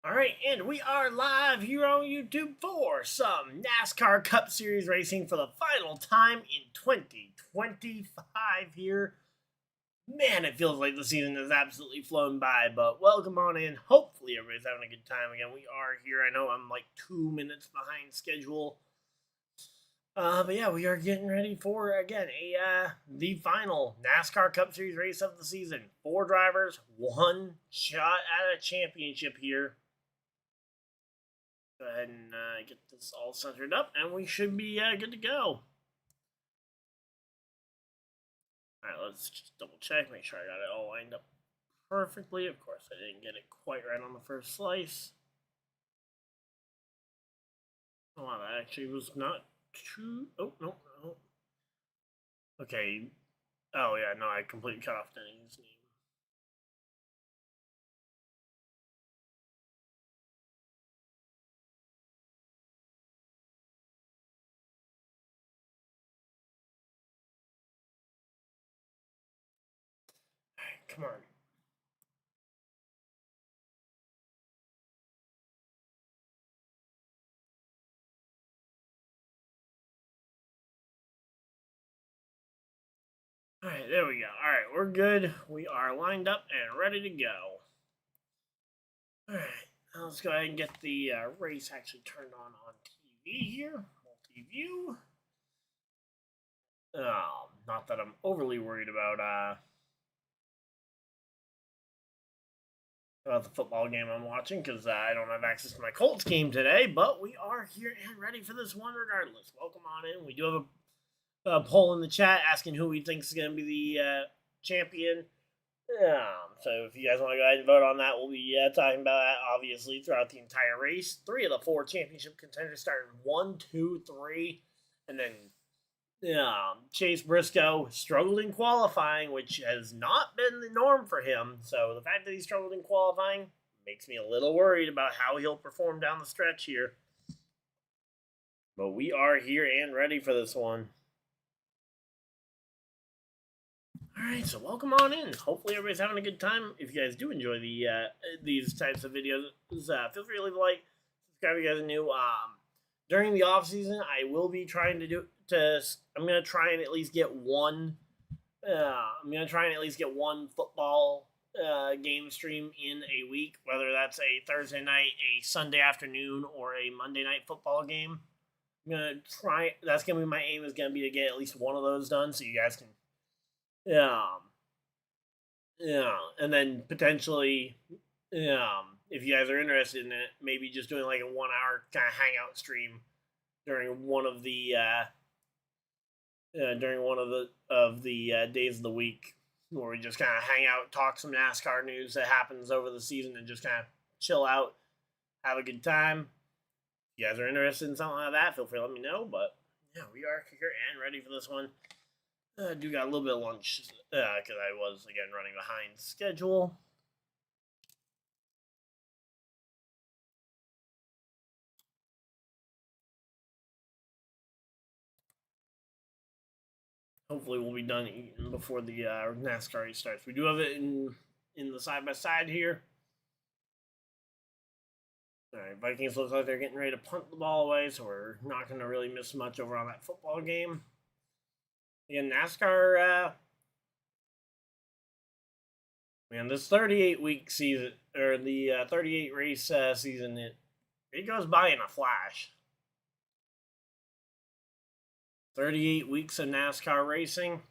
All right, and we are live here on YouTube for some NASCAR Cup Series racing for the final time in 2025 here. Man, it feels like the season has absolutely flown by, but welcome on in. Hopefully, everybody's having a good time again. We are here. I know I'm like 2 minutes behind schedule. But yeah, we are getting ready for, again, the final NASCAR Cup Series race of the season. 4 drivers, 1 shot at a championship here. Go ahead and get this all centered up, and we should be good to go. All right, let's just double check, make sure I got it all lined up perfectly. Of course, I didn't get it quite right on the first slice. Oh, wow, that actually was not too. Oh, no. Okay. Oh, yeah, no, I completely cut off Denny's name. All right, come on. All right, there we go. All right, we're good. We are lined up and ready to go. All right, now let's go ahead and get the race actually turned on TV here. Multi-view. Not that I'm overly worried about the football game I'm watching because I don't have access to my Colts game today. But we are here and ready for this one regardless. Welcome on in. We do have a poll in the chat asking who we think is going to be the champion. So if you guys want to go ahead and vote on that, we'll be talking about that obviously throughout the entire race. 3 of the 4 championship contenders started 1, 2, 3, and then Chase Briscoe struggled in qualifying, which has not been the norm for him. So the fact that he struggled in qualifying makes me a little worried about how he'll perform down the stretch here. But we are here and ready for this one. All right, so welcome on in. Hopefully everybody's having a good time. If you guys do enjoy these types of videos, feel free to leave a like, subscribe if you guys are new. During the off season, I will be trying I'm gonna try and at least get one. I'm gonna try and at least get one football game stream in a week, whether that's a Thursday night, a Sunday afternoon, or a Monday night football game. I'm gonna try. That's gonna be my aim. Is gonna be to get at least one of those done, so you guys can, and then potentially, if you guys are interested in it, maybe just doing like a 1 hour kind of hangout stream during one of the days of the week where we just kind of hang out, talk some NASCAR news that happens over the season, and just kind of chill out, have a good time. If you guys are interested in something like that, feel free to let me know. But yeah, we are here and ready for this one. I do got a little bit of lunch because I was again running behind schedule. Hopefully, we'll be done eating before the NASCAR race starts. We do have it in the side by side here. All right, Vikings looks like they're getting ready to punt the ball away, so we're not going to really miss much over on that football game. Again, NASCAR, man, this 38-week season, or the 38 race season, it goes by in a flash. 38 weeks of NASCAR racing.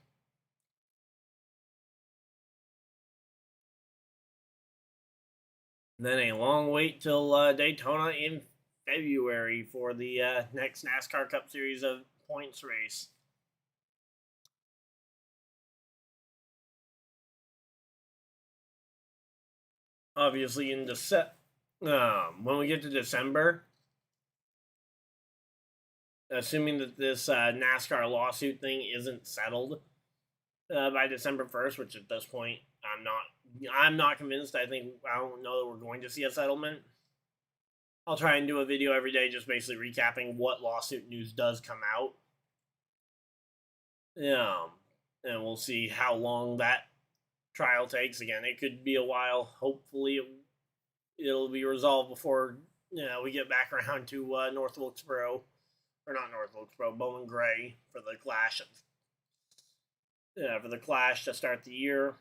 And then a long wait till Daytona in February for the next NASCAR Cup Series of points race. Obviously, in when we get to December, assuming that this NASCAR lawsuit thing isn't settled by December 1st, which at this point I'm not convinced. I don't know that we're going to see a settlement. I'll try and do a video every day just basically recapping what lawsuit news does come out. And we'll see how long that trial takes. Again, it could be a while. Hopefully it'll be resolved before we get back around to North Wilkesboro, or not North Wilkesboro, Bowman Gray for the clash to start the year,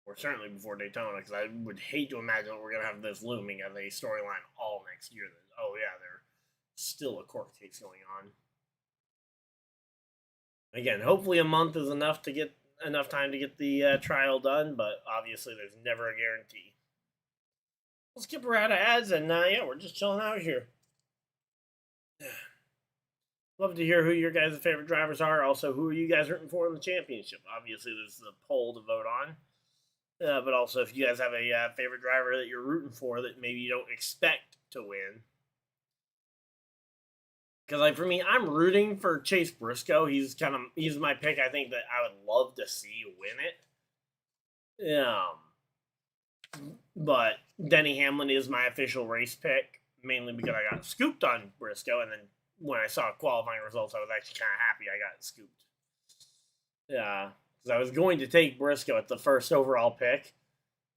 or certainly before Daytona, because I would hate to imagine that we're going to have this looming as a storyline all next year. That, oh yeah, there's still a court case going on. Again, hopefully a month is enough time to get the trial done, but obviously there's never a guarantee. Let's skip around to ads, and yeah, we're just chilling out here. Love to hear who your guys' favorite drivers are. Also, who are you guys rooting for in the championship? Obviously, this is a poll to vote on. But also, if you guys have a favorite driver that you're rooting for that maybe you don't expect to win. Because, like, for me, I'm rooting for Chase Briscoe. He's my pick. I think that I would love to see win it. But Denny Hamlin is my official race pick, mainly because I got scooped on Briscoe, and then when I saw qualifying results, I was actually kind of happy I got scooped. Yeah, because I was going to take Briscoe at the first overall pick,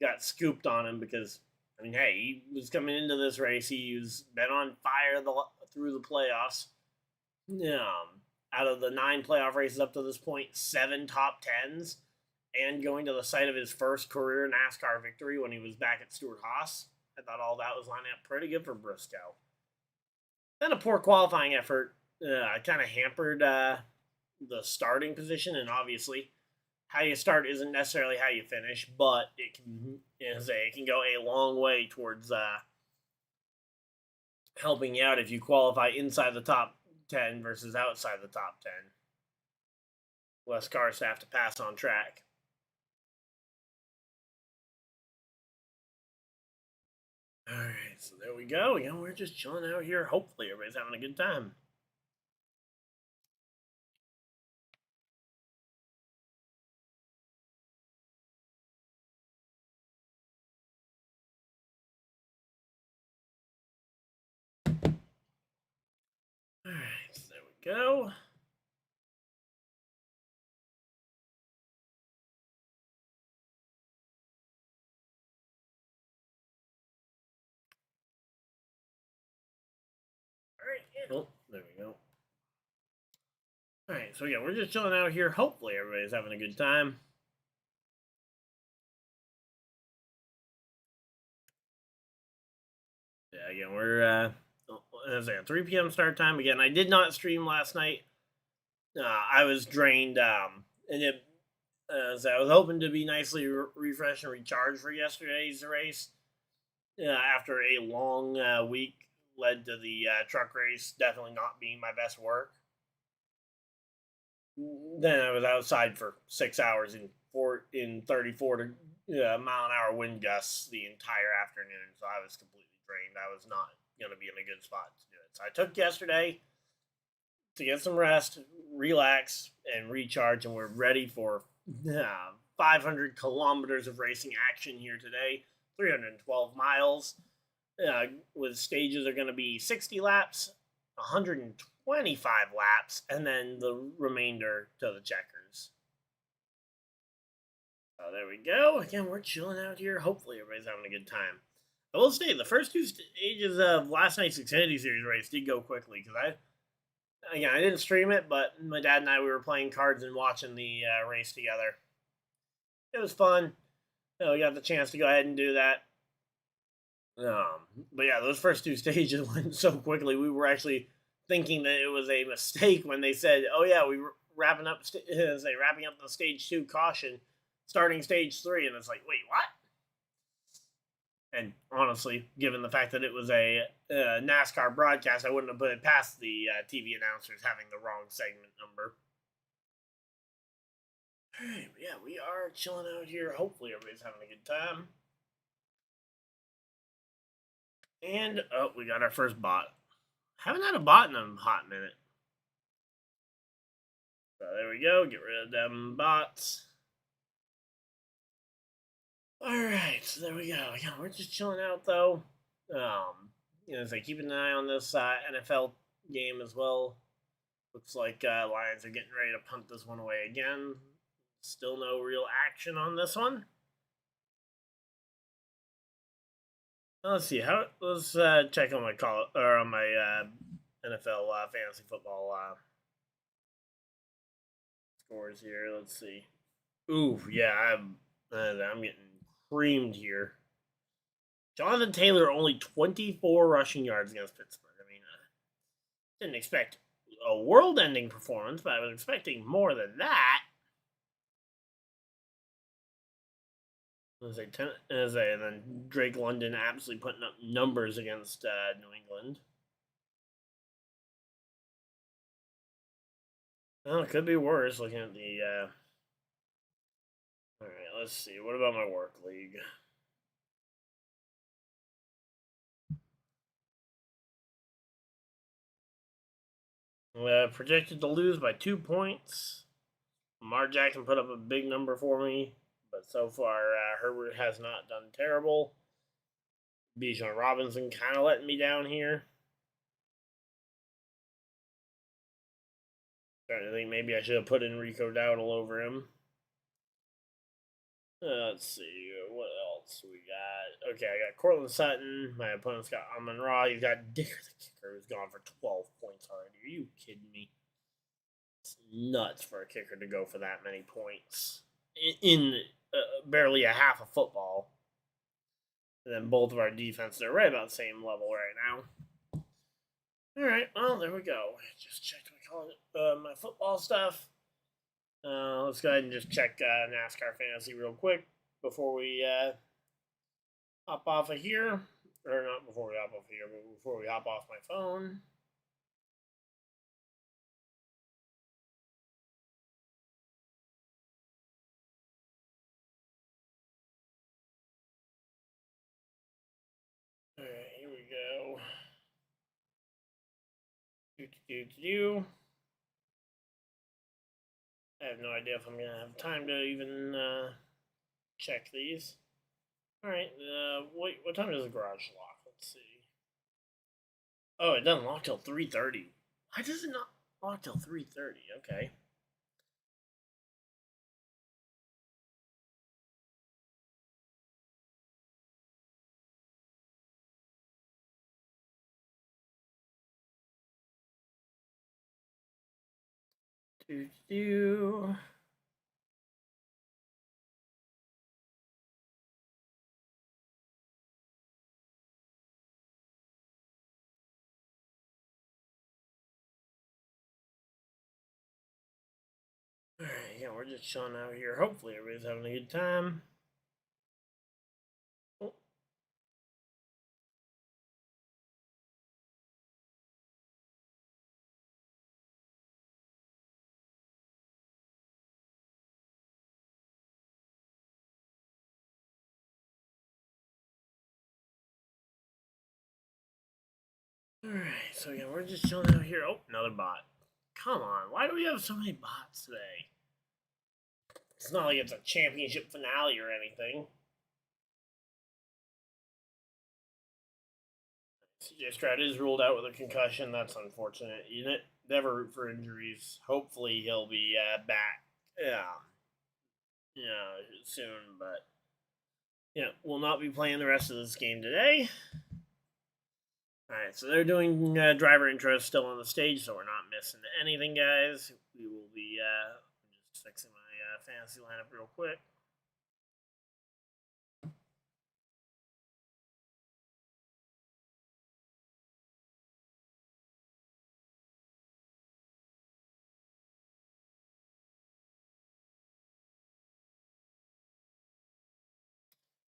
got scooped on him because, I mean, hey, he was coming into this race. He's been on fire through the playoffs. Out of the 9 playoff races up to this point, 7 top 10s, and going to the site of his first career NASCAR victory when he was back at Stewart-Haas. I thought all that was lining up pretty good for Briscoe. Then a poor qualifying effort kind of hampered the starting position, and obviously how you start isn't necessarily how you finish, but it can go a long way towards helping you out if you qualify inside the top 10 versus outside the top 10. Less cars to have to pass on track. All right, so there we go. We're just chilling out here. Hopefully, everybody's having a good time. All right, so there we go. All right, oh, there we go. All right, so yeah, we're just chilling out here. Hopefully, everybody's having a good time. Yeah, again, we're as I 3 p.m. start time. Again, I did not stream last night. I was drained, and so I was hoping to be nicely refreshed and recharged for yesterday's race. After a long week led to the truck race definitely not being my best work. Then I was outside for 6 hours in 34 mile an hour wind gusts the entire afternoon, so I was completely drained. I was not going to be in a good spot to do it. So I took yesterday to get some rest, relax, and recharge, and we're ready for 500 kilometers of racing action here today. 312 miles. With stages are going to be 60 laps, 125 laps, and then the remainder to the checkers. So there we go. Again, we're chilling out here. Hopefully, everybody's having a good time. I will say the first 2 stages of last night's Xfinity Series race did go quickly because I didn't stream it, but my dad and I, we were playing cards and watching the race together. It was fun. We got the chance to go ahead and do that. But yeah, those first 2 stages went so quickly. We were actually thinking that it was a mistake when they said, "Oh yeah, we were wrapping up the stage 2 caution, starting stage 3," and it's like, wait, what? And honestly, given the fact that it was a NASCAR broadcast, I wouldn't have put it past the TV announcers having the wrong segment number. All right, yeah, we are chilling out here. Hopefully, everybody's having a good time. And, oh, we got our first bot. Haven't had a bot in a hot minute. So there we go. Get rid of them bots. Alright, so there we go. Yeah, we're just chilling out, though. As I keep an eye on this NFL game as well. Looks like Lions are getting ready to punt this one away again. Still no real action on this one. Let's see. Let's check on my on my NFL fantasy football scores here. Let's see. Ooh, yeah, I'm getting creamed here. Jonathan Taylor only 24 rushing yards against Pittsburgh. I mean, didn't expect a world-ending performance, but I was expecting more than that. And then Drake London absolutely putting up numbers against New England. Well, it could be worse looking at the. All right, let's see. What about my work league? Projected to lose by 2 points. Lamar Jackson put up a big number for me, but so far Herbert has not done terrible. Bijan Robinson kind of letting me down here. Starting to think maybe I should have put Enrico Dowdle over him. Let's see, what else we got? Okay, I got Cortland Sutton. My opponent's got Amon Ra. You've got Dicker the kicker, who's gone for 12 points already. Are you kidding me? It's nuts for a kicker to go for that many points in barely a half of football. And then both of our defenses are right about the same level right now. All right, well, there we go. Just checked my football stuff. Let's go ahead and just check NASCAR Fantasy real quick before we hop off of here. Or not before we hop off of here, but before we hop off my phone. All right, here we go. I have no idea if I'm going to have time to even check these. All right, what time does the garage lock? Let's see. Oh, it doesn't lock till 3:30. Why does it not lock till 3:30? Okay. Do. Alright, yeah, we're just chilling out here. Hopefully everybody's having a good time. Oh. Alright, so yeah, we're just chilling out here. Oh, another bot. Come on, why do we have so many bots today? It's not like it's a championship finale or anything. CJ Stroud is ruled out with a concussion. That's unfortunate. You never root for injuries. Hopefully he'll be back. Yeah, soon. But yeah, we'll not be playing the rest of this game today. All right, so they're doing driver intros still on the stage, so we're not missing anything, guys. We will be just fixing my fantasy lineup real quick.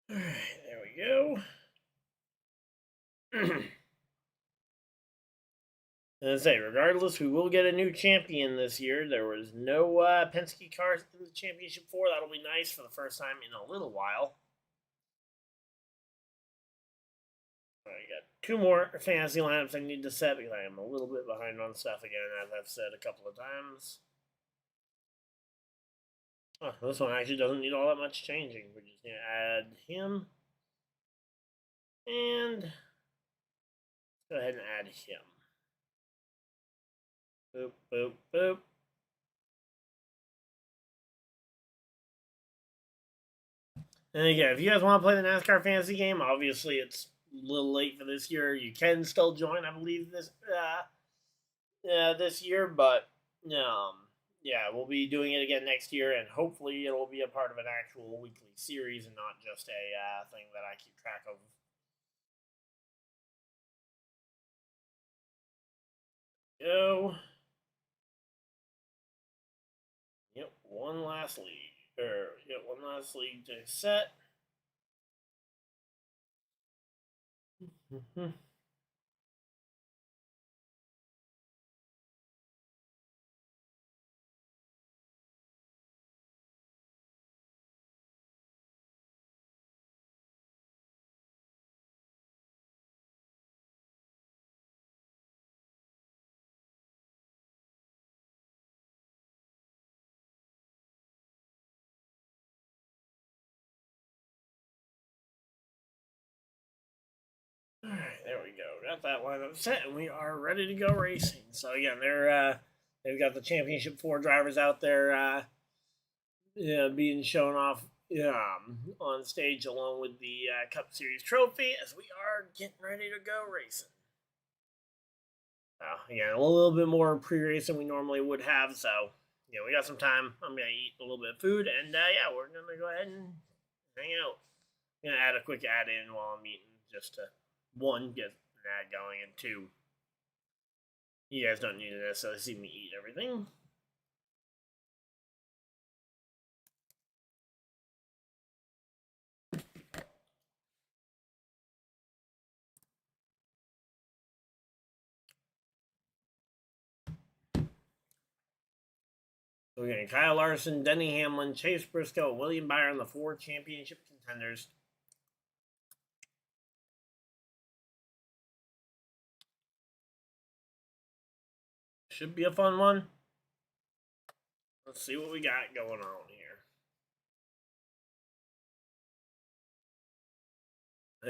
All right, there we go. As I say, regardless, we will get a new champion this year. There was no Penske cars in the championship 4. That'll be nice for the first time in a little while. I got 2 more fantasy lineups I need to set because I am a little bit behind on stuff again, as I've said a couple of times. Oh, this one actually doesn't need all that much changing. We're just going to add him. And let's go ahead and add him. Boop, boop, boop. And again, if you guys want to play the NASCAR fantasy game, obviously it's little late for this year. You can still join, I believe, this year, but yeah, we'll be doing it again next year, and hopefully it will be a part of an actual weekly series and not just a thing that I keep track of. Go. Yep, one last league. One last league to set. All right, there we go. Got that lineup set, and we are ready to go racing. So again, they've got the Championship 4 drivers out there, being shown off on stage along with the Cup Series trophy as we are getting ready to go racing. Again, a little bit more pre-race than we normally would have, so we got some time. I'm gonna eat a little bit of food, and we're gonna go ahead and hang out. I'm gonna add a quick ad in while I'm eating, just to one, get an ad going, and two, you guys don't need to necessarily see me eat everything. So we're getting Kyle Larson, Denny Hamlin, Chase Briscoe, William Byron, the 4 championship contenders. Should be a fun one. Let's see what we got going on here.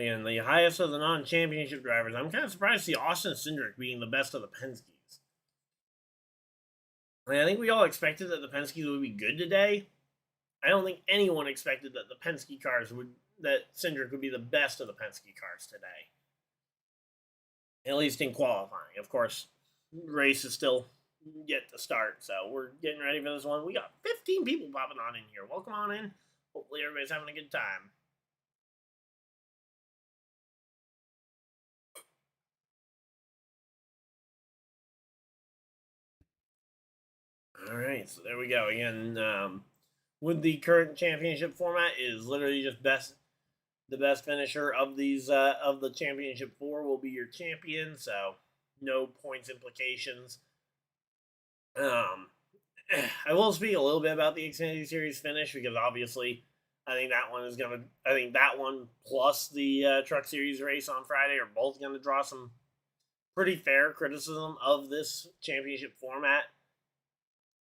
Again, the highest of the non-championship drivers. I'm kind of surprised to see Austin Cindric being the best of the Penske's. I think we all expected that the Penske's would be good today. I don't think anyone expected that the Penske cars that Cindric would be the best of the Penske cars today. At least in qualifying. Of course, race is still yet to start, so we're getting ready for this one. We got 15 people popping on in here. Welcome on in. Hopefully everybody's having a good time. All right, so there we go. Again, with the current championship format, it is literally just the best finisher of these of the championship 4 will be your champion. So no points implications. I will speak a little bit about the Xfinity Series finish because obviously, I think that one plus the Truck Series race on Friday are both gonna draw some pretty fair criticism of this championship format.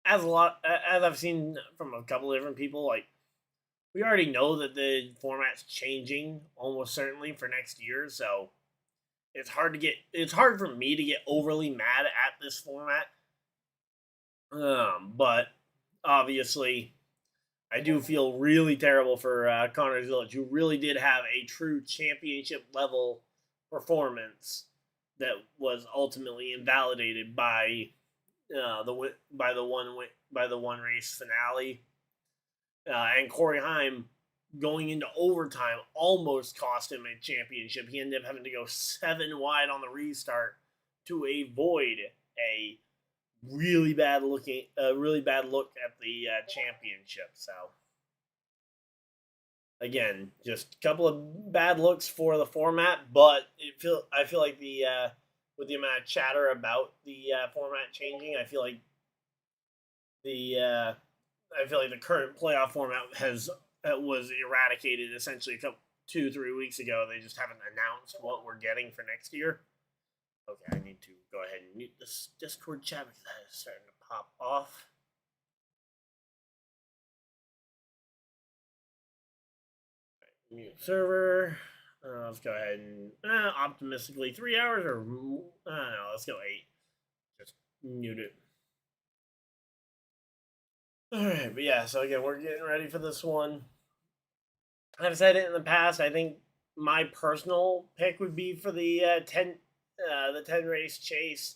As I've seen from a couple of different people, like we already know that the format's changing almost certainly for next year, so it's hard for me to get overly mad at this format. But obviously, I do feel really terrible for Connor Zillage, who really did have a true championship level performance that was ultimately invalidated by the one race finale, and Corey Heim going into overtime almost cost him a championship. He ended up having to go 7 wide on the restart to avoid a really bad look at the championship. So again, just a couple of bad looks for the format, but I feel like with the amount of chatter about the format changing, I feel like the current playoff format was eradicated essentially 2-3 weeks ago. They just haven't announced what we're getting for next year. Okay, I need to go ahead and mute this Discord chat because that is starting to pop off. Right, mute server. Let's go ahead and optimistically 3 hours or no, let's go 8. Just mute it. Alright, but yeah, so again, we're getting ready for this one. I've said it in the past, I think my personal pick would be for the 10 race chase.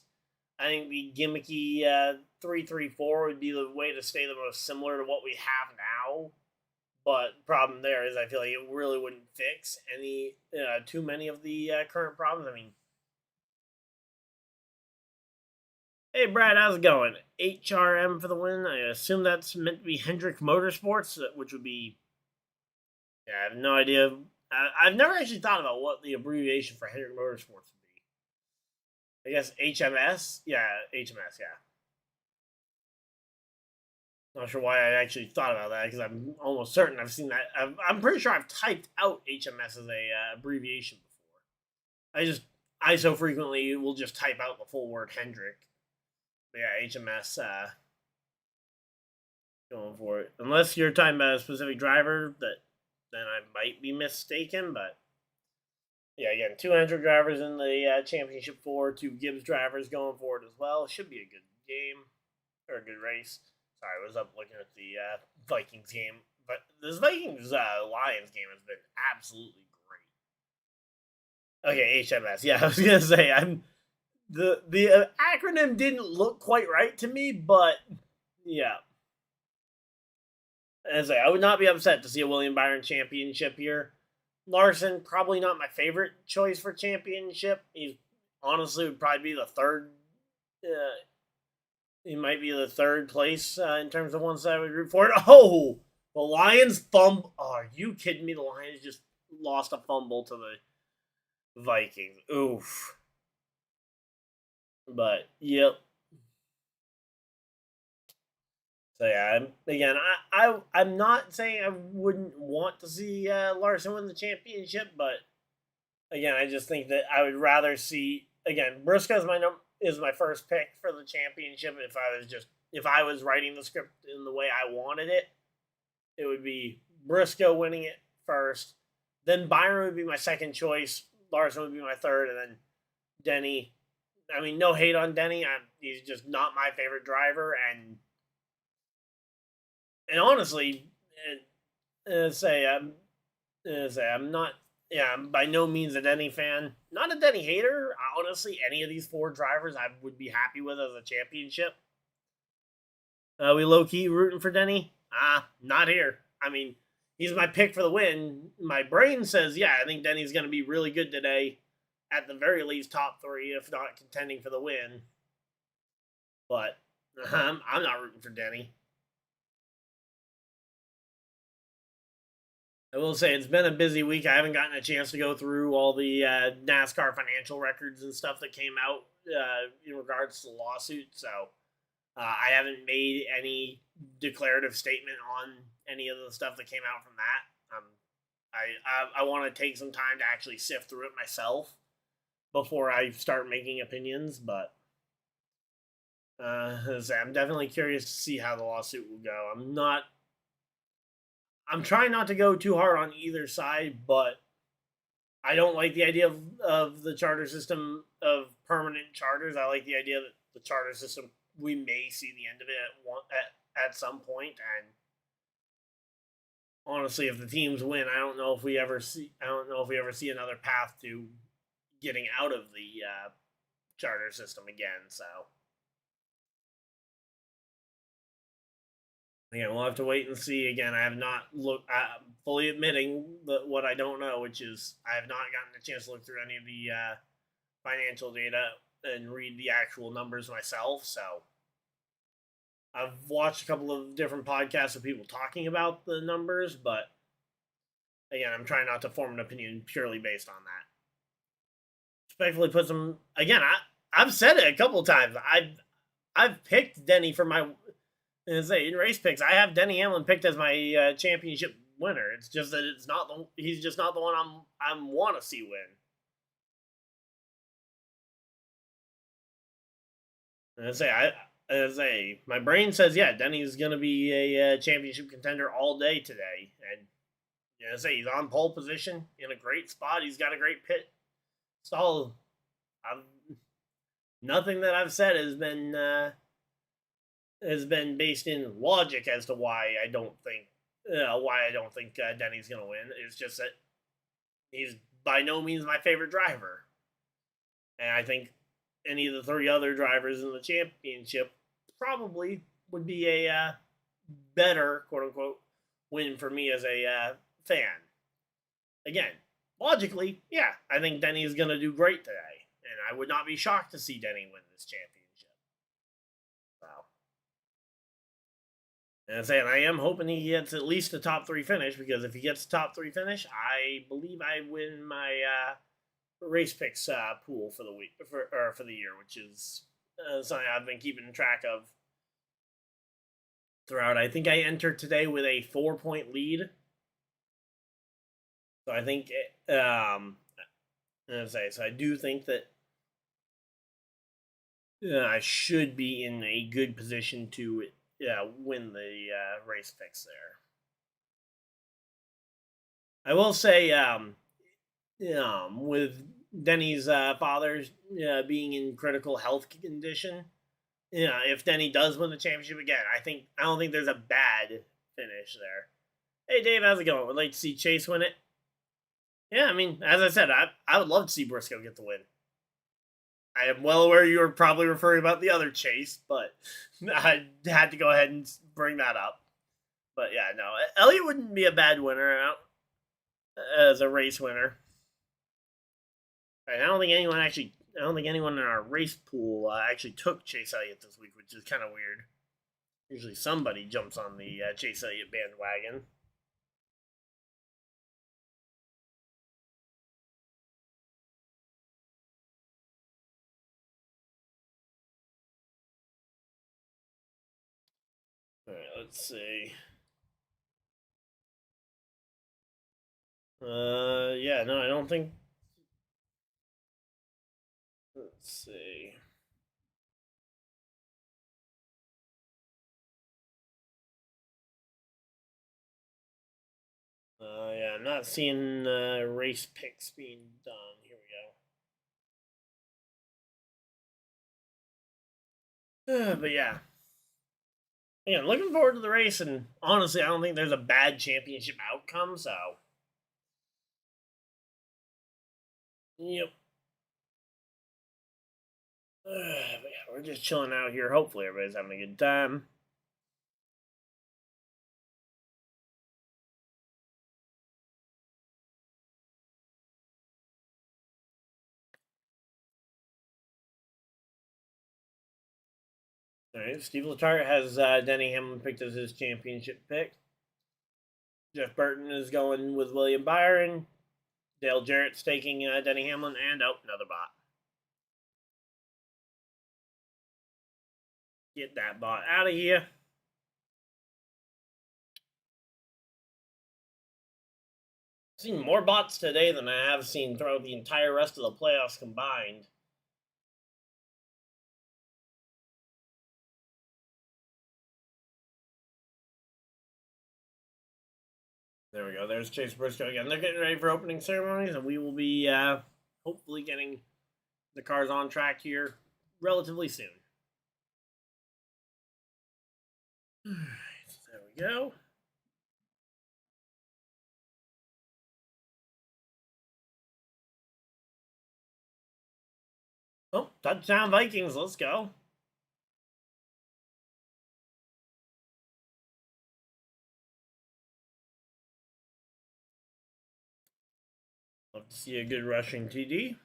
I think the gimmicky 3-3-4 would be the way to stay the most similar to what we have now. But the problem there is I feel like it really wouldn't fix any too many of the current problems. I mean, hey Brad, how's it going? HRM for the win. I assume that's meant to be Hendrick Motorsports, which would be. Yeah, I have no idea. I've never actually thought about what the abbreviation for Hendrick Motorsports would be. I guess HMS? Yeah, HMS, yeah. Not sure why I actually thought about that because I'm almost certain I've seen that. I'm pretty sure I've typed out HMS as a abbreviation before. I so frequently will just type out the full word Hendrick. But yeah, HMS going for it. Unless you're talking about a specific driver, then I might be mistaken. But yeah, again, 200 drivers in the championship 4, 2 Gibbs drivers going for it as well. Should be a good game or a good race. Sorry, I was up looking at the Vikings game, but this Vikings Lions game has been absolutely great. Okay, HMS. Yeah, I was gonna say the acronym didn't look quite right to me, but yeah. As I would not be upset to see a William Byron championship here. Larson, probably not my favorite choice for championship. He's honestly would probably be the third. He might be the third place in terms of ones that I would root for. Oh, the Lions fumble. Oh, are you kidding me? The Lions just lost a fumble to the Vikings. Oof. But yep. So yeah, I'm not saying I wouldn't want to see Larson win the championship, but again, I just think that I would rather see Briscoe is my first pick for the championship. If I was writing the script in the way I wanted it, it would be Briscoe winning it first, then Byron would be my second choice, Larson would be my third, and then Denny. I mean, no hate on Denny. He's just not my favorite driver, and honestly, I'm not. Yeah, I'm by no means a Denny fan. Not a Denny hater. Honestly, any of these 4 drivers I would be happy with as a championship. We low key rooting for Denny? Not here. I mean, he's my pick for the win. My brain says, yeah, I think Denny's going to be really good today. At the very least, top 3, if not contending for the win. But I'm not rooting for Denny. I will say it's been a busy week. I haven't gotten a chance to go through all the NASCAR financial records and stuff that came out in regards to the lawsuit. So I haven't made any declarative statement on any of the stuff that came out from that. I want to take some time to actually sift through it myself before I start making opinions. But I'm definitely curious to see how the lawsuit will go. I'm trying not to go too hard on either side, but I don't like the idea of the charter system of permanent charters. I like the idea that the charter system, we may see the end of it at some point. And honestly, if the teams win, I don't know if we ever see another path to getting out of the charter system again. So again, we'll have to wait and see. Again, I have not looked. Fully admitting what I don't know, which is I have not gotten a chance to look through any of the financial data and read the actual numbers myself. So I've watched a couple of different podcasts of people talking about the numbers, but again, I'm trying not to form an opinion purely based on that. Respectfully put some. Again, I've said it a couple of times. I've picked Denny for my. And say in race picks, I have Denny Hamlin picked as my championship winner. It's just that he's just not the one I want to see win. And my brain says, yeah, Denny's going to be a championship contender all day today. And he's on pole position in a great spot. He's got a great pit stall. Nothing that I've said has been based in logic as to why I don't think Denny's going to win. It's just that he's by no means my favorite driver. And I think any of the three other drivers in the championship probably would be a better, quote unquote, win for me as a fan. Again, logically, yeah, I think Denny is going to do great today. And I would not be shocked to see Denny win this championship. Wow. And I'm saying I am hoping he gets at least a top 3 finish, because if he gets a top 3 finish, I believe I win my race picks pool for the week for the year, which is something I've been keeping track of throughout. I think I entered today with a 4-point lead, so I think so I do think that I should be in a good position to win the race picks there. I will say, with Denny's father being in critical health condition, if Denny does win the championship again, I don't think there's a bad finish there. Hey Dave, how's it going? Would like to see Chase win it. Yeah, I mean, as I said, I would love to see Briscoe get the win. I am well aware you were probably referring about the other Chase, but I had to go ahead and bring that up. But yeah, no, Elliott wouldn't be a bad winner as a race winner. I don't think anyone in our race pool actually took Chase Elliott this week, which is kind of weird. Usually somebody jumps on the Chase Elliott bandwagon. All right, let's see. Yeah, no, I don't think. Let's see. Yeah, I'm not seeing race picks being done. Here we go. But yeah. Yeah, looking forward to the race, and honestly, I don't think there's a bad championship outcome, so. Yep. But yeah, we're just chilling out here. Hopefully, everybody's having a good time. All right, Steve Letarte has Denny Hamlin picked as his championship pick. Jeff Burton is going with William Byron. Dale Jarrett's taking Denny Hamlin, and another bot. Get that bot out of here. I've seen more bots today than I have seen throughout the entire rest of the playoffs combined. There we go. There's Chase Briscoe again. They're getting ready for opening ceremonies, and we will be hopefully getting the cars on track here relatively soon. All right, so there we go. Oh, touchdown Vikings. Let's go. Love to see a good rushing TD.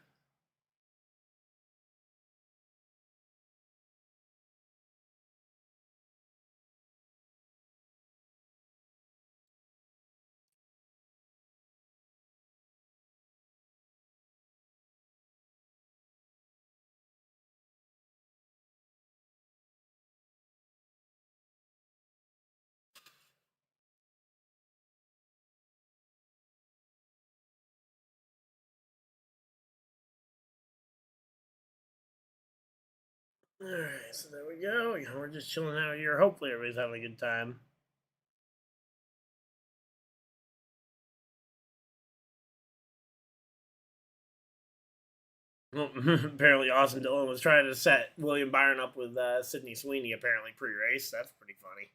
Alright, so there we go. We're just chilling out here. Hopefully everybody's having a good time. Well, apparently Austin Dillon was trying to set William Byron up with Sydney Sweeney, apparently pre-race. That's pretty funny.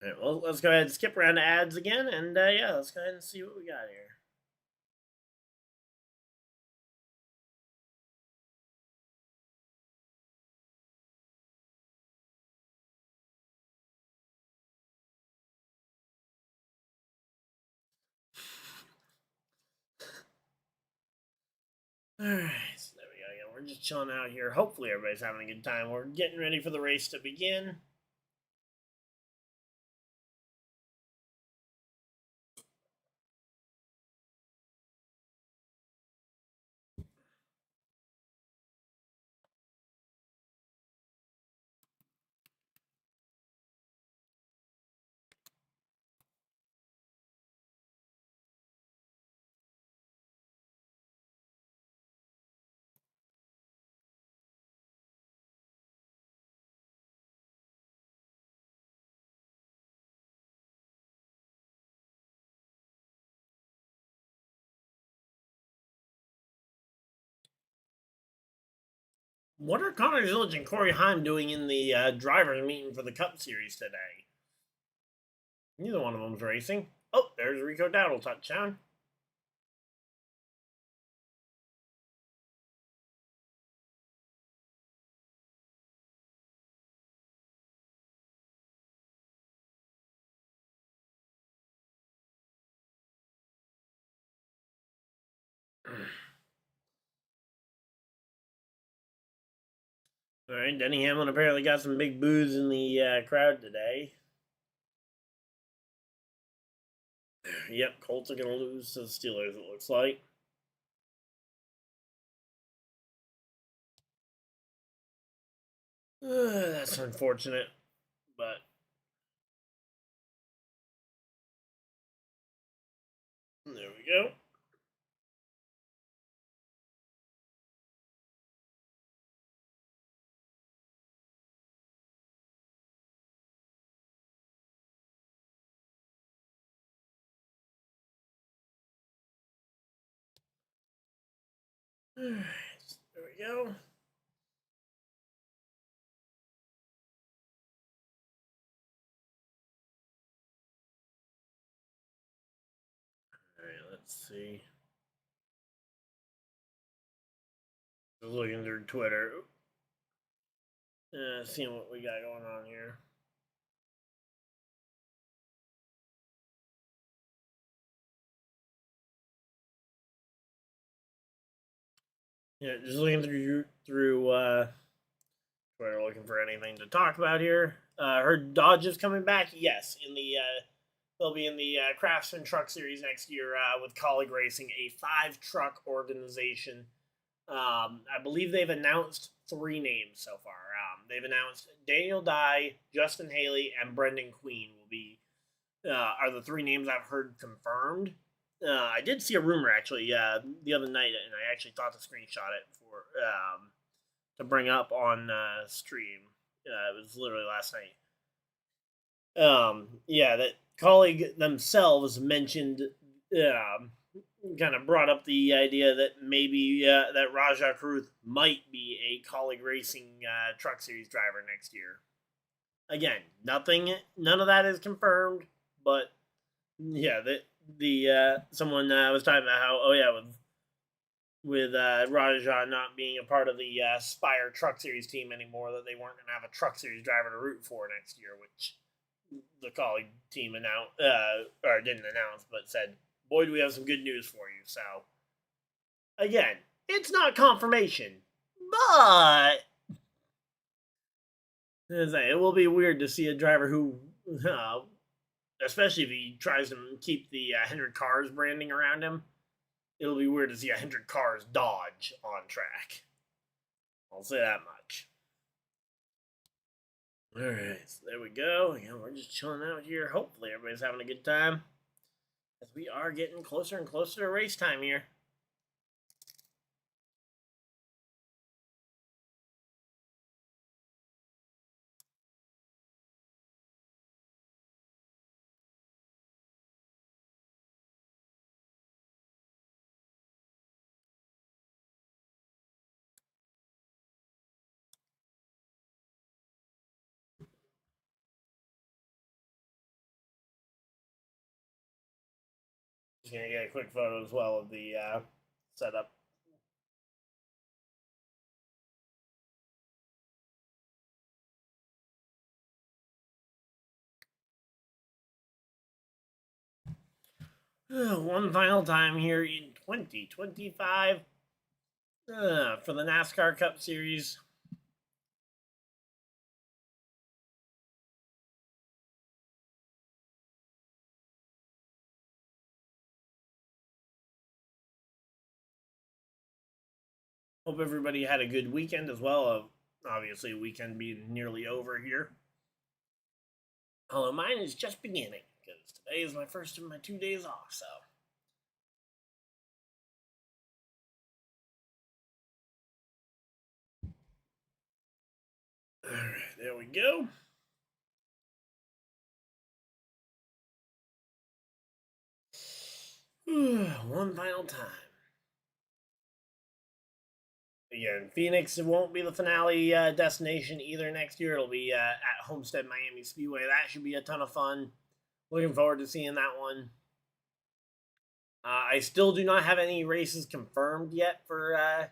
All right, well, let's go ahead and skip around to ads again, and yeah, let's go ahead and see what we got here. Alright, so there we go. Again, we're just chilling out here. Hopefully everybody's having a good time. We're getting ready for the race to begin. What are Connor Zillich and Corey Heim doing in the drivers meeting for the Cup Series today? Neither one of them's racing. Oh, there's Rico Dowdle touchdown. All right, Denny Hamlin apparently got some big boos in the crowd today. Yep, Colts are going to lose to the Steelers, it looks like. That's unfortunate, but there we go. All right, there we go. All right, let's see. Just looking through Twitter. Seeing what we got going on here. Yeah, just looking through Twitter, looking for anything to talk about here. Heard Dodge is coming back. Yes, in the they'll be in the Craftsman Truck Series next year with Colleague Racing, a 5-truck organization. I believe they've announced 3 names so far. They've announced Daniel Dye, Justin Haley, and Brendan Queen will be are the 3 names I've heard confirmed. I did see a rumor actually the other night, and I actually thought to screenshot it for to bring up on stream. It was literally last night. Yeah, that Colleague themselves mentioned, kind of brought up the idea that maybe that Rajah Caruth might be a Colleague Racing Truck Series driver next year. Again, none of that is confirmed, but yeah, the someone was talking about how with Rajah not being a part of the Spire Truck Series team anymore, that they weren't going to have a Truck Series driver to root for next year, which the Colleague team announced or didn't announce, but said, "Boy, do we have some good news for you." So again, it's not confirmation, but it will be weird to see a driver who, especially if he tries to keep the Hendrick Cars branding around him, it'll be weird to see a Hendrick Cars Dodge on track. I'll say that much. Alright, so there we go. Again, we're just chilling out here. Hopefully everybody's having a good time, as we are getting closer and closer to race time here. Just gonna get a quick photo as well of the setup. One final time here in 2025. for the NASCAR Cup Series. Hope everybody had a good weekend as well. Obviously, weekend being nearly over here. Although mine is just beginning because today is my first of my 2 days off. So. All right, there we go. One final time. Again, Phoenix won't be the finale destination either next year. It'll be at Homestead Miami Speedway. That should be a ton of fun. Looking forward to seeing that one. I still do not have any races confirmed yet for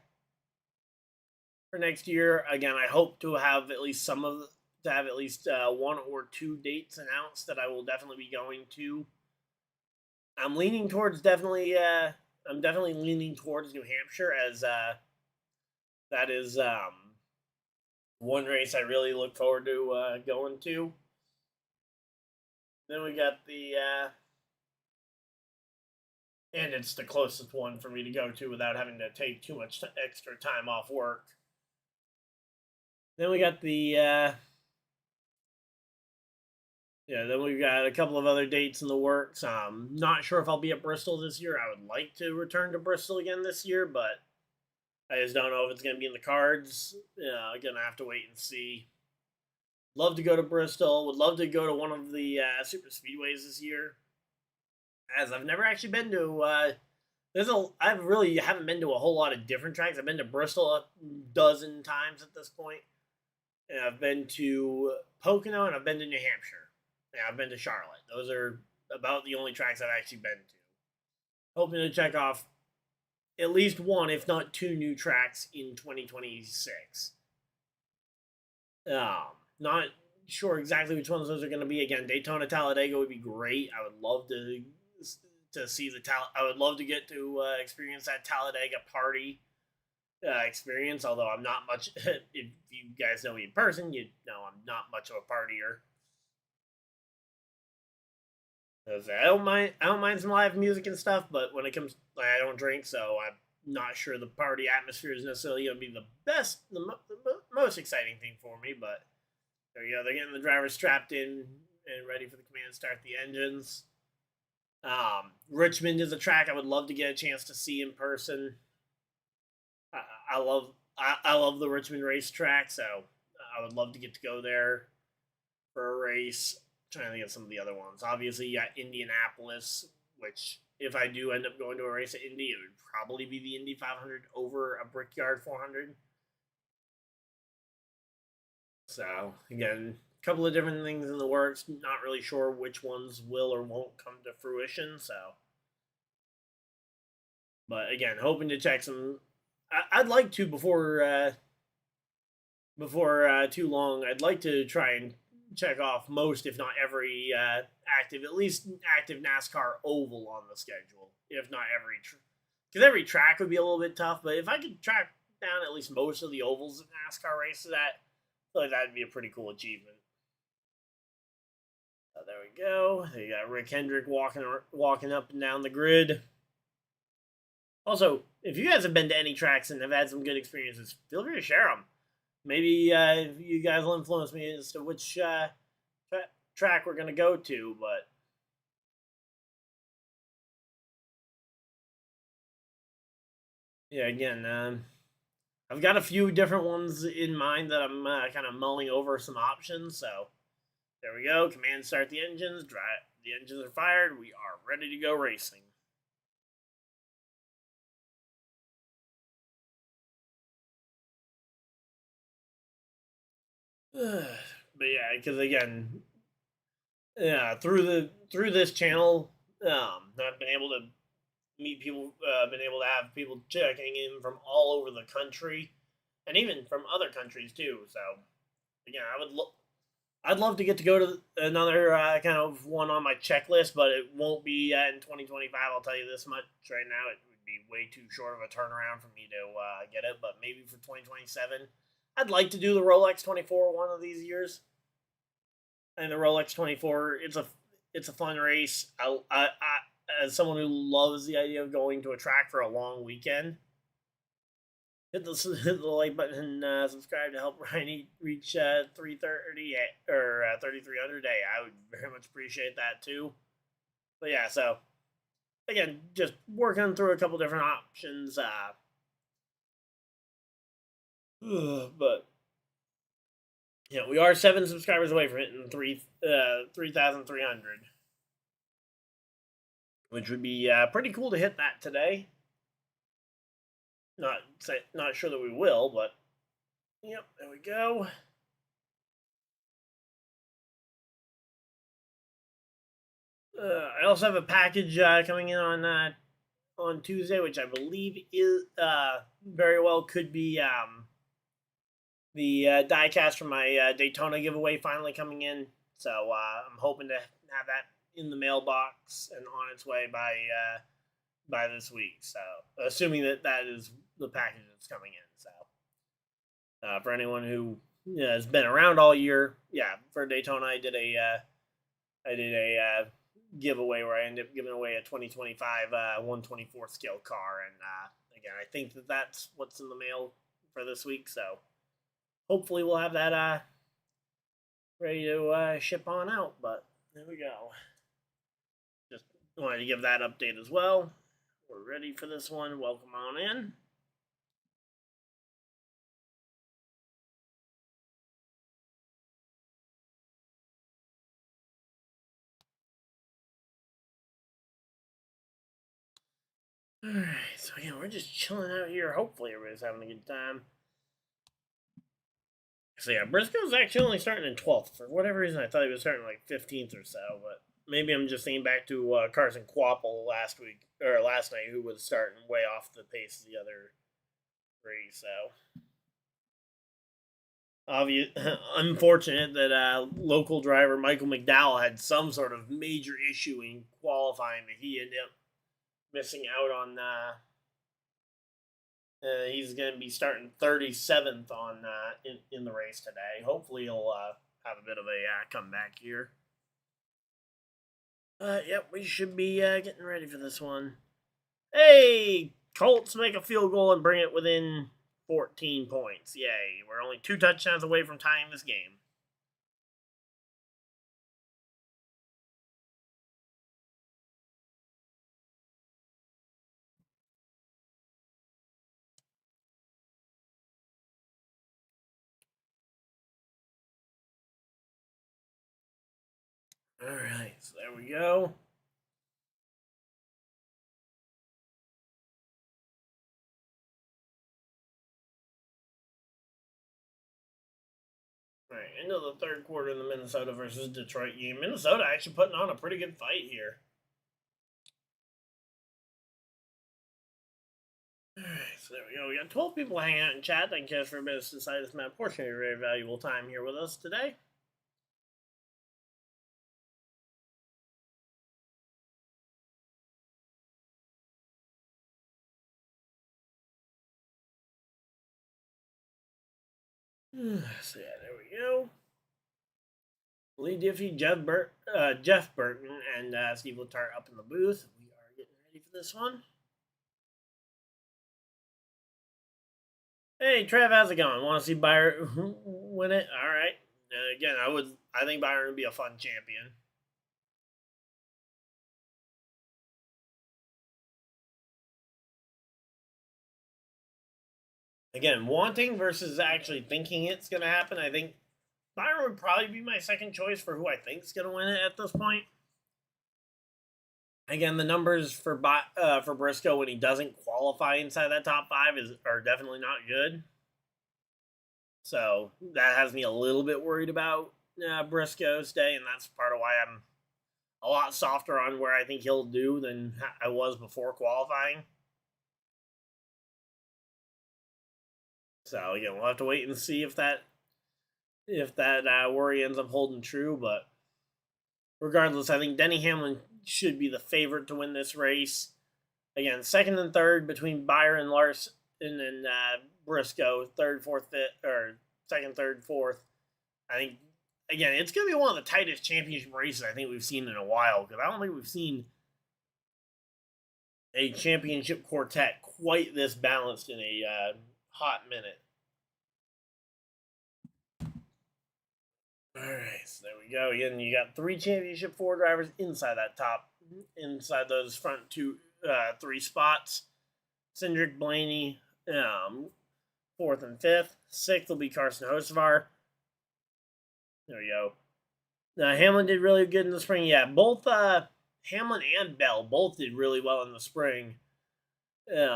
next year. Again, I hope to have at least one or two dates announced that I will definitely be going to. I'm leaning towards definitely. I'm definitely leaning towards New Hampshire as that is one race I really look forward to going to. Then we got the and it's the closest one for me to go to without having to take too much extra time off work. Then we got the then we've got a couple of other dates in the works. Not sure if I'll be at Bristol this year. I would like to return to Bristol again this year, but I just don't know if it's going to be in the cards. Gonna have to wait and see. Love to go to Bristol. Would love to go to one of the super speedways this year, as I've never actually been to. I really haven't been to a whole lot of different tracks. I've been to Bristol a dozen times at this point, and I've been to Pocono and I've been to New Hampshire. Yeah, I've been to Charlotte. Those are about the only tracks I've actually been to. Hoping to check off at least one, if not two, new tracks in 2026. Not sure exactly which ones those are going to be. Again, Daytona Talladega would be great. I would love to see I would love to get to experience that Talladega party experience. Although I'm not much. If you guys know me in person, you know I'm not much of a partier. I don't mind some live music and stuff, but when it comes, I don't drink, so I'm not sure the party atmosphere is necessarily going to be the most exciting thing for me. But there you go. They're getting the drivers strapped in and ready for the command to start the engines. Richmond is a track I would love to get a chance to see in person. I love the Richmond racetrack, so I would love to get to go there for a race. Trying to think of some of the other ones. Obviously, you got Indianapolis, which if I do end up going to a race at Indy, it would probably be the Indy 500 over a Brickyard 400. So again, a couple of different things in the works. Not really sure which ones will or won't come to fruition. So, but again, hoping to check some. I'd like to before too long. I'd like to try and check off most, if not every, at least active NASCAR oval on the schedule. If not every, because every track would be a little bit tough. But if I could track down at least most of the ovals that NASCAR races at, I feel like that'd be a pretty cool achievement. There we go. You got Rick Hendrick walking up and down the grid. Also, if you guys have been to any tracks and have had some good experiences, feel free to share them. Maybe you guys will influence me as to which track we're going to go to, but yeah, again, I've got a few different ones in mind that I'm kind of mulling over some options, so there we go. Command start the engines. The engines are fired. We are ready to go racing. But yeah, because again, through this channel, I've been able to meet people, been able to have people checking in from all over the country, and even from other countries too. So again, I'd love to get to go to another kind of one on my checklist, but it won't be in 2025. I'll tell you this much right now: it would be way too short of a turnaround for me to get it. But maybe for 2027, I'd like to do the Rolex 24 one of these years. And the Rolex 24, it's a fun race. I as someone who loves the idea of going to a track for a long weekend, hit the like button and subscribe to help Ryan reach 330 or 3300 a day. I would very much appreciate that too. But yeah, so again, just working through a couple different options. But yeah, we are 7 subscribers away from hitting 3,300, which would be pretty cool to hit that today. Not sure that we will, but yep, there we go. I also have a package coming in on Tuesday, which I believe is very well could be the diecast from my Daytona giveaway finally coming in. So I'm hoping to have that in the mailbox and on its way by this week. So assuming that is the package that's coming in. So for anyone who has been around all year, yeah, for Daytona I did a giveaway where I ended up giving away a 2025 124th scale car, and again I think that's what's in the mail for this week. So hopefully we'll have that ready to ship on out. But there we go. Just wanted to give that update as well. We're ready for this one. Welcome on in. Alright, so yeah, we're just chilling out here. Hopefully everybody's having a good time. So yeah, Briscoe's actually only starting in 12th. For whatever reason, I thought he was starting like 15th or so, but maybe I'm just thinking back to Carson Quapple last night, who was starting way off the pace of the other three. So unfortunate that local driver Michael McDowell had some sort of major issue in qualifying that he ended up missing out on. He's going to be starting 37th on in the race today. Hopefully he'll have a bit of a comeback here. Yep, we should be getting ready for this one. Hey, Colts make a field goal and bring it within 14 points. Yay, we're only 2 touchdowns away from tying this game. All right, so there we go. All right, into the third quarter in the Minnesota versus Detroit game. Minnesota actually putting on a pretty good fight here. All right, so there we go. We got 12 people hanging out in chat. Thank you guys for a bit of deciding this portion of your very valuable time here with us today. So yeah, there we go. Lee Diffie, Jeff Burton, and Steve Letarte up in the booth. We are getting ready for this one. Hey Trev, how's it going? Want to see Byron win it? All right. Again, I think Byron would be a fun champion. Again, wanting versus actually thinking it's going to happen. I think Byron would probably be my second choice for who I think is going to win it at this point. Again, the numbers for Briscoe when he doesn't qualify inside that top 5 are definitely not good. So that has me a little bit worried about Briscoe's day, and that's part of why I'm a lot softer on where I think he'll do than I was before qualifying. So again, we'll have to wait and see if that worry ends up holding true. But regardless, I think Denny Hamlin should be the favorite to win this race. Again, second and third between Byron, Larson, and Briscoe. Third, fourth, fifth, or second, third, fourth. I think, again, it's going to be one of the tightest championship races I think we've seen in a while, because I don't think we've seen a championship quartet quite this balanced in a hot minute. All right, so there we go. Again, you got 3 championship 4 drivers inside that top, inside those front three spots. Cindric, Blaney, 4th and 5th. 6th will be Carson Hocevar. There we go. Hamlin did really good in the spring. Yeah, both Hamlin and Bell both did really well in the spring. And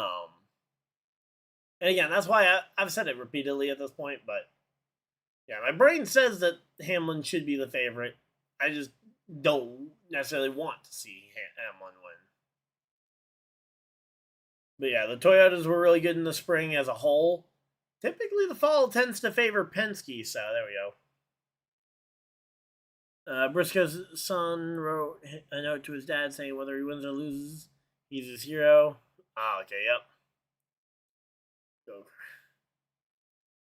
again, that's why I've said it repeatedly at this point, but yeah, my brain says that Hamlin should be the favorite. I just don't necessarily want to see Hamlin win. But yeah, the Toyotas were really good in the spring as a whole. Typically, the fall tends to favor Penske, so there we go. Briscoe's son wrote a note to his dad saying whether he wins or loses, he's his hero. Ah, okay, yep.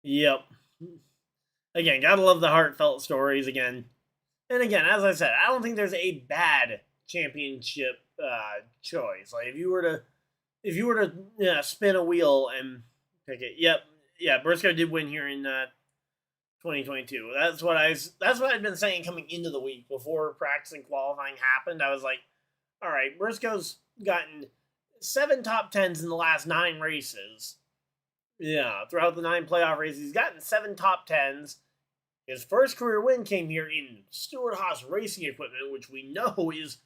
Yep. Again, gotta love the heartfelt stories again. And again, as I said, I don't think there's a bad championship choice. Like if you were to spin a wheel and pick it, yeah, Briscoe did win here in 2022. That's what I'd been saying coming into the week before practice and qualifying happened. I was like, all right, Briscoe's gotten 7 top 10s in the last 9 races. Yeah, throughout the 9 playoff races, he's gotten 7 top 10s. His first career win came here in Stewart-Haas racing equipment, which we know is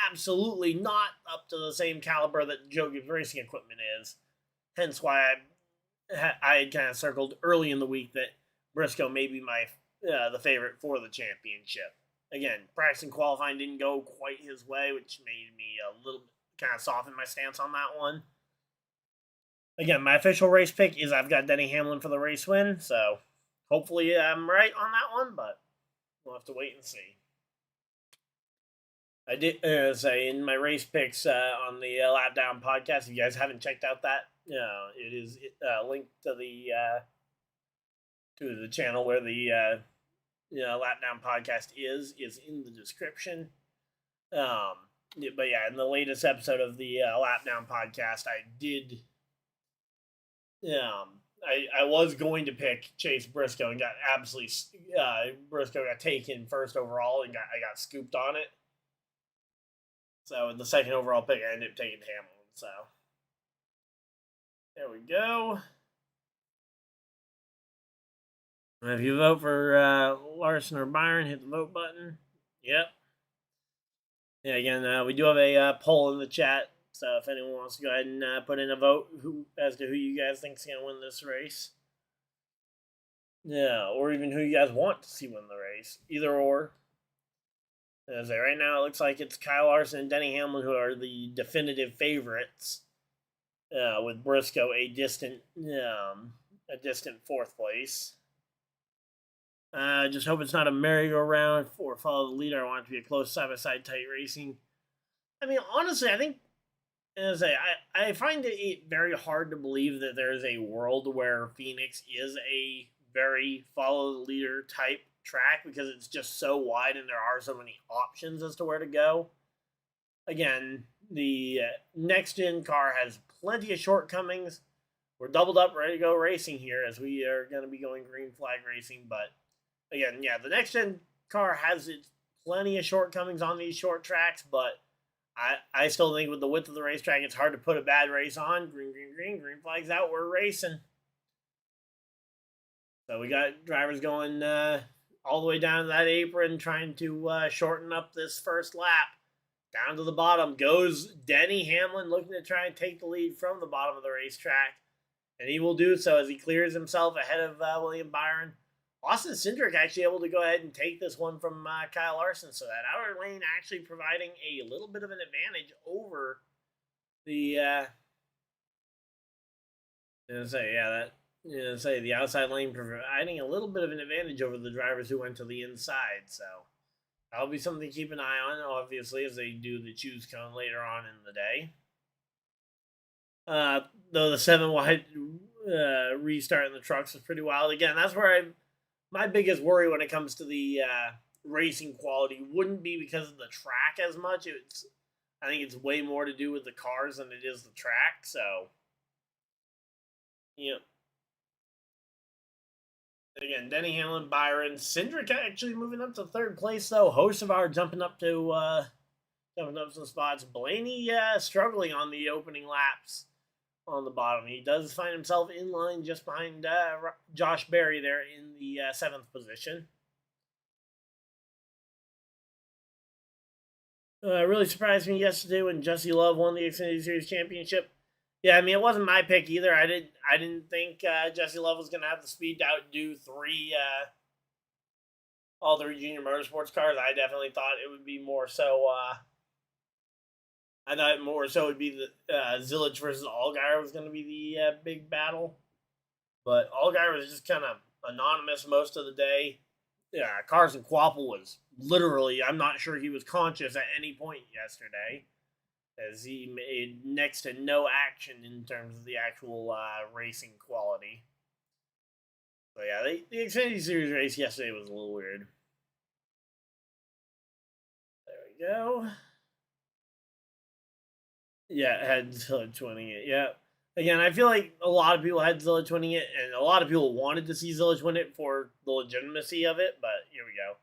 absolutely not up to the same caliber that Joe Gibbs racing equipment is. Hence why I had kind of circled early in the week that Briscoe may be the favorite for the championship. Again, practice and qualifying didn't go quite his way, which made me a little bit kind of soften my stance on that one. Again, my official race pick is I've got Denny Hamlin for the race win, so hopefully I'm right on that one, but we'll have to wait and see. I did say in my race picks on the Lap Down podcast, if you guys haven't checked out that, it is linked to the channel where the Lap Down podcast is in the description. But yeah, in the latest episode of the Lap Down podcast, I did. I was going to pick Chase Briscoe and got absolutely Briscoe got taken first overall and I got scooped on it. So in the second overall pick, I ended up taking Hamlin. So there we go. If you vote for Larson or Byron, hit the vote button. Yep. Yeah, again, we do have a poll in the chat. So if anyone wants to go ahead and put in a vote as to who you guys think is going to win this race. Yeah, or even who you guys want to see win the race. Either or. As I say, right now it looks like it's Kyle Larson and Denny Hamlin who are the definitive favorites. With Briscoe a distant 4th place. I just hope it's not a merry-go-round or follow the leader. I want it to be a close side-by-side tight racing. I mean, honestly, I think, as I find it very hard to believe that there's a world where Phoenix is a very follow-the-leader type track because it's just so wide and there are so many options as to where to go. Again, the next-gen car has plenty of shortcomings. We're doubled up, ready to go racing here as we are going to be going green flag racing. But again, yeah, the next-gen car has plenty of shortcomings on these short tracks, but I still think with the width of the racetrack, it's hard to put a bad race on. Green flags out, we're racing. So we got drivers going all the way down to that apron trying to shorten up this first lap. Down to the bottom goes Denny Hamlin looking to try and take the lead from the bottom of the racetrack. And he will do so as he clears himself ahead of William Byron. Austin Cindric actually able to go ahead and take this one from Kyle Larson. So that outer lane actually providing a little bit of an advantage over the... the outside lane providing a little bit of an advantage over the drivers who went to the inside. So that'll be something to keep an eye on, obviously, as they do the choose cone later on in the day. Though the 7 wide restart in the trucks was pretty wild. Again, that's where my biggest worry when it comes to the racing quality wouldn't be because of the track as much. I think it's way more to do with the cars than it is the track. So, you know, again, Denny Hamlin, Byron, Cindric actually moving up to third place though. Hocevar jumping up some spots. Blaney struggling on the opening laps on the bottom. He does find himself in line just behind Josh Berry there in the 7th position. Really surprised me yesterday when Jesse Love won the Xfinity Series championship. Yeah, I mean it wasn't my pick either. I didn't think Jesse Love was going to have the speed to outdo all three junior motorsports cars. I definitely thought it would be more so. I thought more so it would be the Zillage versus Allgaier was going to be the big battle, but Allgaier was just kind of anonymous most of the day. Yeah, Carson Quapple was literally, I'm not sure he was conscious at any point yesterday, as he made next to no action in terms of the actual racing quality. So yeah, the Xfinity Series race yesterday was a little weird. There we go. Yeah, had Zillage winning it. Yeah. Again, I feel like a lot of people had Zillage winning it, and a lot of people wanted to see Zillage win it for the legitimacy of it, but here we go.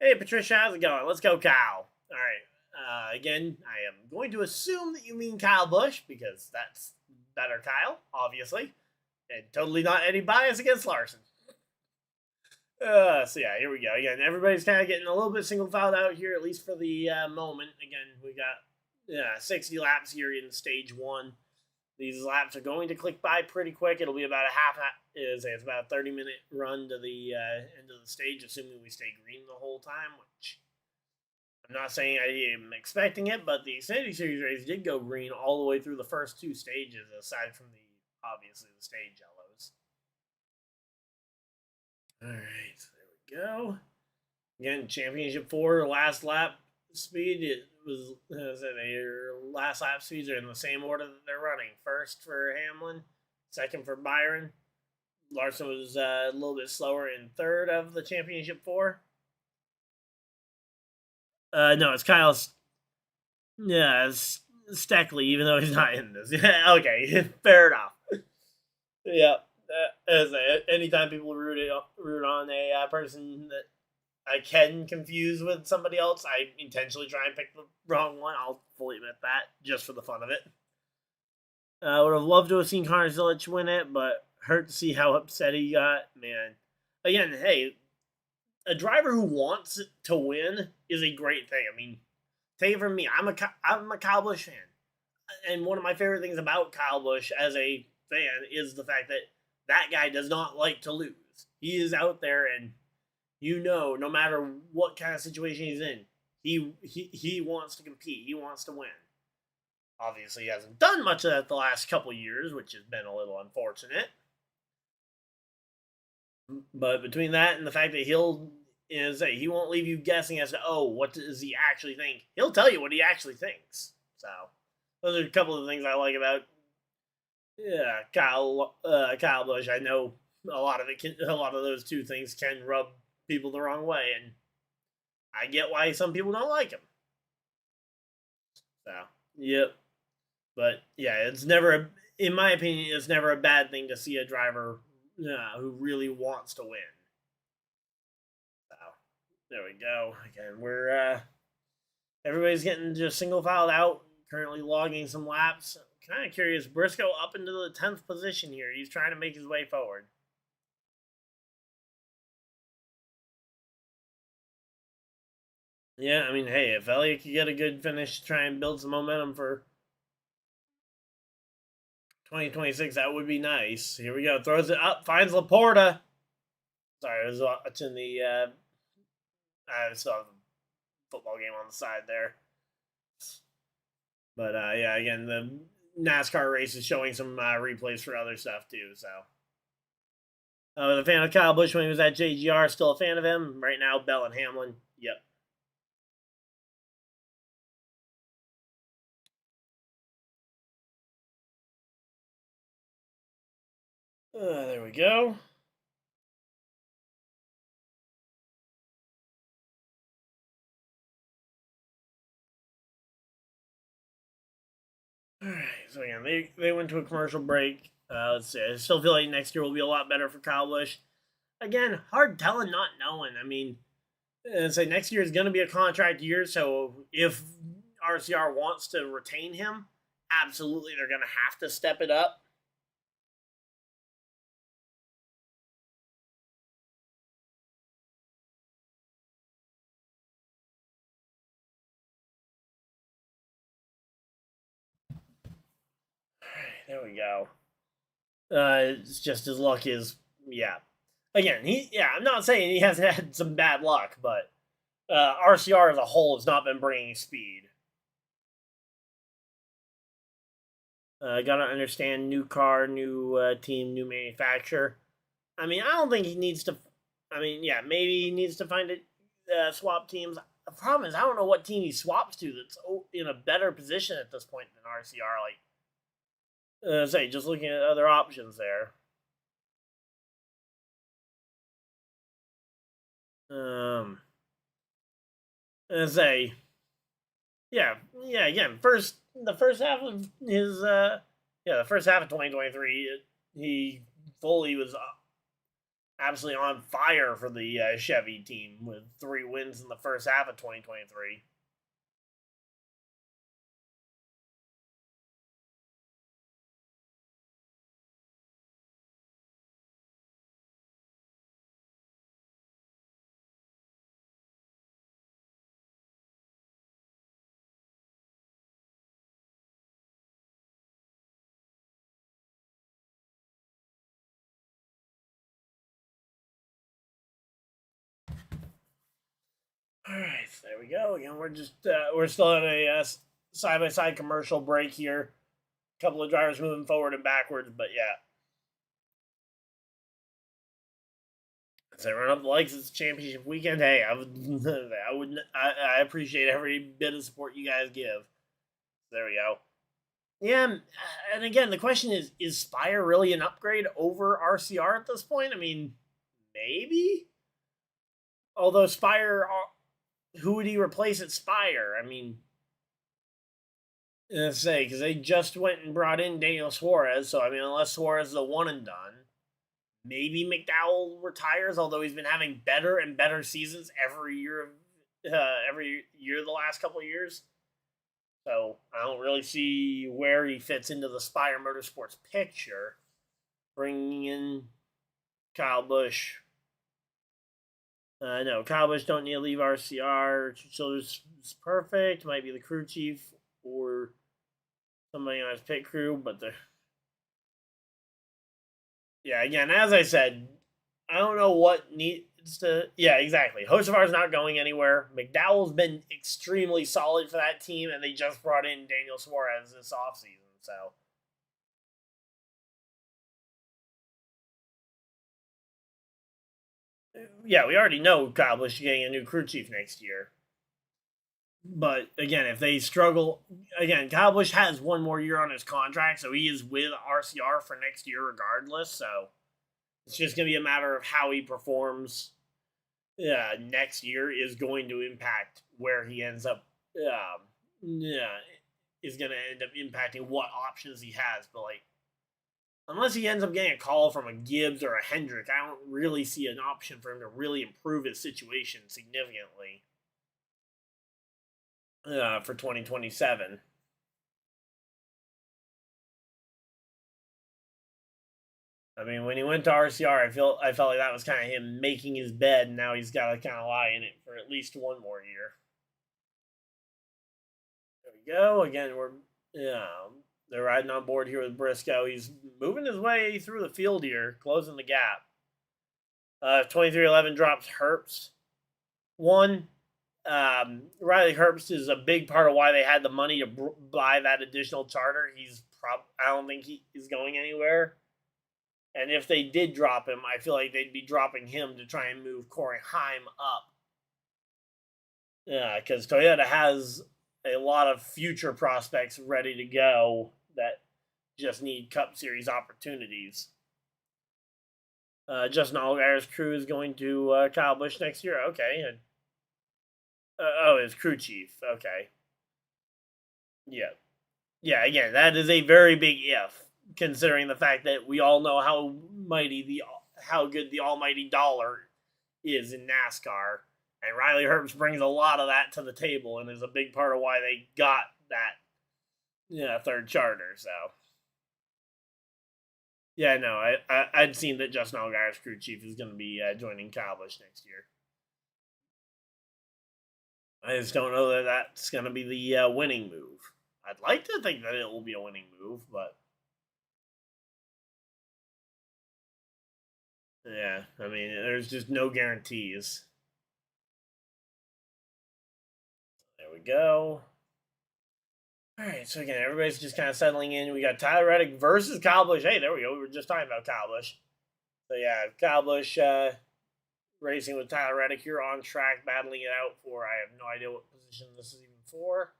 Hey, Patricia, how's it going? Let's go, Kyle. All right. Again, I am going to assume that you mean Kyle Busch, because that's better Kyle, obviously. And totally not any bias against Larson. So yeah, here we go. Again, everybody's kind of getting a little bit single filed out here, at least for the moment. Again, we got 60 laps here in stage 1. These laps are going to click by pretty quick. It'll be about it's about a 30-minute run to the end of the stage, assuming we stay green the whole time, which I'm not saying I am expecting it, but the Xfinity Series race did go green all the way through the first 2 stages, aside from obviously the stage yellows. All right, there we go. Again, Championship 4, last lap speed. It was their last lap speeds are in the same order that they're running. First for Hamlin, second for Byron. Larson was a little bit slower in third of the Championship 4. No, it's Kyle. Yeah, it's Steckley, even though he's not in this. Yeah, okay, fair enough. Yeah, anytime people root on a person that I can confuse with somebody else, I intentionally try and pick the wrong one. I'll fully admit that, just for the fun of it. I would have loved to have seen Connor Zilic win it, but hurt to see how upset he got. Man, again, hey, a driver who wants to win is a great thing. I mean, take it from me, I'm a Kyle Busch fan, and one of my favorite things about Kyle Busch as a fan is the fact that that guy does not like to lose. He is out there, and no matter what kind of situation he's in, he wants to compete. He wants to win. Obviously, he hasn't done much of that the last couple years, which has been a little unfortunate. But between that and the fact that he won't leave you guessing as to what does he actually think. He'll tell you what he actually thinks. So those are a couple of things I like about Kyle Busch. I know a lot of those two things can rub people the wrong way, and I get why some people don't like him. So yep. But yeah, it's never, in my opinion, it's never a bad thing to see a driver who really wants to win. So there we go. Again, we're everybody's getting just single filed out. Currently logging some laps. Kind of curious. Briscoe up into the 10th position here. He's trying to make his way forward. Yeah, I mean, hey, if Elliott could get a good finish, try and build some momentum for 2026, that would be nice. Here we go. Throws it up. Finds Laporta. Sorry, I was watching the I still have the football game on the side there. But yeah, again, the NASCAR race is showing some replays for other stuff too. So, the fan of Kyle Busch when he was at JGR, still a fan of him right now. Bell and Hamlin, yep. There we go. All right, so again, they went to a commercial break. Let's see. I still feel like next year will be a lot better for Kyle Busch. Again, hard telling, not knowing. I mean, say next year is going to be a contract year, so if RCR wants to retain him, absolutely they're going to have to step it up. There we go. It's just his luck is, yeah. Again, I'm not saying he hasn't had some bad luck, but RCR as a whole has not been bringing speed. Gotta understand new car, new team, new manufacturer. I mean, I don't think he needs to. I mean, yeah, maybe he needs to find it, swap teams. The problem is, I don't know what team he swaps to that's in a better position at this point than RCR. Like, say, just looking at other options there. Say, again, the first half of his, the first half of 2023, he fully was absolutely on fire for the Chevy team with 3 wins in the first half of 2023. All right, so there we go. Again, we're still in a side by side commercial break here. A couple of drivers moving forward and backwards, but yeah. So run up the likes. It's championship weekend. Hey, I appreciate every bit of support you guys give. There we go. Yeah, and again, the question is Spire really an upgrade over RCR at this point? I mean, maybe. Although Spire, who would he replace at Spire? I mean, let's say because they just went and brought in Daniel Suarez, so I mean, unless Suarez is a one and done, maybe McDowell retires. Although he's been having better and better seasons every year the last couple of years. So I don't really see where he fits into the Spire Motorsports picture. Bringing in Kyle Busch. No, Kyle Busch don't need to leave RCR. Childers is perfect. Might be the crew chief or somebody on his pit crew, but the again, as I said, I don't know what needs to. Yeah, exactly. Hocevar's not going anywhere. McDowell's been extremely solid for that team, and they just brought in Daniel Suarez this offseason. So yeah, we already know Kyle Busch is getting a new crew chief next year. But again, if they struggle, again, Kyle Busch has one more year on his contract, so he is with RCR for next year regardless. So it's just going to be a matter of how he performs next year is going to impact where he ends up. Is going to end up impacting what options he has. But like, unless he ends up getting a call from a Gibbs or a Hendrick, I don't really see an option for him to really improve his situation significantly for 2027. I mean, when he went to RCR, I felt like that was kind of him making his bed, and now he's got to kind of lie in it for at least one more year. There we go. Again, they're riding on board here with Briscoe. He's moving his way through the field here, closing the gap. 2311 drops Herbst. Riley Herbst is a big part of why they had the money to buy that additional charter. I don't think he is going anywhere. And if they did drop him, I feel like they'd be dropping him to try and move Corey Heim up. Yeah, because Toyota has a lot of future prospects ready to go that just need Cup Series opportunities. Justin Allgaier's crew is going to Kyle Busch next year. Okay. His crew chief. Okay. Yeah. Yeah, again, that is a very big if, considering the fact that we all know how good the almighty dollar is in NASCAR. And Riley Herbst brings a lot of that to the table and is a big part of why they got that third charter. So, yeah, no, I'd seen that Justin Allgaier's crew chief is going to be joining Kyle Busch next year. I just don't know that that's going to be the winning move. I'd like to think that it will be a winning move, but yeah, I mean, there's just no guarantees. There we go. All right, so again, everybody's just kind of settling in. We got Tyler Reddick versus Kyle Busch. Hey, there we go. We were just talking about Kyle Busch. So yeah, Kyle Busch racing with Tyler Reddick here on track, battling it out for, I have no idea what position this is even for.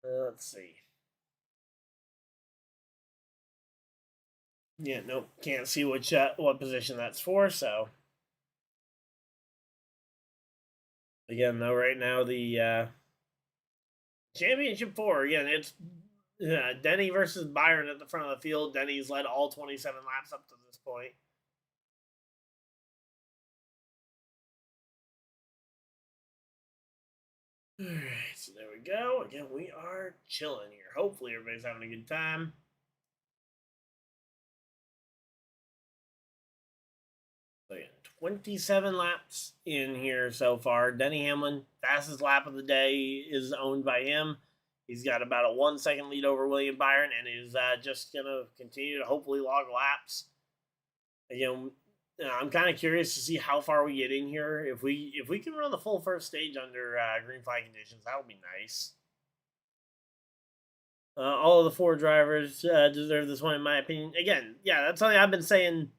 Let's see. Yeah, nope, can't see what position that's for. So again, though, right now the championship 4 again, it's Denny versus Byron at the front of the field. Denny's led all 27 laps up to this point. All right, so there we go. Again, we are chilling here. Hopefully, everybody's having a good time. So again, 27 laps in here so far. Denny Hamlin, fastest lap of the day, is owned by him. He's got about a 1 second lead over William Byron and is just going to continue to hopefully log laps. Again, I'm kind of curious to see how far we get in here. If we can run the full first stage under green flag conditions, that would be nice. All of the 4 drivers deserve this one, in my opinion. Again, yeah, that's something I've been saying.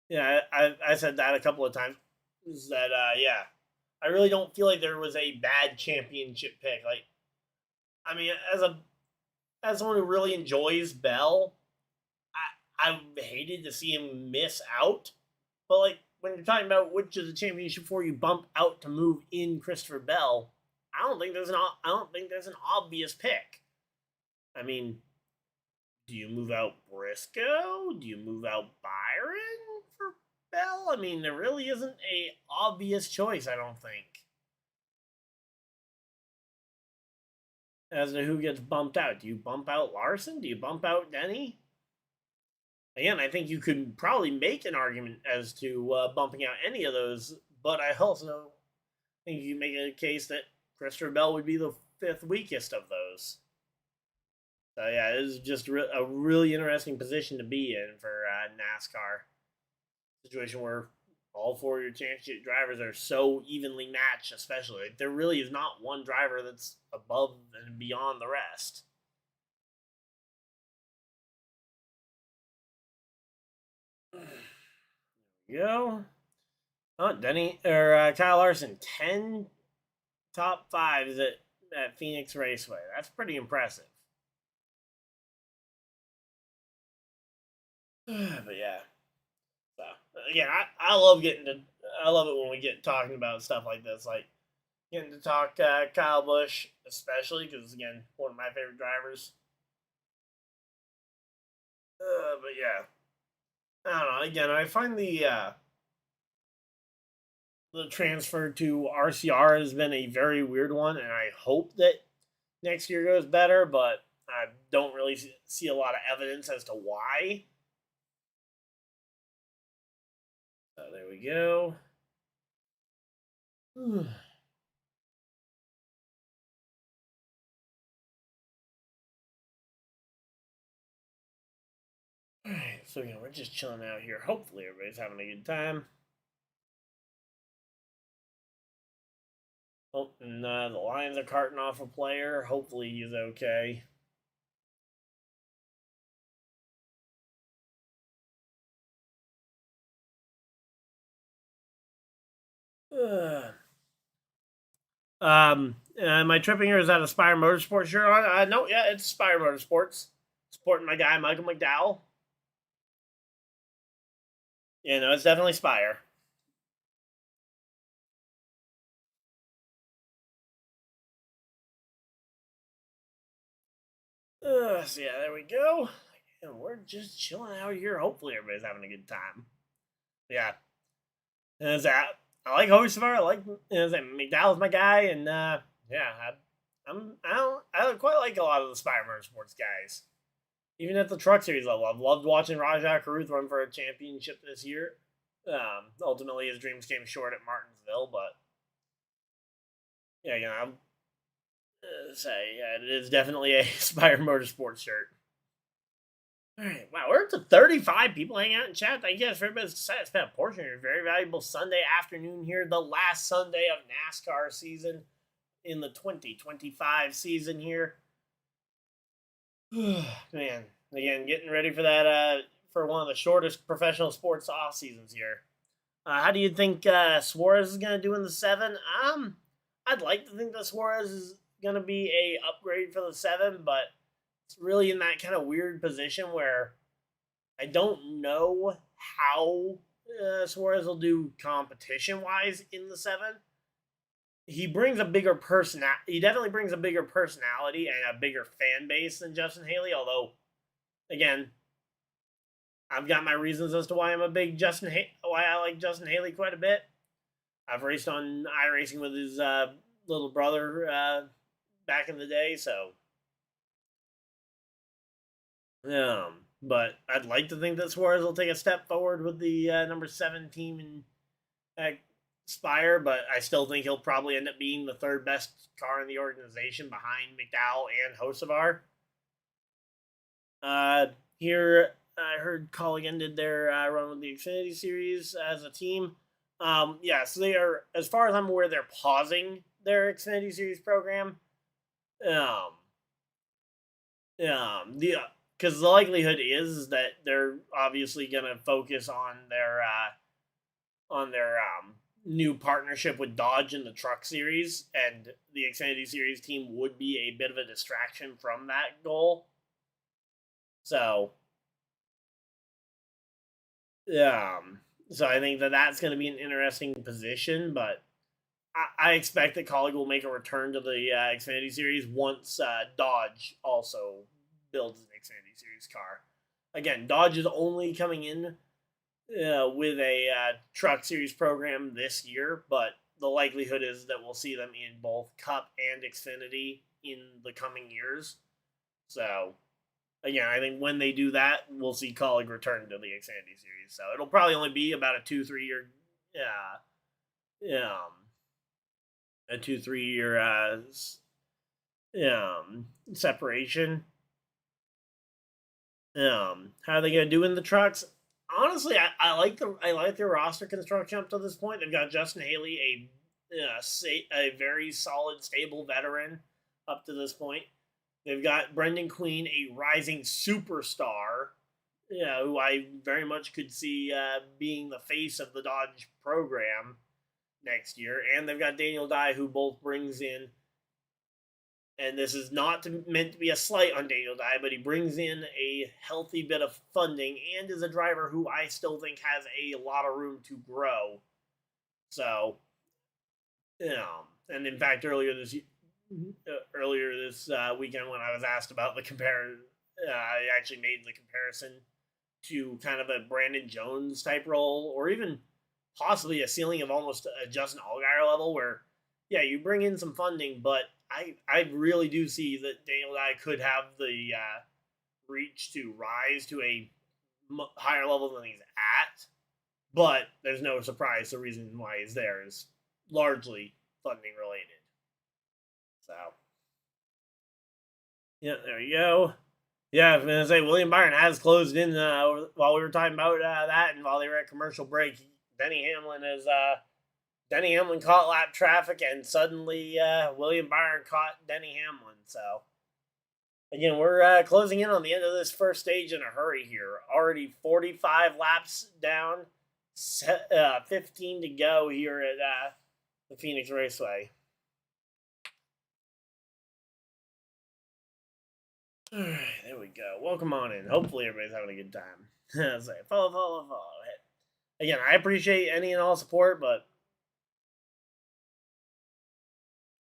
Yeah, I said that a couple of times. Is that yeah, I really don't feel like there was a bad championship pick. Like, I mean, as someone who really enjoys Bell, I hated to see him miss out. But like when you're talking about which of the championship 4 you bump out to move in Christopher Bell, I don't think there's an obvious pick. I mean, do you move out Briscoe? Do you move out Byron for Bell? I mean, there really isn't a obvious choice, I don't think, as to who gets bumped out. Do you bump out Larson? Do you bump out Denny? Again, I think you could probably make an argument as to bumping out any of those, but I also think you can make a case that Christopher Bell would be the 5th weakest of those. So yeah, it is just a really interesting position to be in for NASCAR. Situation where all 4 of your championship drivers are so evenly matched, especially. Like, there really is not one driver that's above and beyond the rest. There we go. Oh, Denny or Kyle Larson, 10 top 5s at Phoenix Raceway. That's pretty impressive. But yeah. So again, I love I love it when we get talking about stuff like this, like getting to talk Kyle Busch, especially because again, one of my favorite drivers. But yeah, I don't know. Again, I find the transfer to RCR has been a very weird one, and I hope that next year goes better, but I don't really see a lot of evidence as to why. So there we go. Alright, so we're just chilling out here. Hopefully everybody's having a good time. Oh, and the Lions are carting off a player. Hopefully he's okay. Am I tripping here? Is that Aspire Motorsports shirt on? No, yeah, it's Aspire Motorsports. Supporting my guy, Michael McDowell. Yeah, no, it's definitely Spire. So yeah, there we go. And we're just chilling out here. Hopefully, everybody's having a good time. Yeah, and it's that. I like Hocevar. I like McDowell's my guy, and yeah, I quite like a lot of the Spire Motorsports guys. Even at the Truck Series level, I've loved watching Rajah Caruth run for a championship this year. Ultimately, his dreams came short at Martinsville, but yeah, I'm say yeah, it is definitely a Spire Motorsports shirt. All right, wow, we're up to 35 people hanging out in chat. Thank you guys for everybody's decided to spend a portion of your very valuable Sunday afternoon here, the last Sunday of NASCAR season in the 2025 season here. Man, again, getting ready for that for one of the shortest professional sports off seasons here. How do you think Suarez is going to do in the 7? I'd like to think that Suarez is going to be a upgrade for the 7, but it's really in that kind of weird position where I don't know how Suarez will do competition wise in the 7. He brings a bigger He definitely brings a bigger personality and a bigger fan base than Justin Haley. Although, again, I've got my reasons as to why I'm a big why I like Justin Haley quite a bit. I've raced on iRacing with his little brother back in the day, so but I'd like to think that Suarez will take a step forward with the number 7 team in Spire, but I still think he'll probably end up being the third best car in the organization behind McDowell and Hocevar. Here, I heard Kaulig ended their run with the Xfinity Series as a team. Yeah, so they are, as far as I'm aware, they're pausing their Xfinity Series program. Because the likelihood is that they're obviously going to focus on their new partnership with Dodge in the Truck Series, and the Xfinity Series team would be a bit of a distraction from that goal. So, so I think that that's going to be an interesting position, but I expect that Kaulig will make a return to the Xfinity Series once Dodge also builds an Xfinity Series car. Again, Dodge is only coming in with a Truck Series program this year, but the likelihood is that we'll see them in both Cup and Xfinity in the coming years. So, again, I think when they do that, we'll see Kaulig return to the Xfinity Series. So it'll probably only be about a 2-3 year, a 2-3 year separation. How are they going to do in the trucks? Honestly, I like their roster construction up to this point. They've got Justin Haley, a very solid, stable veteran up to this point. They've got Brendan Queen, a rising superstar, who I very much could see being the face of the Dodge program next year. And they've got Daniel Dye, who both brings in, and this is not meant to be a slight on Daniel Dye, but he brings in a healthy bit of funding and is a driver who I still think has a lot of room to grow. So, and in fact, earlier this weekend when I was asked about the I actually made the comparison to kind of a Brandon Jones type role, or even possibly a ceiling of almost a Justin Allgaier level, where you bring in some funding, but I really do see that Daniel Dye could have the reach to rise to a higher level than he's at. But there's no surprise. The reason why he's there is largely funding related. So, yeah, there you go. Yeah, I was going to say, William Byron has closed in while we were talking about that, and while they were at commercial break. Denny Hamlin caught lap traffic, and suddenly William Byron caught Denny Hamlin. So, again, we're closing in on the end of this first stage in a hurry here. Already 45 laps down, 15 to go here at the Phoenix Raceway. All right, there we go. Welcome on in. Hopefully everybody's having a good time. Say, follow. again, I appreciate any and all support, but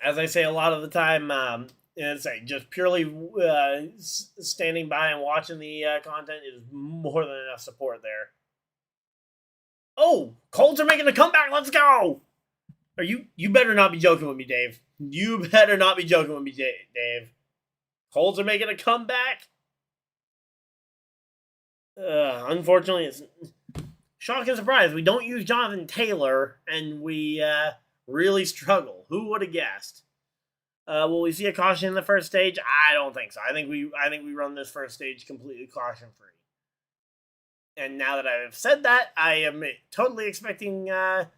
as I say a lot of the time, it's like just purely standing by and watching the content is more than enough support there. Oh, Colts are making a comeback. Let's go. Are you better not be joking with me, Dave. You better not be joking with me, Dave. Colts are making a comeback. Unfortunately, it's shock and surprise. We don't use Jonathan Taylor, and we really struggle. Who would have guessed? Will we see a caution in the first stage? I don't think so. I think we run this first stage completely caution free. And now that I've said that, I am totally expecting a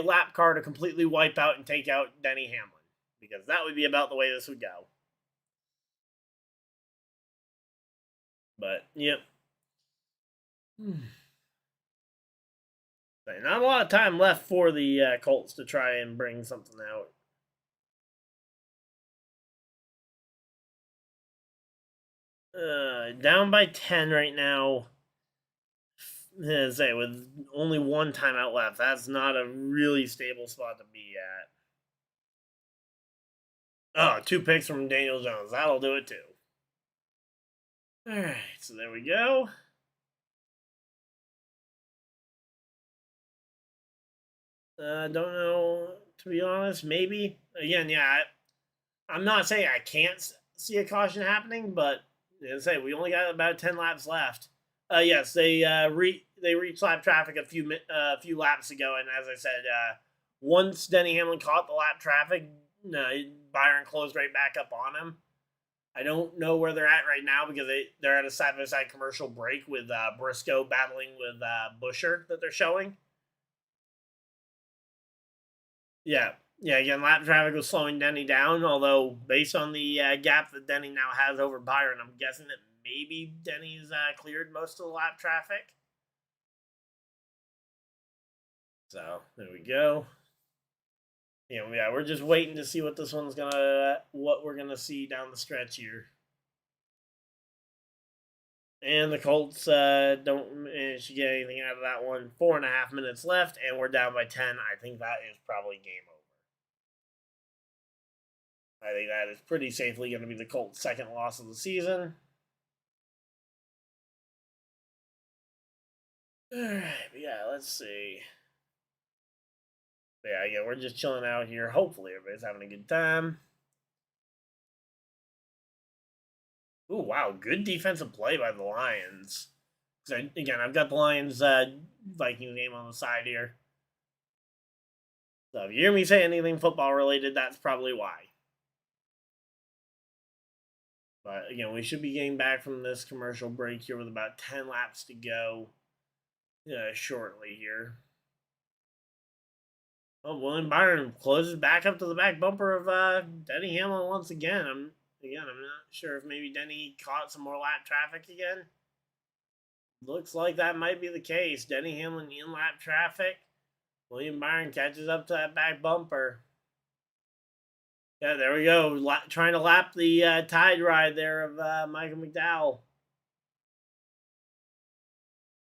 lap car to completely wipe out and take out Denny Hamlin, because that would be about the way this would go. But yep. Not a lot of time left for the Colts to try and bring something out. Down by 10 right now. Say with only one timeout left, that's not a really stable spot to be at. Oh, 2 picks from Daniel Jones. That'll do it too. All right, so there we go. Don't know, to be honest. Maybe again, yeah. I'm not saying I can't see a caution happening, but as I say, we only got about 10 laps left. Yes, they reached lap traffic a few laps ago, and as I said, once Denny Hamlin caught the lap traffic, Byron closed right back up on him. I don't know where they're at right now because they're at a side-by-side commercial break with Briscoe battling with Buescher that they're showing. Yeah. Again, lap traffic was slowing Denny down, although based on the gap that Denny now has over Byron, I'm guessing that maybe Denny's cleared most of the lap traffic. So, there we go. Yeah, we're just waiting to see what we're gonna see down the stretch here. And the Colts don't manage to get anything out of that one. 4.5 minutes left, and we're down by 10. I think that is probably game over. I think that is pretty safely going to be the Colts' second loss of the season. All right, but yeah, let's see. But yeah, again, we're just chilling out here. Hopefully, everybody's having a good time. Ooh, wow, good defensive play by the Lions. Again, I've got the Lions Vikings name on the side here. So if you hear me say anything football related, that's probably why. But again, we should be getting back from this commercial break here with about 10 laps to go shortly here. Oh, William Byron closes back up to the back bumper of Denny Hamlin once again. I'm not sure if maybe Denny caught some more lap traffic again. Looks like that might be the case. Denny Hamlin in lap traffic. William Byron catches up to that back bumper. Yeah, there we go. Trying to lap the tide ride there of Michael McDowell.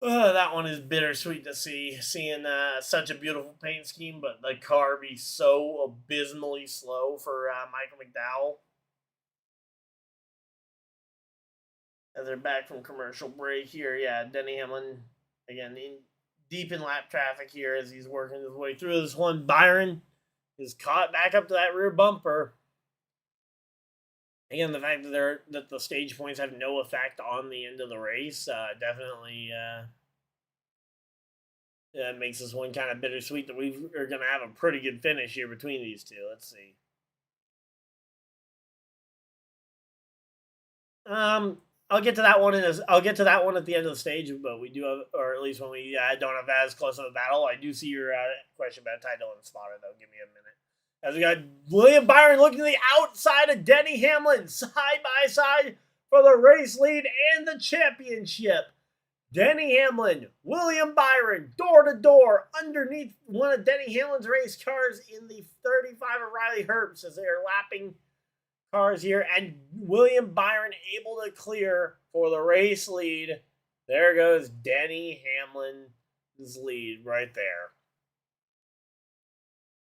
That one is bittersweet to see, seeing such a beautiful paint scheme, but the car be so abysmally slow for Michael McDowell. As they're back from commercial break here, yeah, Denny Hamlin, again, deep in lap traffic here as he's working his way through this one. Byron is caught back up to that rear bumper. Again, the fact that the stage points have no effect on the end of the race definitely makes this one kind of bittersweet that we are going to have a pretty good finish here between these two. Let's see. I'll get to that one at the end of the stage, but we do have, or at least when we don't have as close of a battle. I do see your question about Ty Dillon spotter, though. Give me a minute. As we got William Byron looking to the outside of Denny Hamlin, side by side for the race lead and the championship. Denny Hamlin, William Byron, door to door, underneath one of Denny Hamlin's race cars in the 35 of Riley Herbst as they are lapping cars here, and William Byron able to clear for the race lead. There goes Denny Hamlin his lead right there.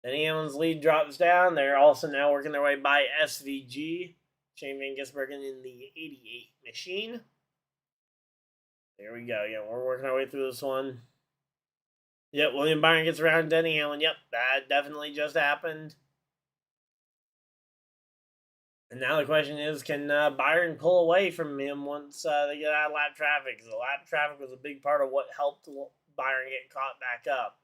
Denny Hamlin's lead drops down. They're also now working their way by SVG. Shane Van Gisbergen in the 88 machine. There we go. Yeah, we're working our way through this one. Yep, William Byron gets around Denny Hamlin. Yep, that definitely just happened. And now the question is, can Byron pull away from him once they get out of lap traffic? Because the lap traffic was a big part of what helped Byron get caught back up.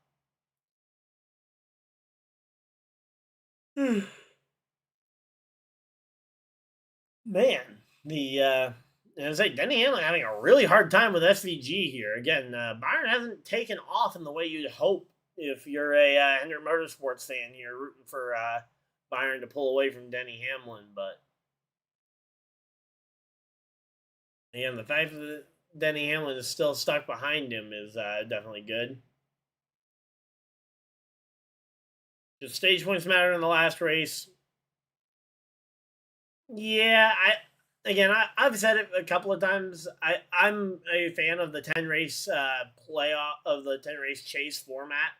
Man, Denny Hamlin having a really hard time with SVG here. Again, Byron hasn't taken off in the way you'd hope if you're a Hendrick Motorsports fan here rooting for Byron to pull away from Denny Hamlin. But again, the fact that Denny Hamlin is still stuck behind him is definitely good. Just stage points matter in the last race. Yeah, I've said it a couple of times. I'm a fan of the 10 race playoff of the 10 race chase format,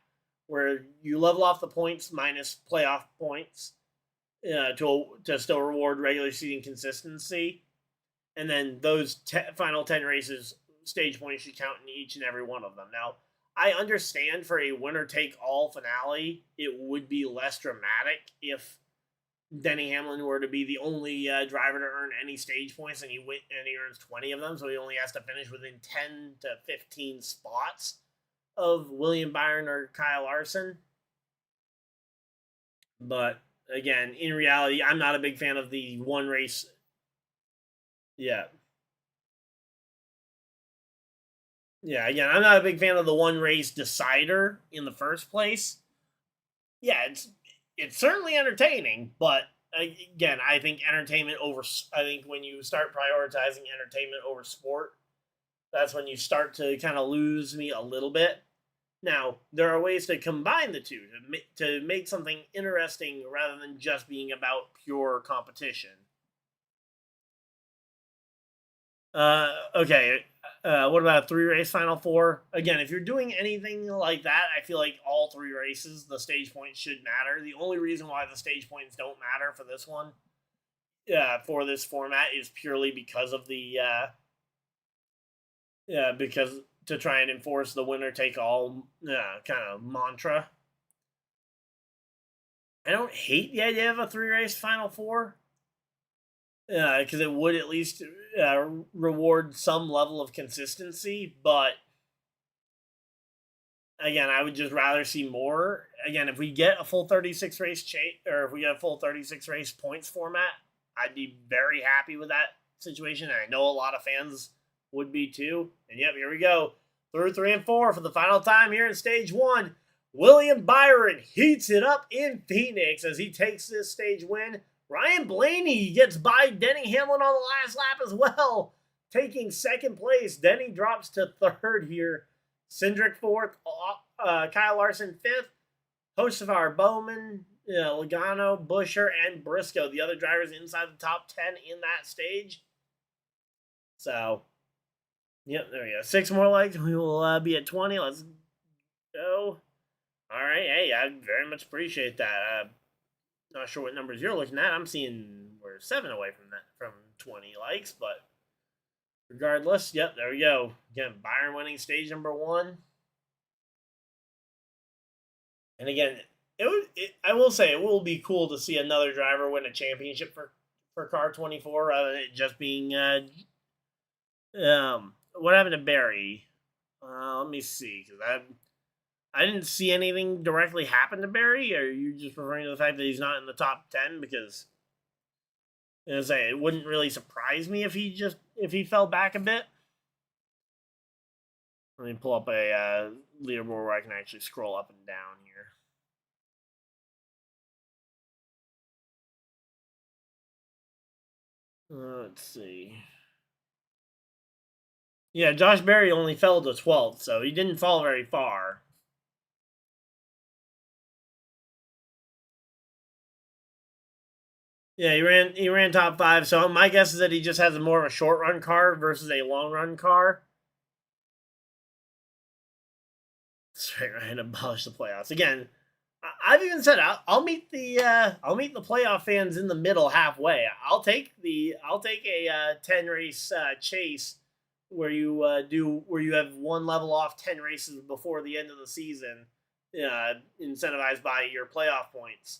where you level off the points minus playoff points to still reward regular season consistency, and then those final 10 races stage points should count in each and every one of them. Now, I understand for a winner take all finale, it would be less dramatic if Denny Hamlin were to be the only driver to earn any stage points, and he earns 20 of them, so he only has to finish within 10 to 15 spots of William Byron or Kyle Larson. But again, in reality, I'm not a big fan of the one race. Yeah. Yeah, again, I'm not a big fan of the one race decider in the first place. Yeah, it's certainly entertaining, but again, I think when you start prioritizing entertainment over sport, that's when you start to kind of lose me a little bit. Now, there are ways to combine the two to make something interesting rather than just being about pure competition. Okay. What about a 3-race Final Four? Again, if you're doing anything like that, I feel like all 3 races, the stage points should matter. The only reason why the stage points don't matter for this one, for this format, is purely because of the, because to try and enforce the winner take all kind of mantra. I don't hate the idea of a 3-race Final Four, because it would at least reward some level of consistency, but again, I would just rather see more. Again, if we get a full 36 race or if we get a full 36 race points format, I'd be very happy with that situation. And I know a lot of fans would be too. And yep, here we go. Through 3 and 4 for the final time here in stage 1. William Byron heats it up in Phoenix as he takes this stage win. Ryan Blaney gets by Denny Hamlin on the last lap as well, taking second place. Denny drops to third here. Cindric fourth, Kyle Larson fifth, Hocevar, Bowman, Logano, Busher, and Briscoe, the other drivers inside the top 10 in that stage. So, yep, there we go. 6 more legs. We will be at 20. Let's go. All right. Hey, I very much appreciate that. Not sure what numbers you're looking at. I'm seeing we're 7 away from 20 likes, but regardless, yep, there we go. Again, Byron winning stage number 1. And again, I will say it will be cool to see another driver win a championship for Car 24 rather than it just being what happened to Barry? Let me see, because I didn't see anything directly happen to Barry. Or are you just referring to the fact that he's not in the top 10? Because it wouldn't really surprise me if he fell back a bit. Let me pull up a leaderboard where I can actually scroll up and down here. Let's see. Yeah, Josh Berry only fell to 12th, so he didn't fall very far. Yeah, he ran top 5. So my guess is that he just has more of a short run car versus a long run car. Straight right and abolish the playoffs again. I've even said I'll meet the playoff fans in the middle halfway. I'll take a 10 race chase where you have one level off 10 races before the end of the season, incentivized by your playoff points.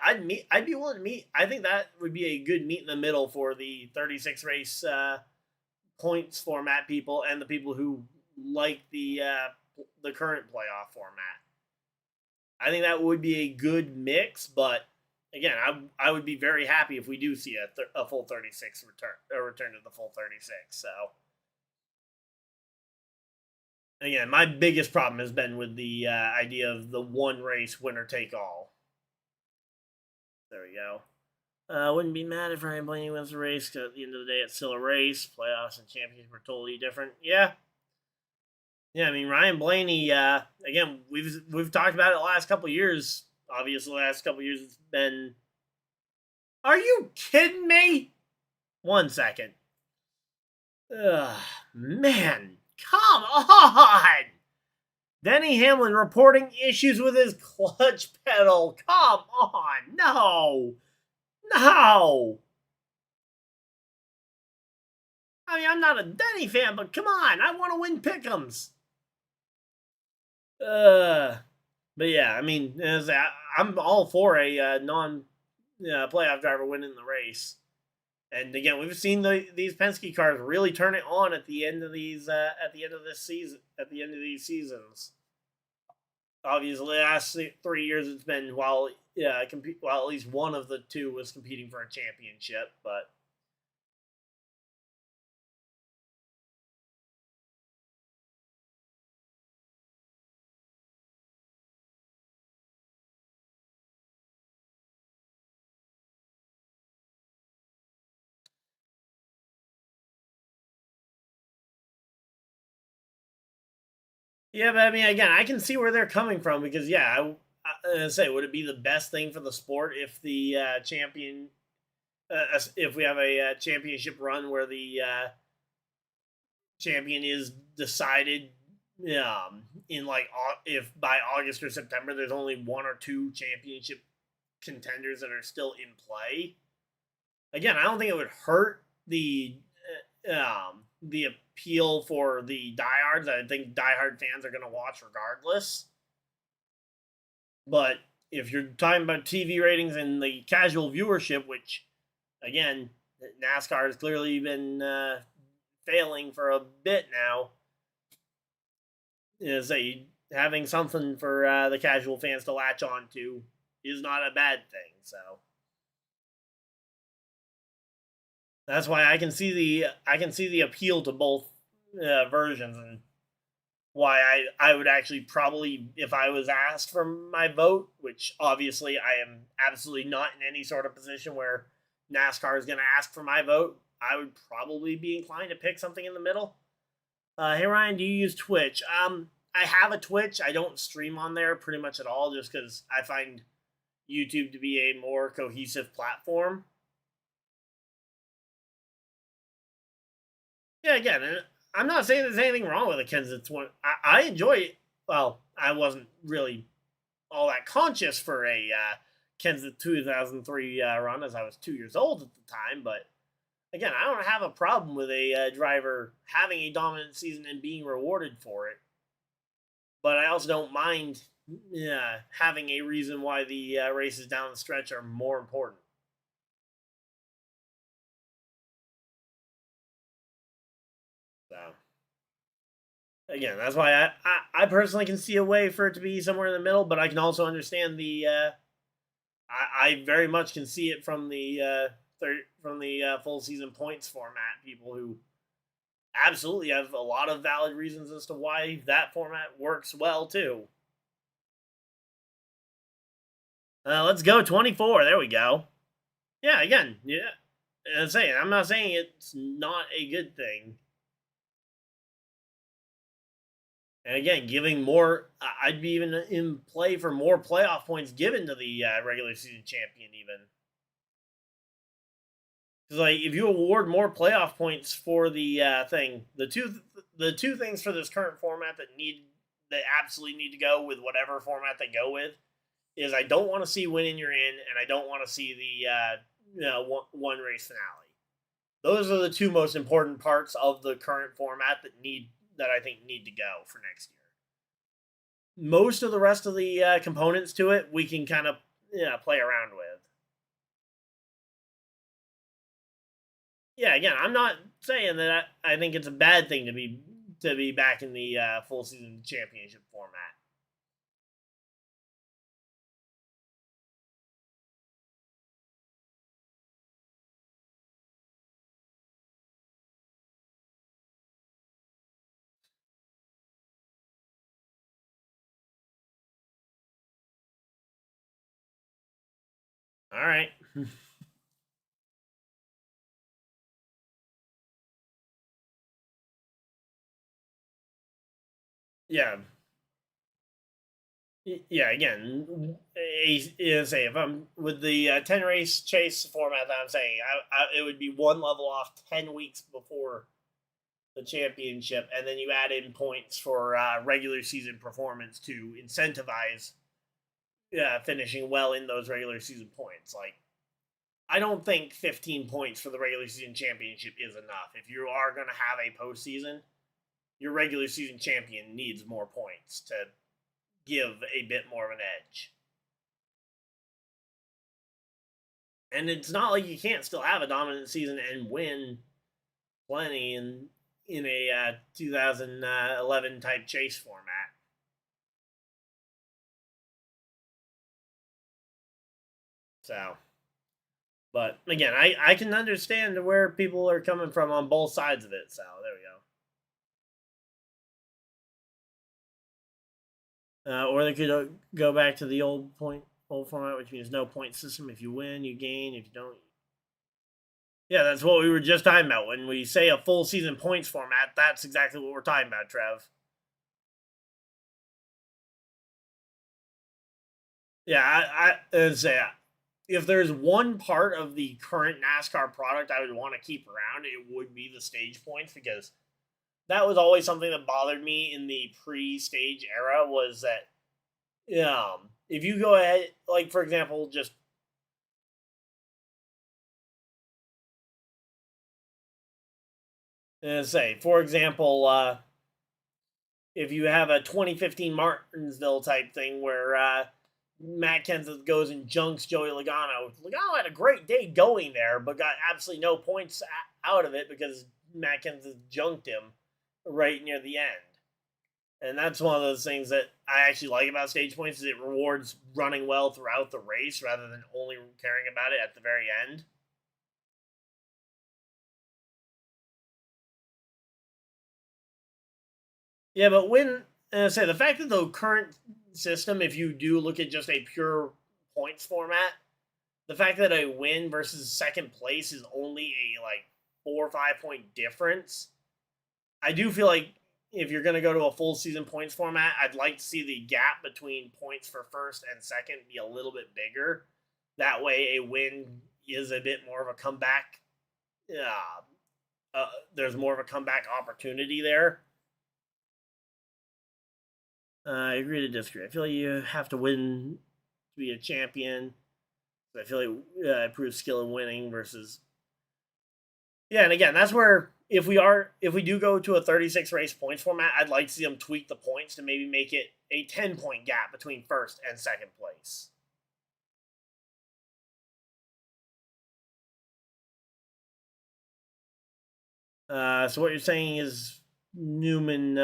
I'd be willing to meet. I think that would be a good meet in the middle for the 36 race points format people and the people who like the current playoff format. I think that would be a good mix, but again, I would be very happy if we do see a full 36 return to the full 36. So again, my biggest problem has been with the idea of the one race winner take all. There we go. Wouldn't be mad if Ryan Blaney wins the race, because at the end of the day, it's still a race. Playoffs and championships are totally different. Yeah, I mean Ryan Blaney. Again, we've talked about it the last couple of years. Obviously, the last couple of years it's been. Are you kidding me? 1 second. Ugh, man, come on! Denny Hamlin reporting issues with his clutch pedal. Come on, no. I mean, I'm not a Denny fan, but come on, I want to win pick'ems. But yeah, I mean, I'm all for a non-playoff driver winning the race. And again, we've seen these Penske cars really turn it on at the end of these seasons. Obviously, the last 3 years it's been while at least one of the two was competing for a championship, but. Yeah, but I mean, again, I can see where they're coming from because, yeah, I say, would it be the best thing for the sport if the if we have a championship run where the champion is decided in if by August or September there's only one or two championship contenders that are still in play? Again, I don't think it would hurt the appeal for the diehards. I think diehard fans are going to watch regardless. But if you're talking about TV ratings and the casual viewership, which, again, NASCAR has clearly been failing for a bit now, having something for the casual fans to latch on to is not a bad thing. So that's why I can see the appeal to both versions, and why I would actually probably, if I was asked for my vote, which obviously I am absolutely not in any sort of position where NASCAR is going to ask for my vote, I would probably be inclined to pick something in the middle. Hey Ryan, do you use Twitch? I have a Twitch. I don't stream on there pretty much at all, just because I find YouTube to be a more cohesive platform. Yeah, again, I'm not saying there's anything wrong with a Kenseth one. I enjoy it. Well, I wasn't really all that conscious for a Kenseth 2003 run, as I was 2 years old at the time. But again, I don't have a problem with a driver having a dominant season and being rewarded for it. But I also don't mind having a reason why the races down the stretch are more important. So again, that's why I personally can see a way for it to be somewhere in the middle, but I can also understand the. I very much can see it from the full season points format. People who absolutely have a lot of valid reasons as to why that format works well too. Let's go 24. There we go. Yeah, again, yeah. I'm not saying it's not a good thing. And again, giving more, I'd be even in play for more playoff points given to the regular season champion, even. Because if you award more playoff points for the thing, the two things for this current format that need that absolutely need to go with whatever format they go with is I don't want to see winning you're in, and I don't want to see the one race finale. Those are the two most important parts of the current format that I think need to go for next year. Most of the rest of the components to it we can kind of play around with. Yeah, again, I'm not saying that I think it's a bad thing to be back in the full season championship format. All right. Yeah. Yeah, again, say if I'm with the 10 race chase format that I'm saying, it would be one level off 10 weeks before the championship, and then you add in points for regular season performance to incentivize finishing well in those regular season points. Like, I don't think 15 points for the regular season championship is enough. If you are going to have a postseason, your regular season champion needs more points to give a bit more of an edge. And it's not like you can't still have a dominant season and win plenty in a 2011 type chase format. So, but again, I can understand where people are coming from on both sides of it. So there we go. Or they could go back to the old format, which means no point system. If you win, you gain. If you don't, yeah, that's what we were just talking about. When we say a full season points format, that's exactly what we're talking about, Trev. Yeah, I say if there's one part of the current NASCAR product I would want to keep around, it would be the stage points, because that was always something that bothered me in the pre-stage era, was that if you go ahead, like for example, just say, for example, if you have a 2015 Martinsville type thing where Matt Kenseth goes and junks Joey Logano. Logano had a great day going there, but got absolutely no points out of it because Matt Kenseth junked him right near the end. And that's one of those things that I actually like about stage points, is it rewards running well throughout the race rather than only caring about it at the very end. Yeah, but when say the fact that the current system, if you do look at just a pure points format, the fact that a win versus second place is only a like 4 or 5 point difference, I do feel like if you're going to go to a full season points format, I'd like to see the gap between points for first and second be a little bit bigger. That way, a win is a bit more of a comeback. There's more of a comeback opportunity there. I agree to disagree. I feel like you have to win to be a champion. I feel like it proves skill in winning versus. Yeah, and again, that's where if we do go to a 36 race points format, I'd like to see them tweak the points to maybe make it a 10-point gap between first and second place. So what you're saying is Newman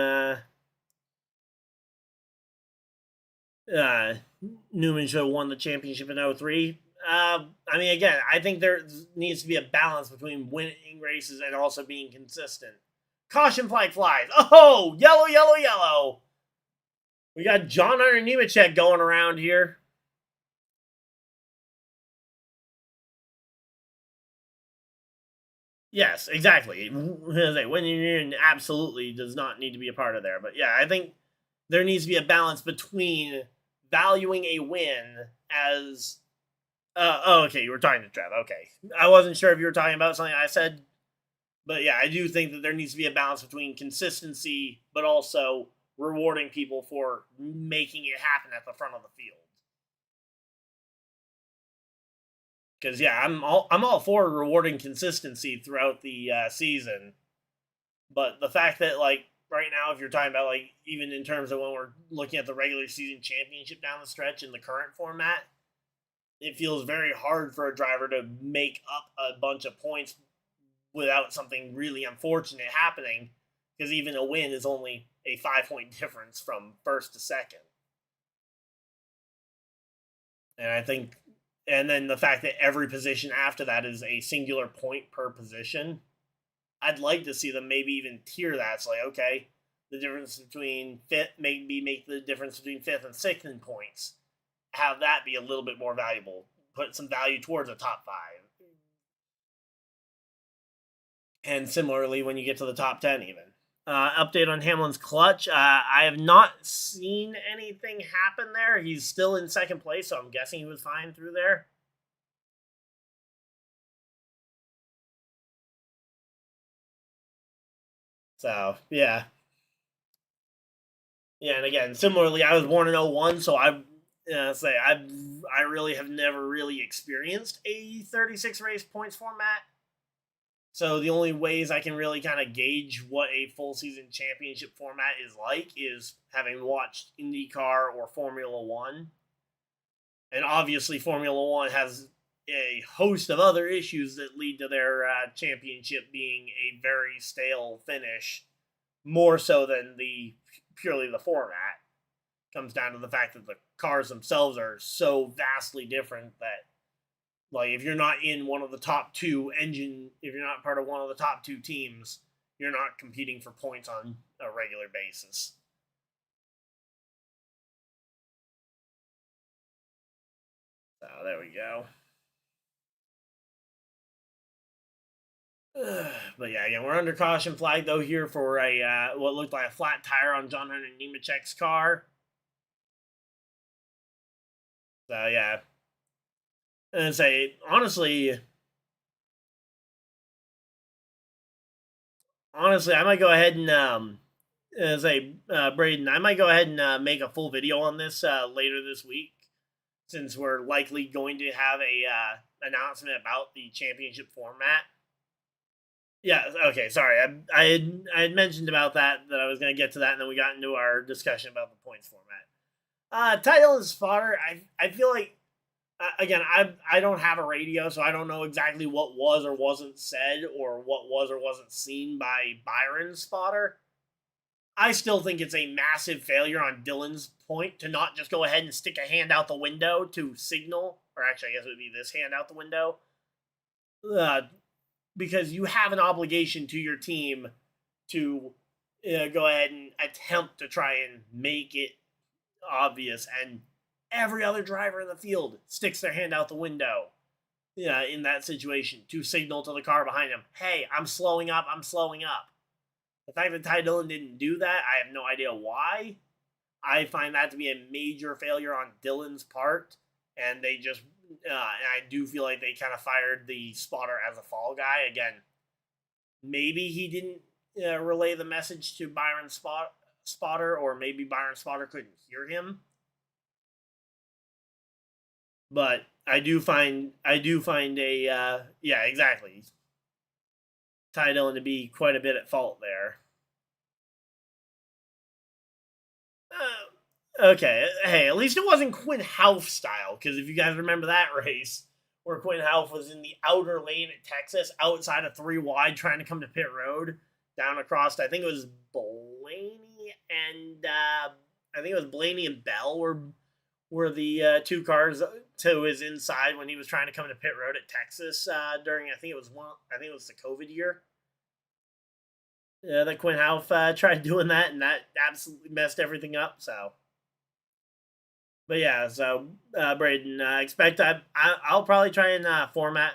Newman should have won the championship in 03. I mean, again, I think there needs to be a balance between winning races and also being consistent. Caution flag flies. Oh, yellow, yellow, yellow. We got John Hunter Nemechek going around here. Yes, exactly. Winning absolutely does not need to be a part of there. But yeah, I think there needs to be a balance between valuing a win as okay, you were talking to Trev. Okay. I wasn't sure if you were talking about something I said. But yeah, I do think that there needs to be a balance between consistency, but also rewarding people for making it happen at the front of the field. Because yeah, I'm all for rewarding consistency throughout the season, but the fact that like right now, if you're talking about like even in terms of when we're looking at the regular season championship down the stretch in the current format, it feels very hard for a driver to make up a bunch of points without something really unfortunate happening, because even a win is only a 5-point difference from first to second. And I think, and then the fact that every position after that is a singular point per position, I'd like to see them maybe even tier that. It's like, okay, the difference between fifth, maybe make the difference between fifth and sixth in points, have that be a little bit more valuable, put some value towards a top 5. And similarly, when you get to the top 10, even. Update on Hamlin's clutch. I have not seen anything happen there. He's still in second place, so I'm guessing he was fine through there. So, yeah. Yeah, and again, similarly, I was born in 01, so I really have never really experienced a 36 race points format. So the only ways I can really kind of gauge what a full season championship format is like is having watched IndyCar or Formula One. And obviously, Formula One has a host of other issues that lead to their championship being a very stale finish, more so than purely the format. Comes down to the fact that the cars themselves are so vastly different that, like, if you're not in one of the top 2 if you're not part of one of the top 2 teams, you're not competing for points on a regular basis. So there we go. But yeah, again, we're under caution flag though here for a what looked like a flat tire on John Hunter Nemechek's car. So yeah, and say honestly, I might go ahead and Braden, I might go ahead and make a full video on this later this week, since we're likely going to have a announcement about the championship format. Yeah, okay, sorry. I had mentioned about that I was going to get to that, and then we got into our discussion about the points format. Title and spotter, I feel like, again, I don't have a radio, so I don't know exactly what was or wasn't said or what was or wasn't seen by Byron's spotter. I still think it's a massive failure on Dylan's point to not just go ahead and stick a hand out the window to signal, or actually, I guess it would be this hand out the window, because you have an obligation to your team to go ahead and attempt to try and make it obvious, and every other driver in the field sticks their hand out the window in that situation to signal to the car behind them, hey, I'm slowing up. The fact that Ty Dillon didn't do that, I have no idea why. I find that to be a major failure on Dillon's part, and they just, and I do feel like they kind of fired the spotter as a fall guy. Again, maybe he didn't relay the message to Byron's spotter, or maybe Byron's spotter couldn't hear him. But I do find a yeah, exactly, Ty Dillon to be quite a bit at fault there. Okay, hey, at least it wasn't Quinn Houff style, because if you guys remember that race where Quinn Houff was in the outer lane at Texas, outside of 3 wide, trying to come to pit road, down across, I think it was Blaney and Bell were the 2 cars to his inside when he was trying to come to pit road at Texas during I think it was the COVID year. That Quinn Houff tried doing that, and that absolutely messed everything up. So, but yeah, so Braden, expect I'll probably try and format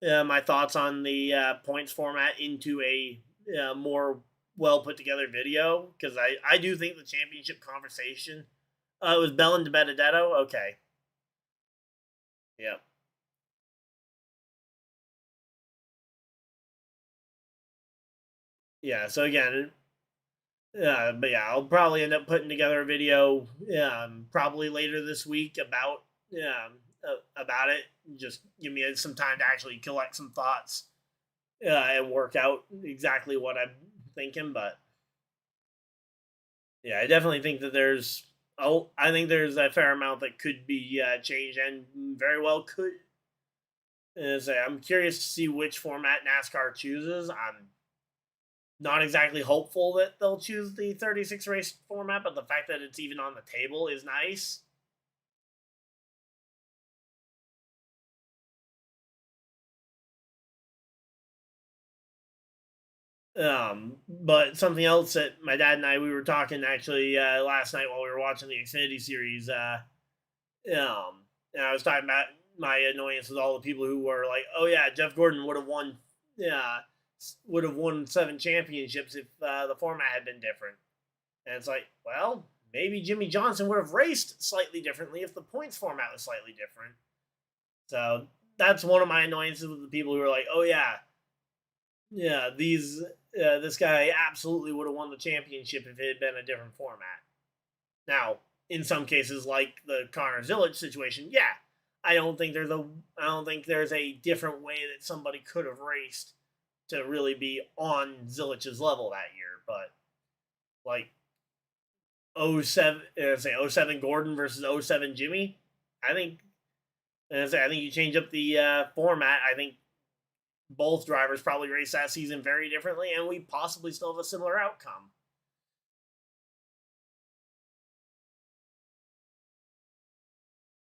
my thoughts on the points format into a more well put together video, because I do think the championship conversation. It was Bell and Benedetto. Okay. Yep. Yeah. So again, But yeah, I'll probably end up putting together a video probably later this week about it. Just give me some time to actually collect some thoughts and work out exactly what I'm thinking. But yeah, I definitely think that I think there's a fair amount that could be changed and very well could. I'm curious to see which format NASCAR chooses. I'm not exactly hopeful that they'll choose the 36 race format, but the fact that it's even on the table is nice. But something else that my dad and we were talking actually last night while we were watching the Xfinity series. And I was talking about my annoyance with all the people who were like, "Oh yeah, Jeff Gordon would have won, would have won 7 championships if the format had been different." And it's like, well, maybe Jimmy Johnson would have raced slightly differently if the points format was slightly different. So that's one of my annoyances with the people who are like, "Oh yeah, this guy absolutely would have won the championship if it had been a different format." Now, in some cases, like the Connor Zillage situation, yeah, I don't think there's a different way that somebody could have raced to really be on Zillage's level that year. But like 07, say 07 Gordon versus 07 Jimmy, I think, I think you change up the format. I think both drivers probably raced that season very differently, and we possibly still have a similar outcome.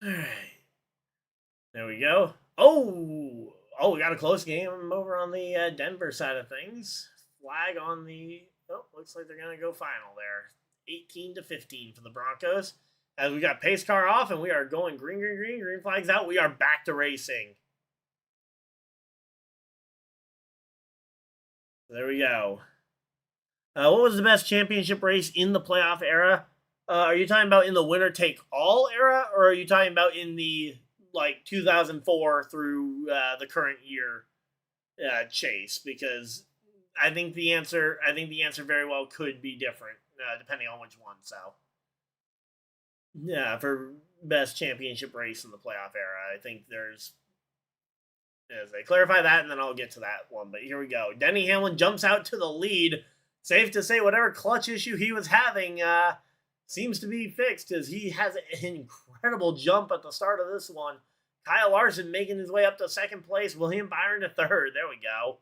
All right. There we go. We got a close game over on the Denver side of things. Flag on the. Oh, looks like they're gonna go final there. 18-15 for the Broncos. As we got pace car off and we are going green, green, green, green flags out. We are back to racing. There we go. What was the best championship race in the playoff era? Are you talking about in the winner take all era, or are you talking about in the like 2004 through the current year chase? Because I think the answer very well could be different depending on which one. So yeah, for best championship race in the playoff era, I think there's as they clarify that, and then I'll get to that one. But here we go. Denny Hamlin jumps out to the lead. Safe to say, whatever clutch issue he was having seems to be fixed, as he has an incredible jump at the start of this one. Kyle Larson making his way up to second place. William Byron to third. There we go.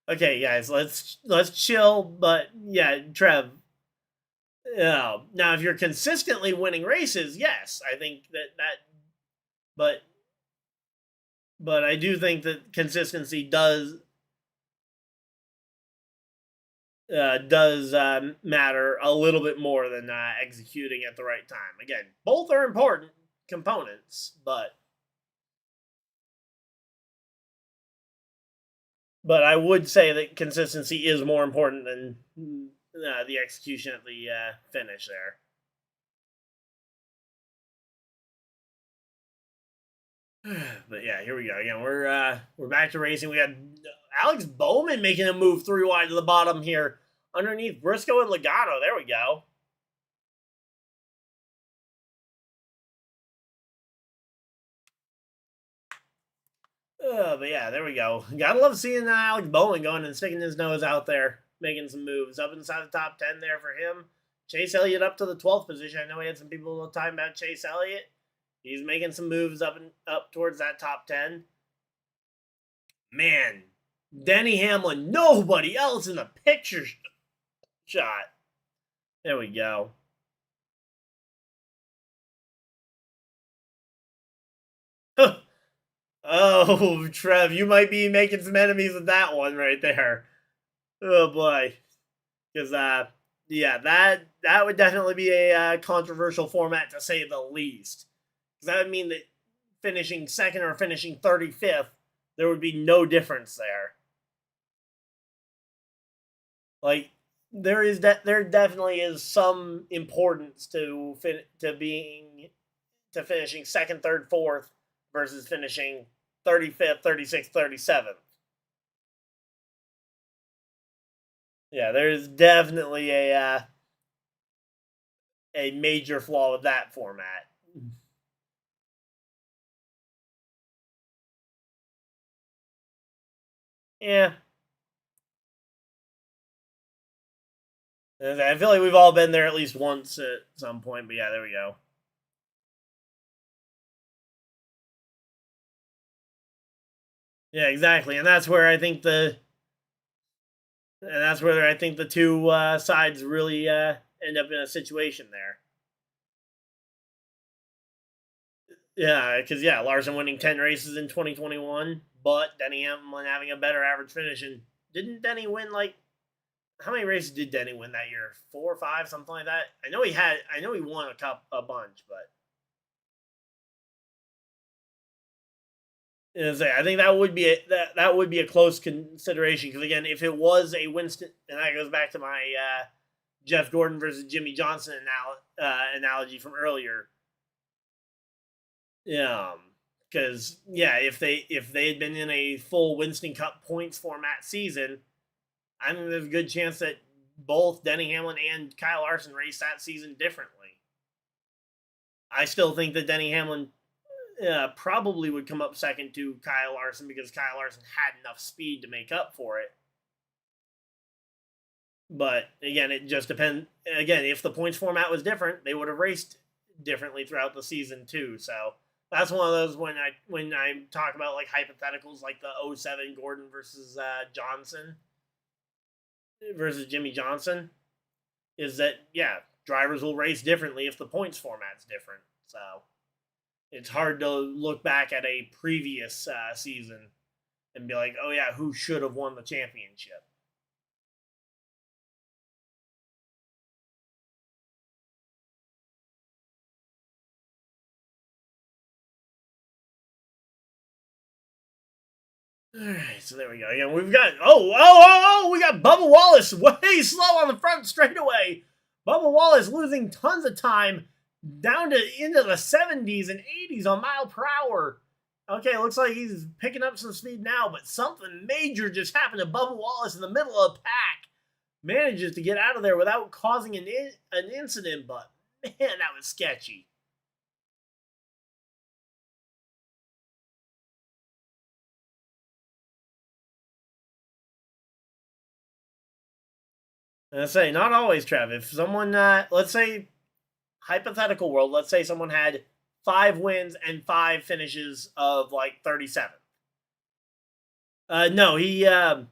Okay, guys, let's chill. But yeah, Trev. Now, if you're consistently winning races, yes, I think that. But I do think that consistency does matter a little bit more than executing at the right time. Again, both are important components, but I would say that consistency is more important than the execution at the finish there. But yeah, here we go. Again, we're back to racing. We got Alex Bowman making a move 3 wide to the bottom here, underneath Briscoe and Legato. There we go. But yeah, there we go. Gotta love seeing Alex Bowman going and sticking his nose out there, making some moves up inside the top 10 there for him. Chase Elliott up to the 12th position. I know we had some people talking about Chase Elliott. He's making some moves up towards that top 10. Man, Denny Hamlin, nobody else in the picture shot. There we go. Oh, Trev, you might be making some enemies with that one right there. Oh boy, because yeah, that would definitely be a controversial format to say the least. Because that would mean that finishing second or finishing 35th, there would be no difference there. Like there definitely is some importance to finishing second, third, fourth versus finishing 35th, 36th, 37th. Yeah, there's definitely a major flaw with that format. Yeah. I feel like we've all been there at least once at some point, but yeah, there we go. Yeah, exactly, and that's where I think the two sides really end up in a situation there. Yeah, because Larson winning 10 races in 2021, but Denny Hamlin having a better average finish. And didn't Denny win like how many races did Denny win that year? 4 or 5, something like that. I know he won a bunch, but I think that would be a close consideration because again, if it was a Winston, and that goes back to my Jeff Gordon versus Jimmy Johnson analogy from earlier. Yeah, because if they had been in a full Winston Cup points format season, I think there's a good chance that both Denny Hamlin and Kyle Larson raced that season differently. I still think that Denny Hamlin probably would come up second to Kyle Larson because Kyle Larson had enough speed to make up for it. But again, it just depends. Again, if the points format was different, they would have raced differently throughout the season too. So that's one of those when I talk about like hypotheticals, like the 07 Gordon versus Johnson versus Jimmy Johnson, is that drivers will race differently if the points format's different. So it's hard to look back at a previous season and be like, oh yeah, who should have won the championship? All right, so there we go. Yeah, we've got we got Bubba Wallace way slow on the front straightaway. Bubba Wallace losing tons of time down to into the 70s and 80s on mile per hour. Okay, looks like he's picking up some speed now, but something major just happened to Bubba Wallace in the middle of the pack. Manages to get out of there without causing an incident, but man, that was sketchy. And I say, not always, Trev. If someone, let's say, hypothetical world, let's say someone had 5 wins and 5 finishes of like 37. No, say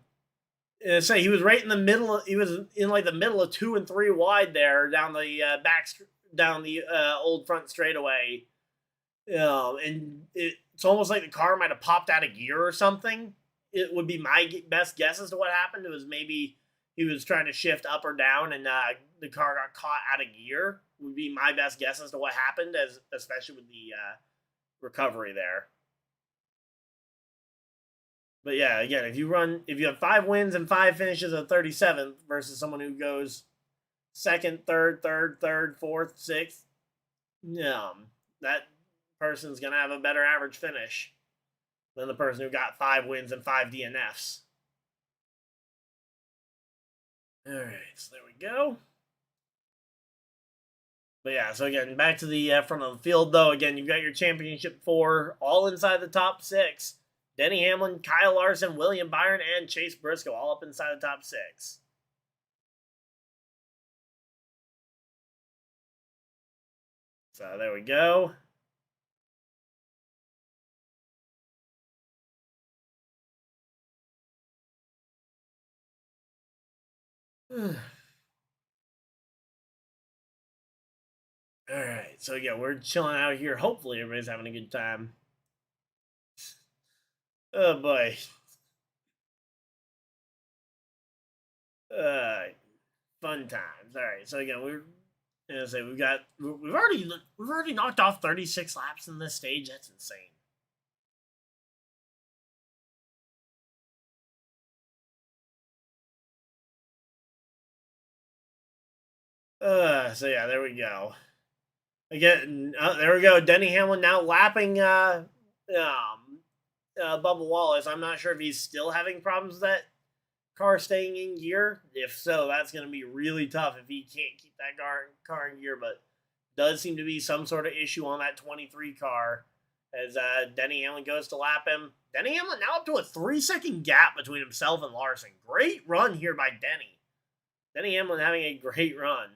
he was right in the middle. He was in like the middle of 2 and 3 wide there down the down the old front straightaway. And it's almost like the car might have popped out of gear or something. It would be my best guess as to what happened. It was maybe he was trying to shift up or down, and the car got caught out of gear. Would be my best guess as to what happened, especially with the recovery there. But yeah, again, if you have 5 wins and 5 finishes of 37th versus someone who goes second, third, fourth, sixth, that person's gonna have a better average finish than the person who got 5 wins and 5 DNFs. All right, so there we go. But yeah, so again, back to the front of the field, though. Again, you've got your championship 4 all inside the top 6. Denny Hamlin, Kyle Larson, William Byron, and Chase Briscoe all up inside the top 6. So there we go. All right, so yeah, we're chilling out here. Hopefully, everybody's having a good time. Oh boy. Fun times. All right, so again, we've already knocked off 36 laps in this stage. That's insane. So yeah, there we go. Again, there we go. Denny Hamlin now lapping Bubba Wallace. I'm not sure if he's still having problems with that car staying in gear. If so, that's going to be really tough if he can't keep that car in gear. But does seem to be some sort of issue on that 23 car as Denny Hamlin goes to lap him. Denny Hamlin now up to a 3-second gap between himself and Larson. Great run here by Denny. Denny Hamlin having a great run.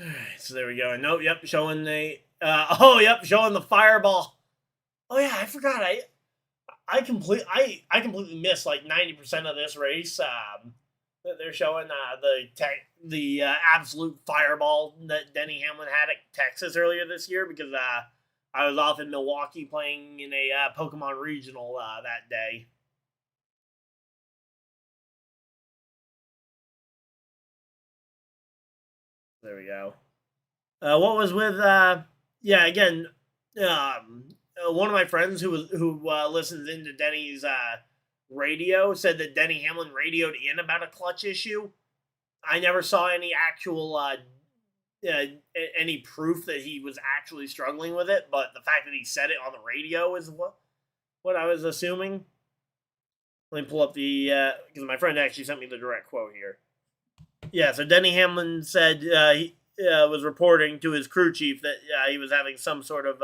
All right, so there we go. Nope, yep, showing the showing the fireball. Oh yeah, I forgot. I completely missed like 90% of this race. They're showing the absolute fireball that Denny Hamlin had at Texas earlier this year because I was off in Milwaukee playing in a Pokemon regional that day. There we go. What was with again, one of my friends who listens into Denny's radio said that Denny Hamlin radioed in about a clutch issue. I never saw any actual any proof that he was actually struggling with it, but the fact that he said it on the radio is what I was assuming. Let me pull up the because my friend actually sent me the direct quote here. Yeah, so Denny Hamlin said he was reporting to his crew chief that he was having some sort of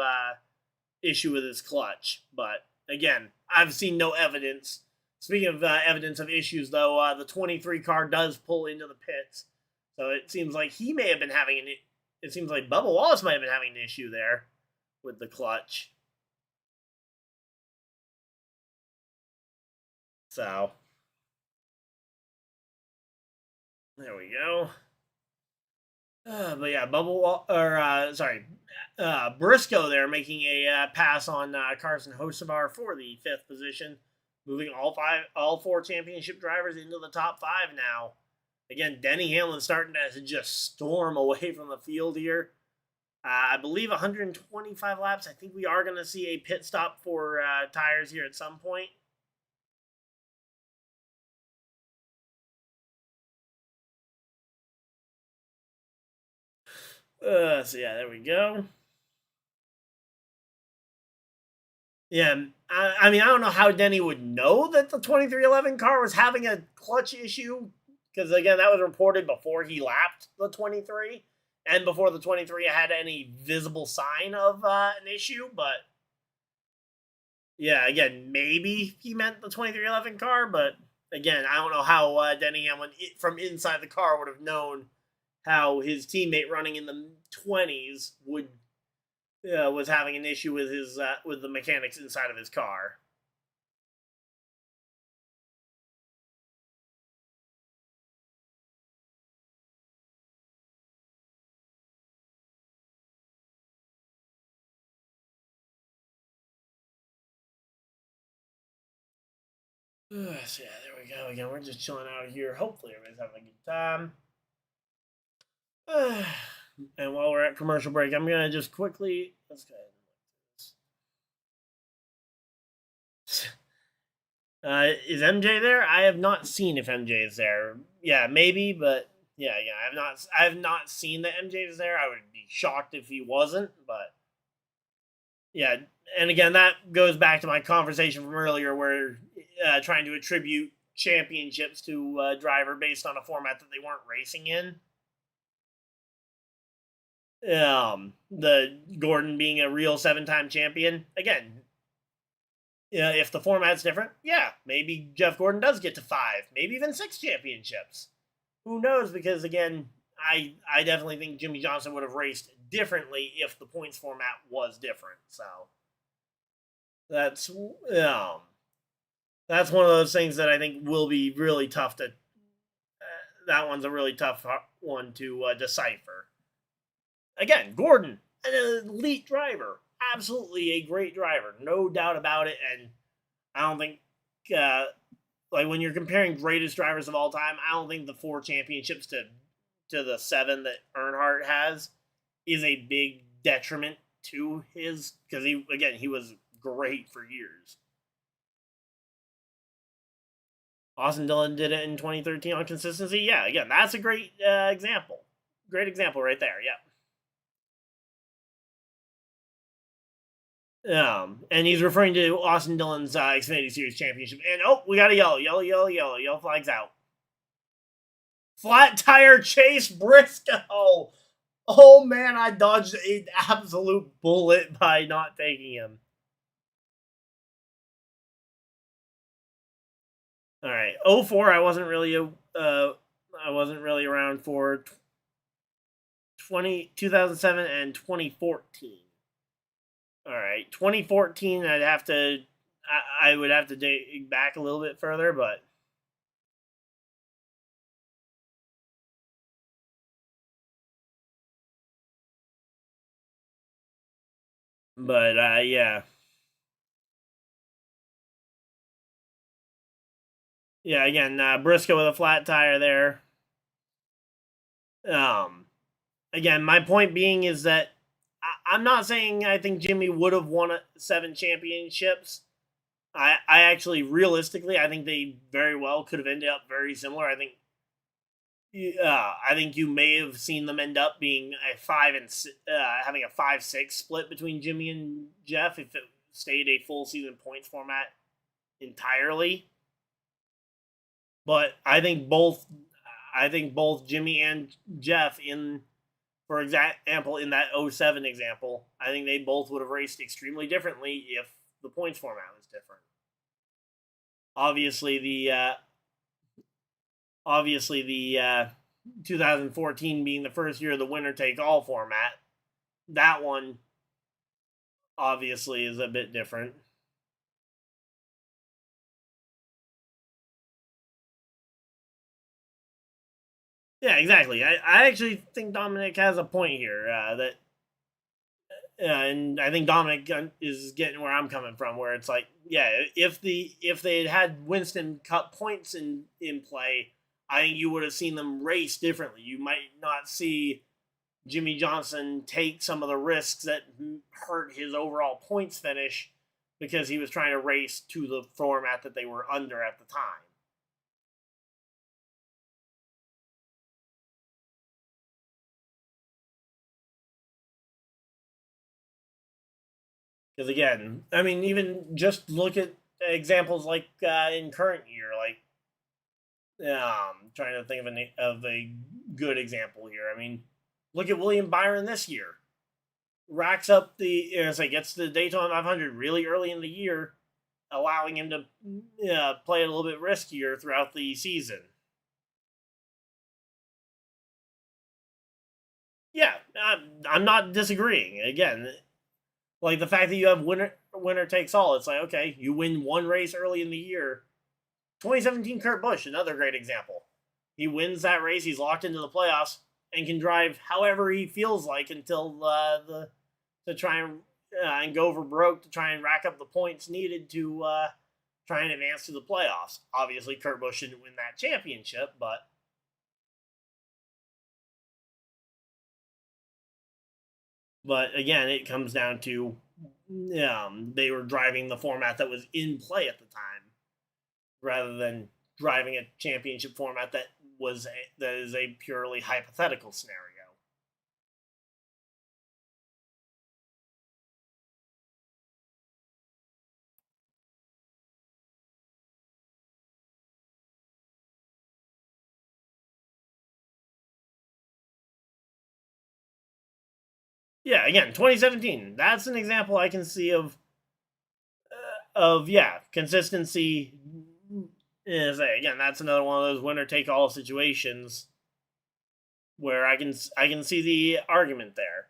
issue with his clutch. But again, I've seen no evidence. Speaking of evidence of issues, though, the 23 car does pull into the pits. So it seems like he may have been having it seems like Bubba Wallace might have been having an issue there with the clutch. So there we go. But yeah, Briscoe there making a pass on Carson Hocevar for the 5th position, moving all 4 championship drivers into the top 5 now. Again, Denny Hamlin starting to just storm away from the field here. I believe 125 laps. I think we are going to see a pit stop for tires here at some point. So yeah, there we go. Yeah, I mean, I don't know how Denny would know that the 2311 car was having a clutch issue, because again, that was reported before he lapped the 23, and before the 23 had any visible sign of an issue, but yeah, again, maybe he meant the 2311 car, but again, I don't know how Denny Hamlin from inside the car would have known how his teammate running in the 20s was having an issue with his with the mechanics inside of his car. So yeah, there we go. Again, we're just chilling out here. Hopefully, everybody's having a good time. And while we're at commercial break, I'm gonna just quickly let's go ahead. Is MJ there? I have not seen if MJ is there. Yeah, maybe, but yeah, I have not seen that MJ is there. I would be shocked if he wasn't, but yeah. And again, that goes back to my conversation from earlier, where trying to attribute championships to a driver based on a format that they weren't racing in. The Gordon being a real 7-time champion. Again, if the format's different, yeah, maybe Jeff Gordon does get to 5, maybe even 6 championships. Who knows? Because again, I definitely think Jimmy Johnson would have raced differently if the points format was different. So that's one of those things that I think will be really tough to. That one's a really tough one to decipher. Again, Gordon, an elite driver, absolutely a great driver, no doubt about it. And I don't think, like when you're comparing greatest drivers of all time, I don't think the 4 championships to the 7 that Earnhardt has is a big detriment to his, because he was great for years. Austin Dillon did it in 2013 on consistency. Yeah, again, that's a great example. great example right there. Yeah. And he's referring to Austin Dillon's Xfinity Series championship. And we got a yellow flags out. Flat tire Chase Briscoe. Oh man, I dodged an absolute bullet by not taking him. All right, 04. I wasn't really around for 2007 and 2014. All right, 2014. I would have to dig back a little bit further, yeah. Yeah, again, Briscoe with a flat tire there. Again, my point being is that I'm not saying I think Jimmy would have won 7 championships. I actually, realistically, I think they very well could have ended up very similar. I think you may have seen them end up being having a 5-6 split between Jimmy and Jeff if it stayed a full season points format entirely. But I think both Jimmy and Jeff, for example, in that 07 example, I think they both would have raced extremely differently if the points format was different. Obviously, the 2014 being the first year of the winner take all format, that one obviously is a bit different. Yeah, exactly. I actually think Dominic has a point here and I think Dominic is getting where I'm coming from, where it's like, yeah, if they had Winston Cup points in play, I think you would have seen them race differently. You might not see Jimmy Johnson take some of the risks that hurt his overall points finish because he was trying to race to the format that they were under at the time. Because again, I mean, even just look at examples like in current year, like trying to think of a good example here. I mean, look at William Byron this year. Racks up gets to the Daytona 500 really early in the year, allowing him to play a little bit riskier throughout the season. Yeah, I'm not disagreeing. Again, like the fact that you have winner takes all. It's like, okay, you win one race early in the year. 2017 Kurt Busch, another great example. He wins that race. He's locked into the playoffs and can drive however he feels like until to try and go over broke to try and rack up the points needed to try and advance to the playoffs. Obviously, Kurt Busch didn't win that championship, but again, it comes down to they were driving the format that was in play at the time, rather than driving a championship format that is a purely hypothetical scenario. Yeah, again, 2017. That's an example I can see of consistency. Again, that's another one of those winner take all situations where I can see the argument there.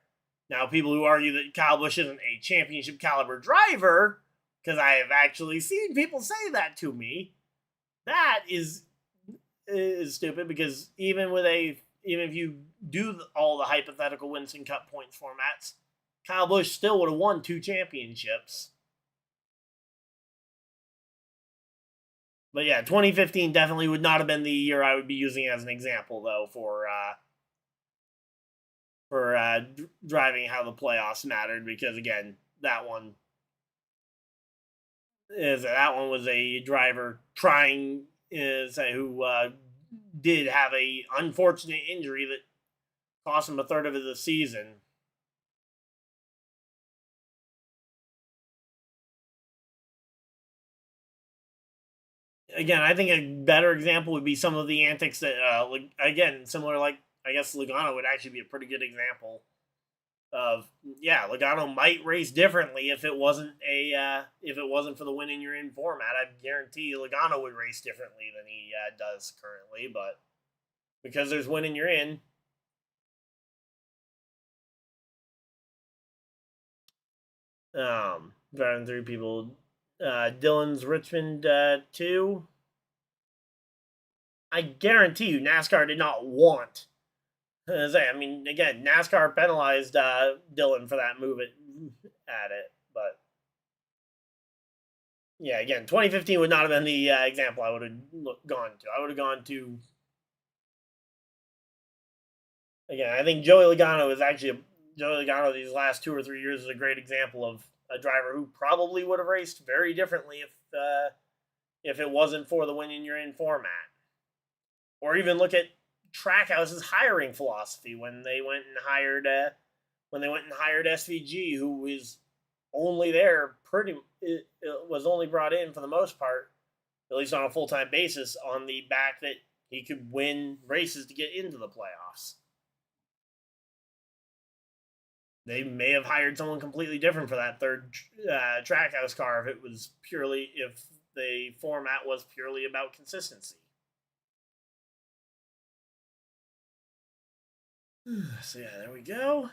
Now, people who argue that Kyle Busch isn't a championship caliber driver, because I have actually seen people say that to me, that is stupid. Because even if you do all the hypothetical Winston Cup points formats, Kyle Busch still would have won 2 championships. But yeah, 2015 definitely would not have been the year I would be using as an example, though, for driving how the playoffs mattered, because again, that one was a driver trying who did have a unfortunate injury that cost him a third of the season. Again, I think a better example would be some of the antics that, again, similar, like, I guess Logano would actually be a pretty good example of, yeah, Logano might race differently if it wasn't for the win in your in format. I guarantee Logano would race differently than he does currently, but because there's win in your in. Driving through people. Dylan's Richmond 2. I guarantee you, NASCAR did not want. I mean, again, NASCAR penalized Dylan for that move at it, but yeah, again, 2015 would not have been the example I would have gone to. I would have gone to. Again, I think Joey Logano is actually Joey Logano these last 2 or 3 years is a great example of a driver who probably would have raced very differently if it wasn't for the win in your in format. Or even look at Trackhouse's hiring philosophy when they went and hired SVG, who was only there it was only brought in for the most part, at least on a full-time basis, on the back that he could win races to get into the playoffs. They may have hired someone completely different for that third Trackhouse car if the format was purely about consistency. So yeah, there we go.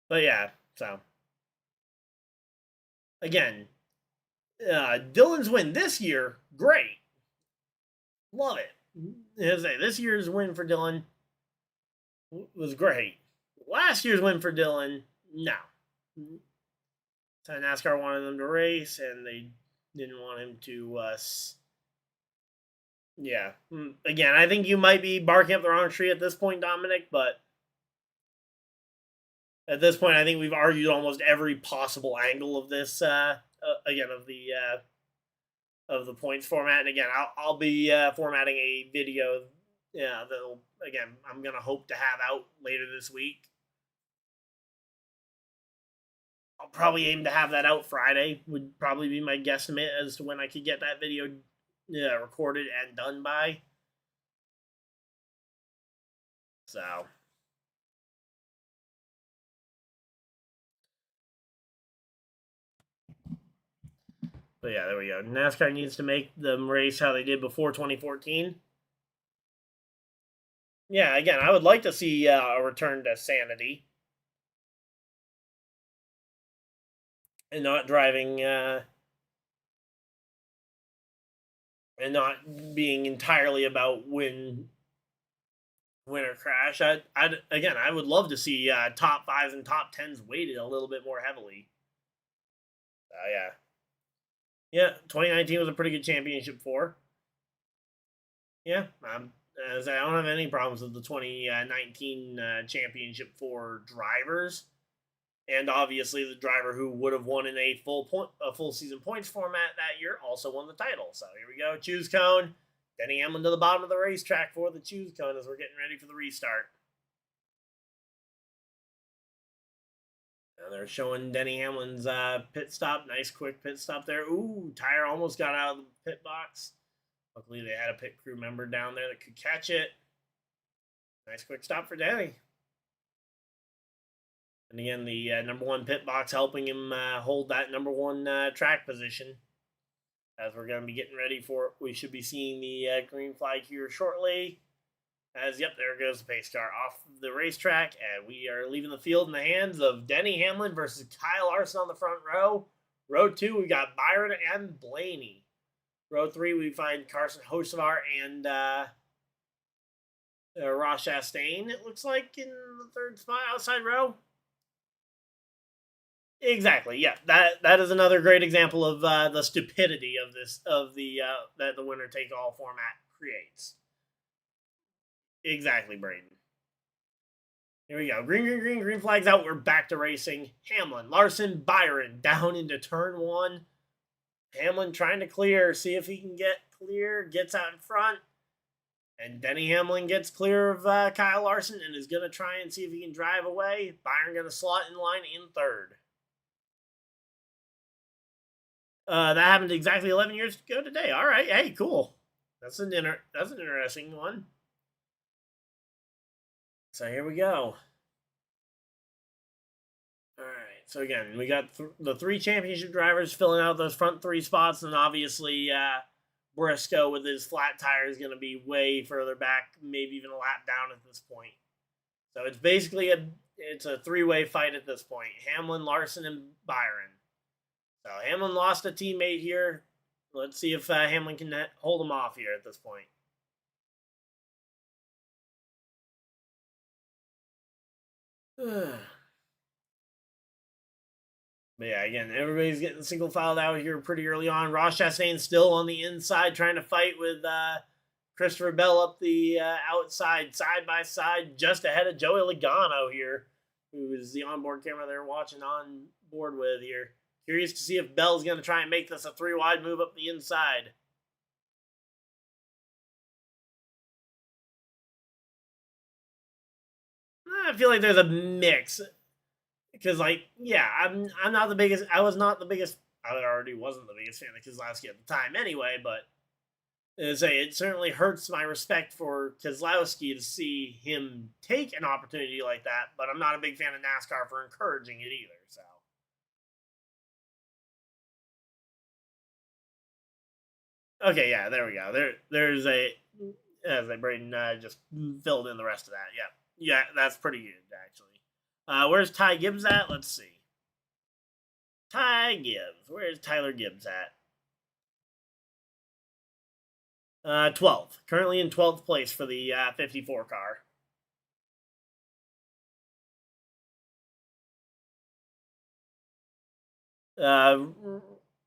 But yeah, so again, Dylan's win this year, great, love it. This year's win for Dylan was great. Last year's win for Dylan, no. So NASCAR wanted them to race, and they didn't want him to. Yeah. Again, I think you might be barking up the wrong tree at this point, Dominic, but at this point, I think we've argued almost every possible angle of this. Again, of the points format, and again, I'll be formatting a video. Yeah, that'll again. I'm gonna hope to have out later this week. I'll probably aim to have that out Friday. Would probably be my guesstimate as to when I could get that video recorded and done by. So. But yeah, there we go. NASCAR needs to make them race how they did before 2014. Yeah, again, I would like to see a return to sanity. And not driving, and not being entirely about win or crash. I would love to see top 5s and top 10s weighted a little bit more heavily. Yeah, 2019 was a pretty good championship for. Yeah, I don't have any problems with the 2019 championship for drivers. And obviously, the driver who would have won in a full season points format that year also won the title. So here we go, choose cone. Denny Hamlin to the bottom of the racetrack for the choose cone as we're getting ready for the restart. Now they're showing Denny Hamlin's pit stop. Nice quick pit stop there. Ooh, tire almost got out of the pit box. Luckily, they had a pit crew member down there that could catch it. Nice quick stop for Denny. And again, the number 1 pit box helping him hold that number 1 track position. As we're going to be getting ready for it, we should be seeing the green flag here shortly. Yep, there goes the pace car off the racetrack, and we are leaving the field in the hands of Denny Hamlin versus Kyle Larson on the front row. Row 2, we got Byron and Blaney. Row 3, we find Carson Hocevar and Ross Chastain, it looks like, in the third spot, outside row. Exactly. Yeah, that is another great example of the stupidity of that the winner take all format creates. Exactly, Braden. Here we go. Green flags out. We're back to racing. Hamlin, Larson, Byron down into turn 1. Hamlin trying to clear, see if he can get clear. Gets out in front. And Denny Hamlin gets clear of Kyle Larson and is going to try and see if he can drive away. Byron going to slot in line in third. That happened exactly 11 years ago today. All right, hey, cool. That's an interesting one. So here we go. All right. So again, we got the three championship drivers filling out those front three spots, and obviously Briscoe with his flat tire is going to be way further back, maybe even a lap down at this point. So it's basically a three-way fight at this point: Hamlin, Larson, and Byron. So Hamlin lost a teammate here. Let's see if Hamlin can hold him off here at this point. But yeah, again, everybody's getting single filed out here pretty early on. Ross Chastain still on the inside trying to fight with Christopherbell up the outside, side by side, just ahead of Joey Logano here, who is the onboard camera they're watching on board with here. Curious to see if Bell's going to try and make this a three-wide move up the inside. I feel like there's a mix. Because, like, yeah, I'm not the biggest. I was not the biggest. I already wasn't the biggest fan of Keselowski at the time, anyway. But it certainly hurts my respect for Keselowski to see him take an opportunity like that. But I'm not a big fan of NASCAR for encouraging it either. So, okay, yeah, there we go. There's as Braden just filled in the rest of that. Yeah, that's pretty good actually. Where's Ty Gibbs at? Let's see. Ty Gibbs. Where's Tyler Gibbs at? 12th. Currently in 12th place for the 54 car.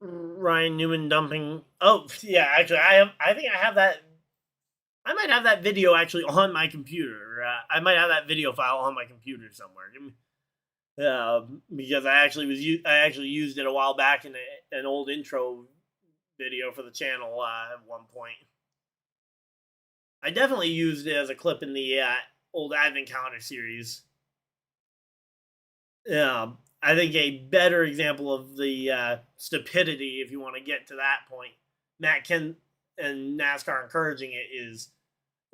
Ryan Newman dumping. Oh, yeah, actually, I think I have that. I might have that video actually on my computer. I might have that video file on my computer somewhere. Because I actually used it a while back in an old intro video for the channel at one point. I definitely used it as a clip in the old Advent Calendar series. I think a better example of the stupidity, if you want to get to that point, Matt Ken and NASCAR encouraging it, is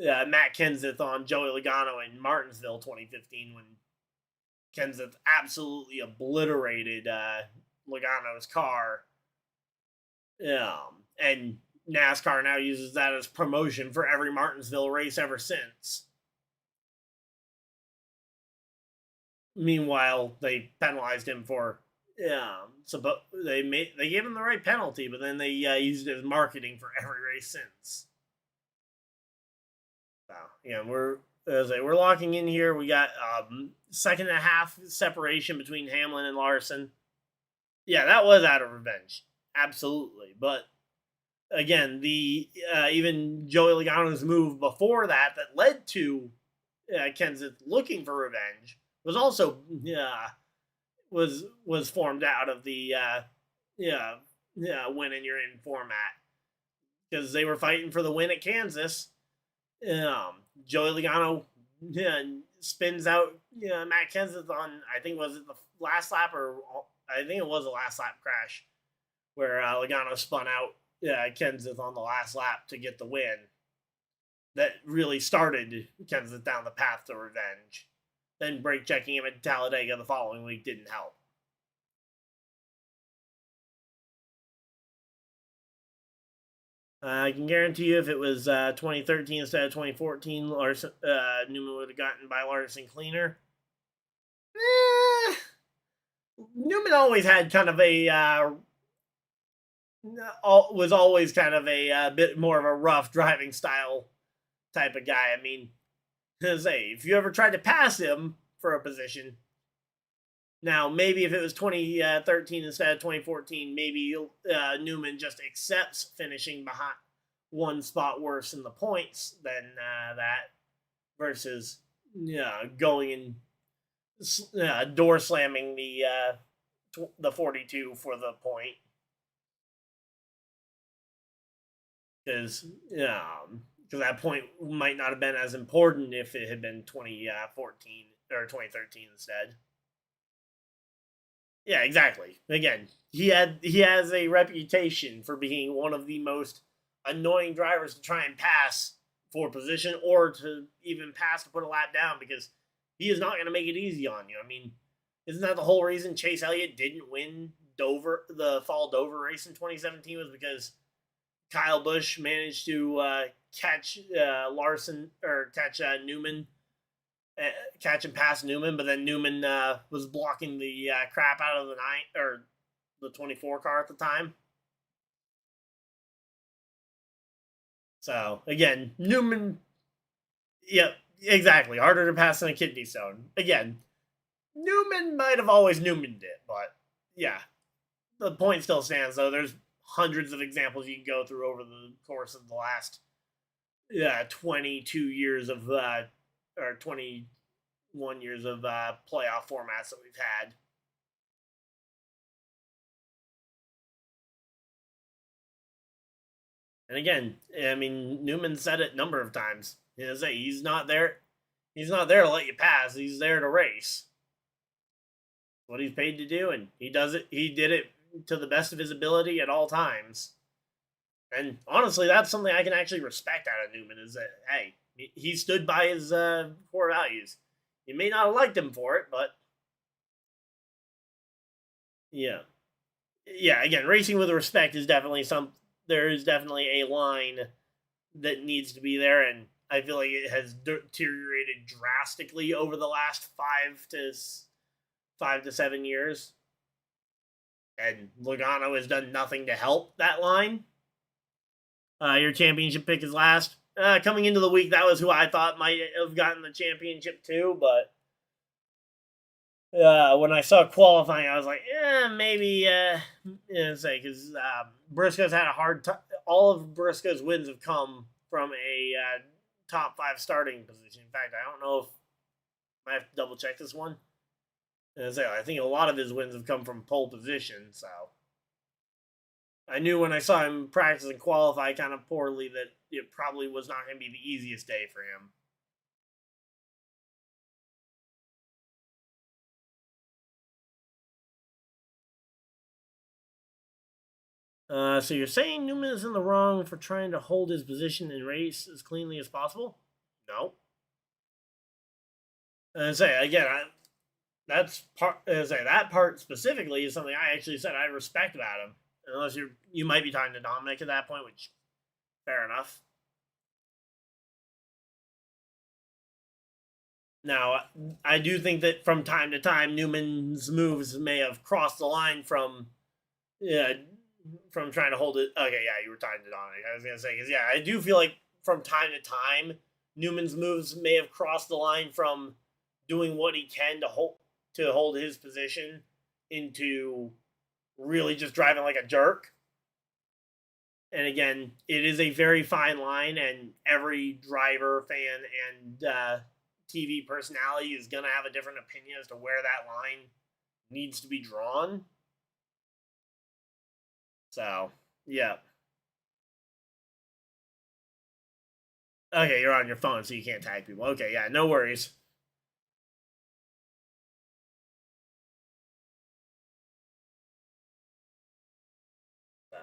Matt Kenseth on Joey Logano in Martinsville 2015 when Kenseth absolutely obliterated Logano's car. And NASCAR now uses that as promotion for every Martinsville race ever since. Meanwhile, they penalized him for they gave him the right penalty, but then they used it as marketing for every race since. So yeah, we're locking in here. We got second and a half separation between Hamlin and Larson. Yeah, that was out of revenge, absolutely. But again, the even Joey Logano's move before that led to Kenseth looking for revenge was also was formed out of the win and you're in format, because they were fighting for the win at Kansas. Joey Logano spins out Matt Kenseth on, I think, was it the last lap, or I think it was the last lap crash where Logano spun out Kenseth on the last lap to get the win. That really started Kenseth down the path to revenge. Then brake checking him at Talladega the following week didn't help. I can guarantee you if it was 2013 instead of 2014, Larson, Newman would have gotten by Larson cleaner. Newman always had kind of was always kind of a bit more of a rough driving style type of guy. I mean, say, if you ever tried to pass him for a position, now maybe if it was 2013 instead of 2014, maybe Newman just accepts finishing behind one spot worse in the points than that, versus going and door slamming the 42 for the point. Because because that point might not have been as important if it had been 2014 or 2013 instead. Yeah, exactly. Again, he has a reputation for being one of the most annoying drivers to try and pass for position or to even pass to put a lap down because he is not going to make it easy on you. I mean, isn't that the whole reason Chase Elliott didn't win the Fall Dover race in 2017 was because Kyle Busch managed to catch Larson or catch Newman, catch and pass Newman, but then Newman was blocking the crap out of the 24 car at the time. So again, Newman, yeah, exactly, harder to pass than a kidney stone. Again, Newman might have always Newmaned it, but yeah, the point still stands though. There's hundreds of examples you can go through over the course of the last 22 years of or 21 years of playoff formats that we've had. And again, I mean, Newman said it a number of times. He's not there. He's not there to let you pass. He's there to race. What he's paid to do, and he does it. He did it to the best of his ability at all times. And honestly, that's something I can actually respect out of Newman is that, hey, he stood by his core values. You may not have liked him for it, but yeah. Yeah, again, racing with respect is definitely there is definitely a line that needs to be there, and I feel like it has deteriorated drastically over the last 5 to 7 years. And Logano has done nothing to help that line. Your championship pick is last. Coming into the week, that was who I thought might have gotten the championship too, but when I saw qualifying, I was like, maybe, say, because Briscoe's had a hard time. All of Briscoe's wins have come from a top 5 starting position. In fact, I don't know if I have to double check this one. I think a lot of his wins have come from pole position, so I knew when I saw him practice and qualify kind of poorly that it probably was not going to be the easiest day for him. So you're saying Newman is in the wrong for trying to hold his position in race as cleanly as possible? No. And that's part. That part specifically is something I actually said I respect about him. Unless you might be talking to Dominic at that point, which fair enough. Now, I do think that from time to time, Newman's moves may have crossed the line from trying to hold it. Okay, yeah, you were talking to Dominic. I was gonna say because I do feel like from time to time, Newman's moves may have crossed the line from doing what he can to hold his position into really just driving like a jerk. And again, it is a very fine line, and every driver, fan, and TV personality is going to have a different opinion as to where that line needs to be drawn. So, yeah. Okay, you're on your phone, so you can't tag people. Okay, yeah, no worries.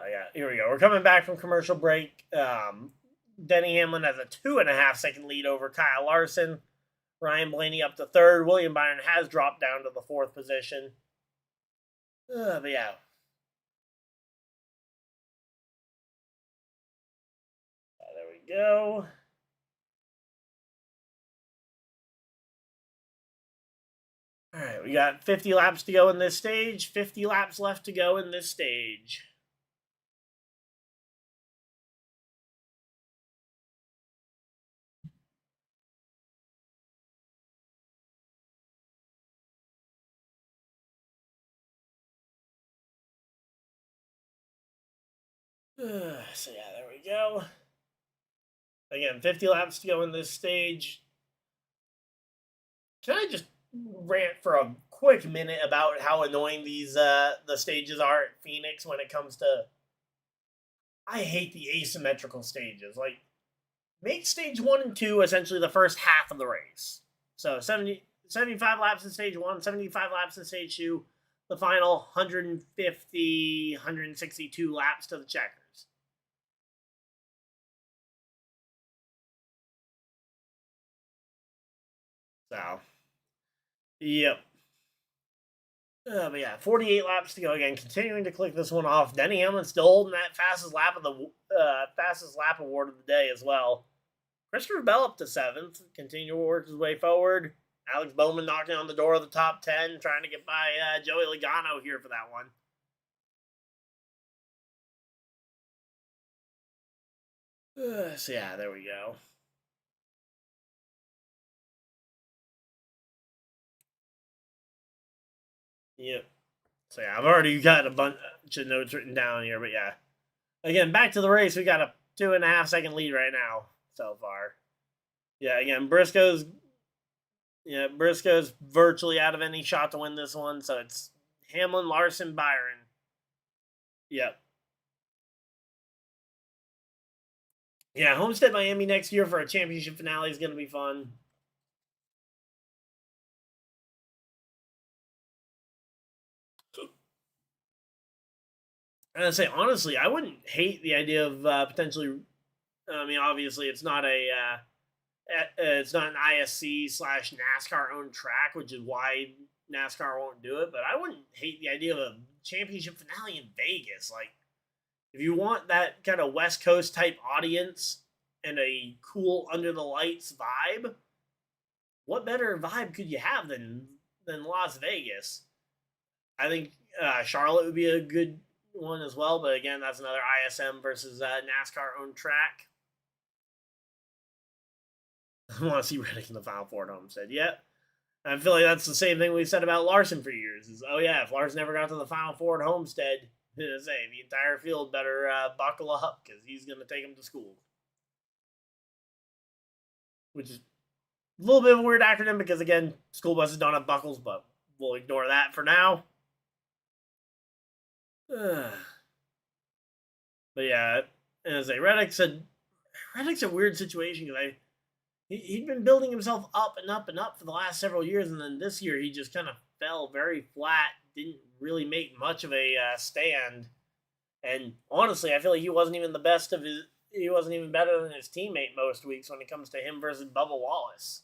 Yeah, here we go. We're coming back from commercial break. Denny Hamlin has a 2.5-second lead over Kyle Larson. Ryan Blaney up to 3rd. William Byron has dropped down to the 4th position. But yeah. There we go. All right, we got 50 laps to go in this stage. 50 laps left to go in this stage. So yeah, there we go. Again, 50 laps to go in this stage. Can I just rant for a quick minute about how annoying these the stages are at Phoenix when it comes to? I hate the asymmetrical stages. Like make stage 1 and 2 essentially the first half of the race. So 75 laps in stage 1, 75 laps in stage 2, the final 150, 162 laps to the checkers. So, yep. But yeah, 48 laps to go again. Continuing to click this one off. Denny Hamlin still holding that fastest lap award of the day as well. Christopherbell up to 7th. Continue to work his way forward. Alex Bowman knocking on the door of the top 10, trying to get by Joey Logano here for that one. So yeah, there we go. Yep. So yeah, I've already got a bunch of notes written down here, but yeah. Again, back to the race. We got a 2.5-second lead right now so far. Yeah, again, Briscoe's virtually out of any shot to win this one, so it's Hamlin, Larson, Byron. Yep. Yeah, Homestead Miami next year for a championship finale is going to be fun. And I say honestly, I wouldn't hate the idea of potentially. I mean, obviously, it's not it's not an ISC/NASCAR owned track, which is why NASCAR won't do it. But I wouldn't hate the idea of a championship finale in Vegas. Like, if you want that kind of West Coast type audience and a cool under the lights vibe, what better vibe could you have than Las Vegas? I think Charlotte would be a good one as well, but again, that's another ISM versus NASCAR owned track. I want to see Reddick in the Final Four at Homestead. Yeah, I feel like that's the same thing we said about Larson for years. Is if Larson never got to the Final Four at Homestead, the entire field better buckle up because he's going to take him to school. Which is a little bit of a weird acronym because, again, school buses don't have buckles, but we'll ignore that for now. But yeah, as Reddick's a weird situation because he'd been building himself up and up and up for the last several years, and then this year he just kind of fell very flat, didn't really make much of a stand. And honestly, I feel like he wasn't even better than his teammate most weeks when it comes to him versus Bubba Wallace.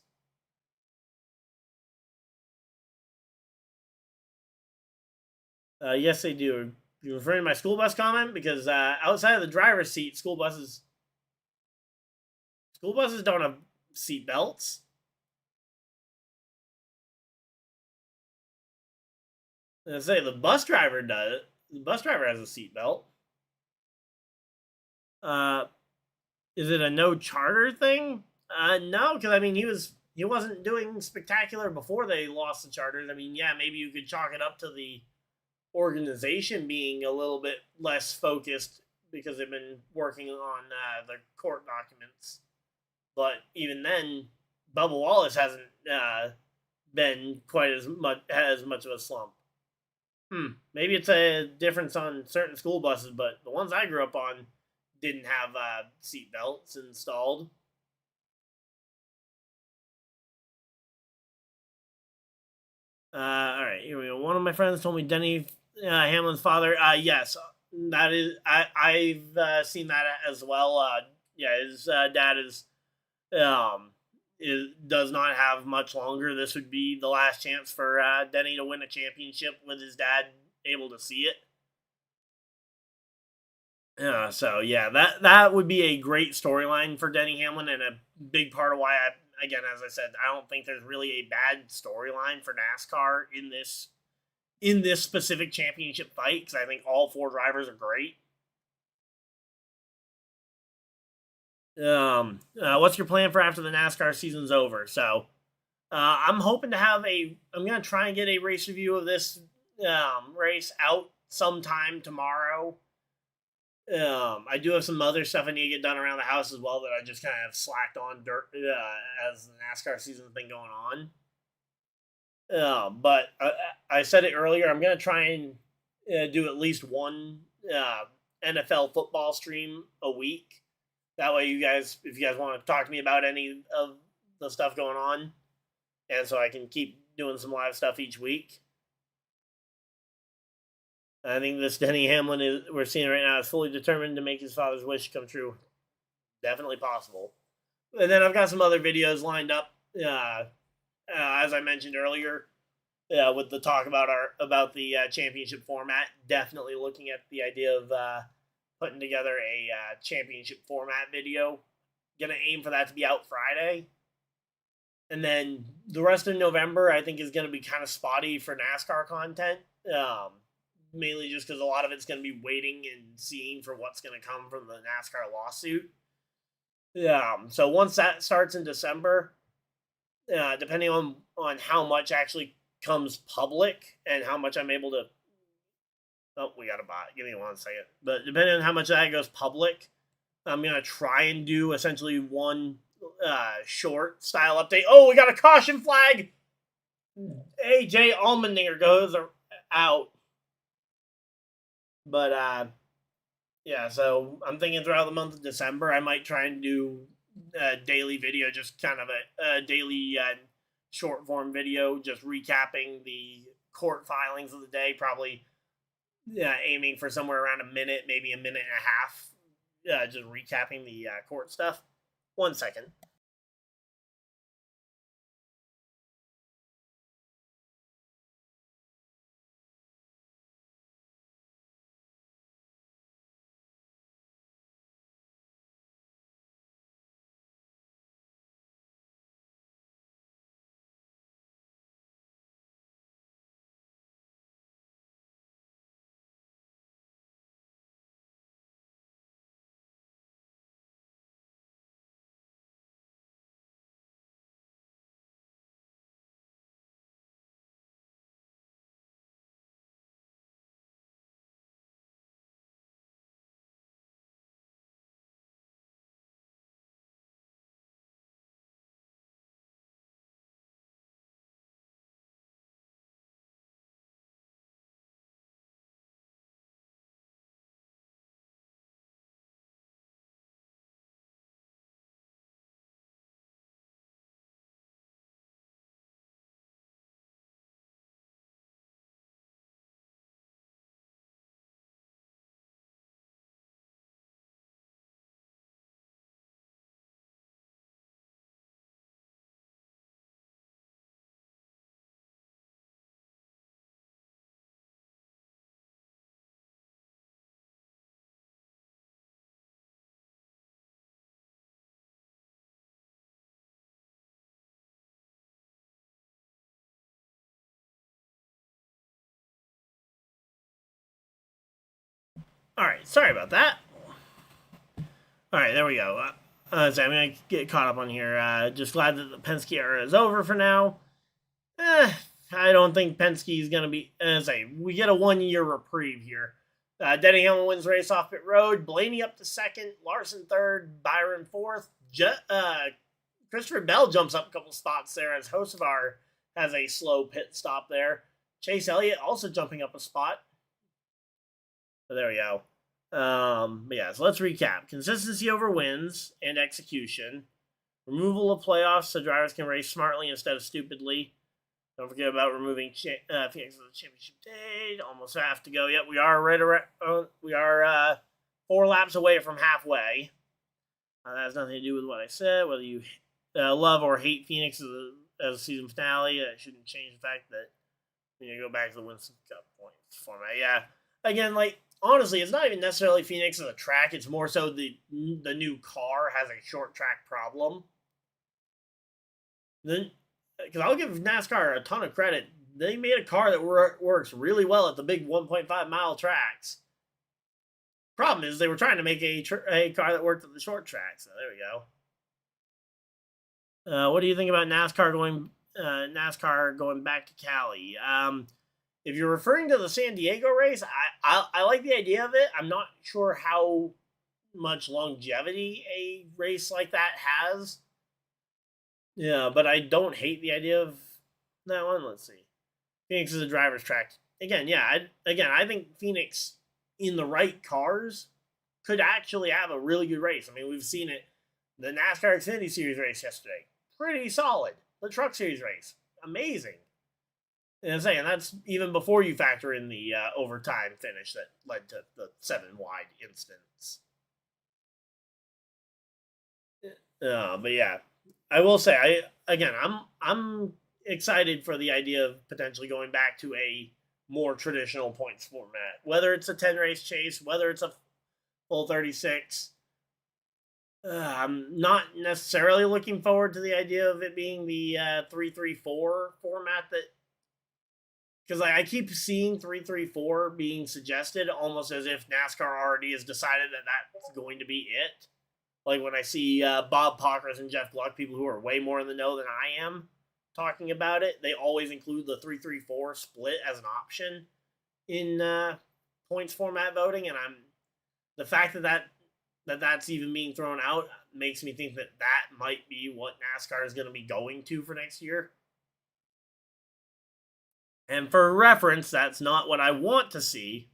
Yes, they do. You referring to my school bus comment? Because outside of the driver's seat, school buses don't have seat belts. I say the bus driver does. The bus driver has a seat belt. Is it a no charter thing? No, because I mean he wasn't doing spectacular before they lost the charters. I mean, yeah, maybe you could chalk it up to the organization being a little bit less focused because they've been working on the court documents. But even then, Bubba Wallace hasn't been quite as much of a slump. Maybe it's a difference on certain school buses, but the ones I grew up on didn't have seat belts installed. All right, here we go. One of my friends told me Denny Hamlin's father. Yes, that is. I've seen that as well. His dad does not have much longer. This would be the last chance for Denny to win a championship with his dad able to see it. So yeah, that would be a great storyline for Denny Hamlin, and a big part of why again, as I said, I don't think there's really a bad storyline for NASCAR in this specific championship fight because I think all 4 drivers are great. What's your plan for after the NASCAR season's over? So, I'm hoping to have I'm going to try and get a race review of this race out sometime tomorrow. I do have some other stuff I need to get done around the house as well that I just kind of slacked on as the NASCAR season's been going on. But I said it earlier, I'm going to try and do at least one NFL football stream a week. That way, you guys, if you guys want to talk to me about any of the stuff going on, and so I can keep doing some live stuff each week. I think this Denny Hamlin we're seeing right now is fully determined to make his father's wish come true. Definitely possible. And then I've got some other videos lined up, as I mentioned earlier, with the talk about the championship format. Definitely looking at the idea of putting together a championship format video. Gonna aim for that to be out Friday. And then the rest of November, I think, is going to be kind of spotty for NASCAR content. Mainly just because a lot of it's going to be waiting and seeing for what's going to come from the NASCAR lawsuit. So once that starts in December, depending on how much actually comes public and how much I'm able to... Oh, we got a bot. Give me 1 second. But depending on how much that goes public, I'm going to try and do essentially one short style update. Oh, we got a caution flag. AJ Allmendinger goes out. But yeah, so I'm thinking throughout the month of December, I might try and do a daily video, just kind of a daily short form video, just recapping the court filings of the day. Probably aiming for somewhere around a minute, maybe a minute and a half, just recapping the court stuff. 1 second. All right, sorry about that. All right, there we go. So I'm going to get caught up on here. Just glad that the Penske era is over for now. I don't think Penske is going to be... we get a 1 year reprieve here. Denny Hamlin wins race off pit road. Blaney up to second. Larson third. Byron fourth. Christopherbell jumps up a couple spots there as Hocevar has a slow pit stop there. Chase Elliott also jumping up a spot. So there we go. But yeah, so let's recap. Consistency over wins and execution. Removal of playoffs so drivers can race smartly instead of stupidly. Don't forget about removing Phoenix of the championship day. Almost have to go. Yep, we are right around. We are 4 laps away from halfway. That has nothing to do with what I said. Whether you love or hate Phoenix as a season finale, that shouldn't change the fact that you go back to the Winston Cup points format. Yeah, again, honestly, it's not even necessarily Phoenix as a track. It's more so the new car has a short track problem. Then, because I'll give NASCAR a ton of credit, they made a car that works really well at the big 1.5 mile tracks. Problem is, they were trying to make a car that worked at the short track. So there we go. What do you think about NASCAR going back to Cali? If you're referring to the San Diego race, I like the idea of it. I'm not sure how much longevity a race like that has. Yeah, but I don't hate the idea of that one. Let's see. Phoenix is a driver's track. Again, yeah. I think Phoenix, in the right cars, could actually have a really good race. I mean, we've seen it. The NASCAR Xfinity Series race yesterday, pretty solid. The Truck Series race, amazing. And I'm saying that's even before you factor in the overtime finish that led to the 7 wide instance. But yeah, I will say I'm excited for the idea of potentially going back to a more traditional points format, whether it's a 10 race chase, whether it's a full 36. I'm not necessarily looking forward to the idea of it being the 3-3-4 format that, because I keep seeing 3-3-4 being suggested almost as if NASCAR already has decided that that's going to be it. Like when I see Bob Pockers and Jeff Gluck, people who are way more in the know than I am, talking about it, they always include the 3-3-4 split as an option in points format voting, and the fact that's even being thrown out makes me think that might be what NASCAR is going to be going to for next year. And for reference, that's not what I want to see,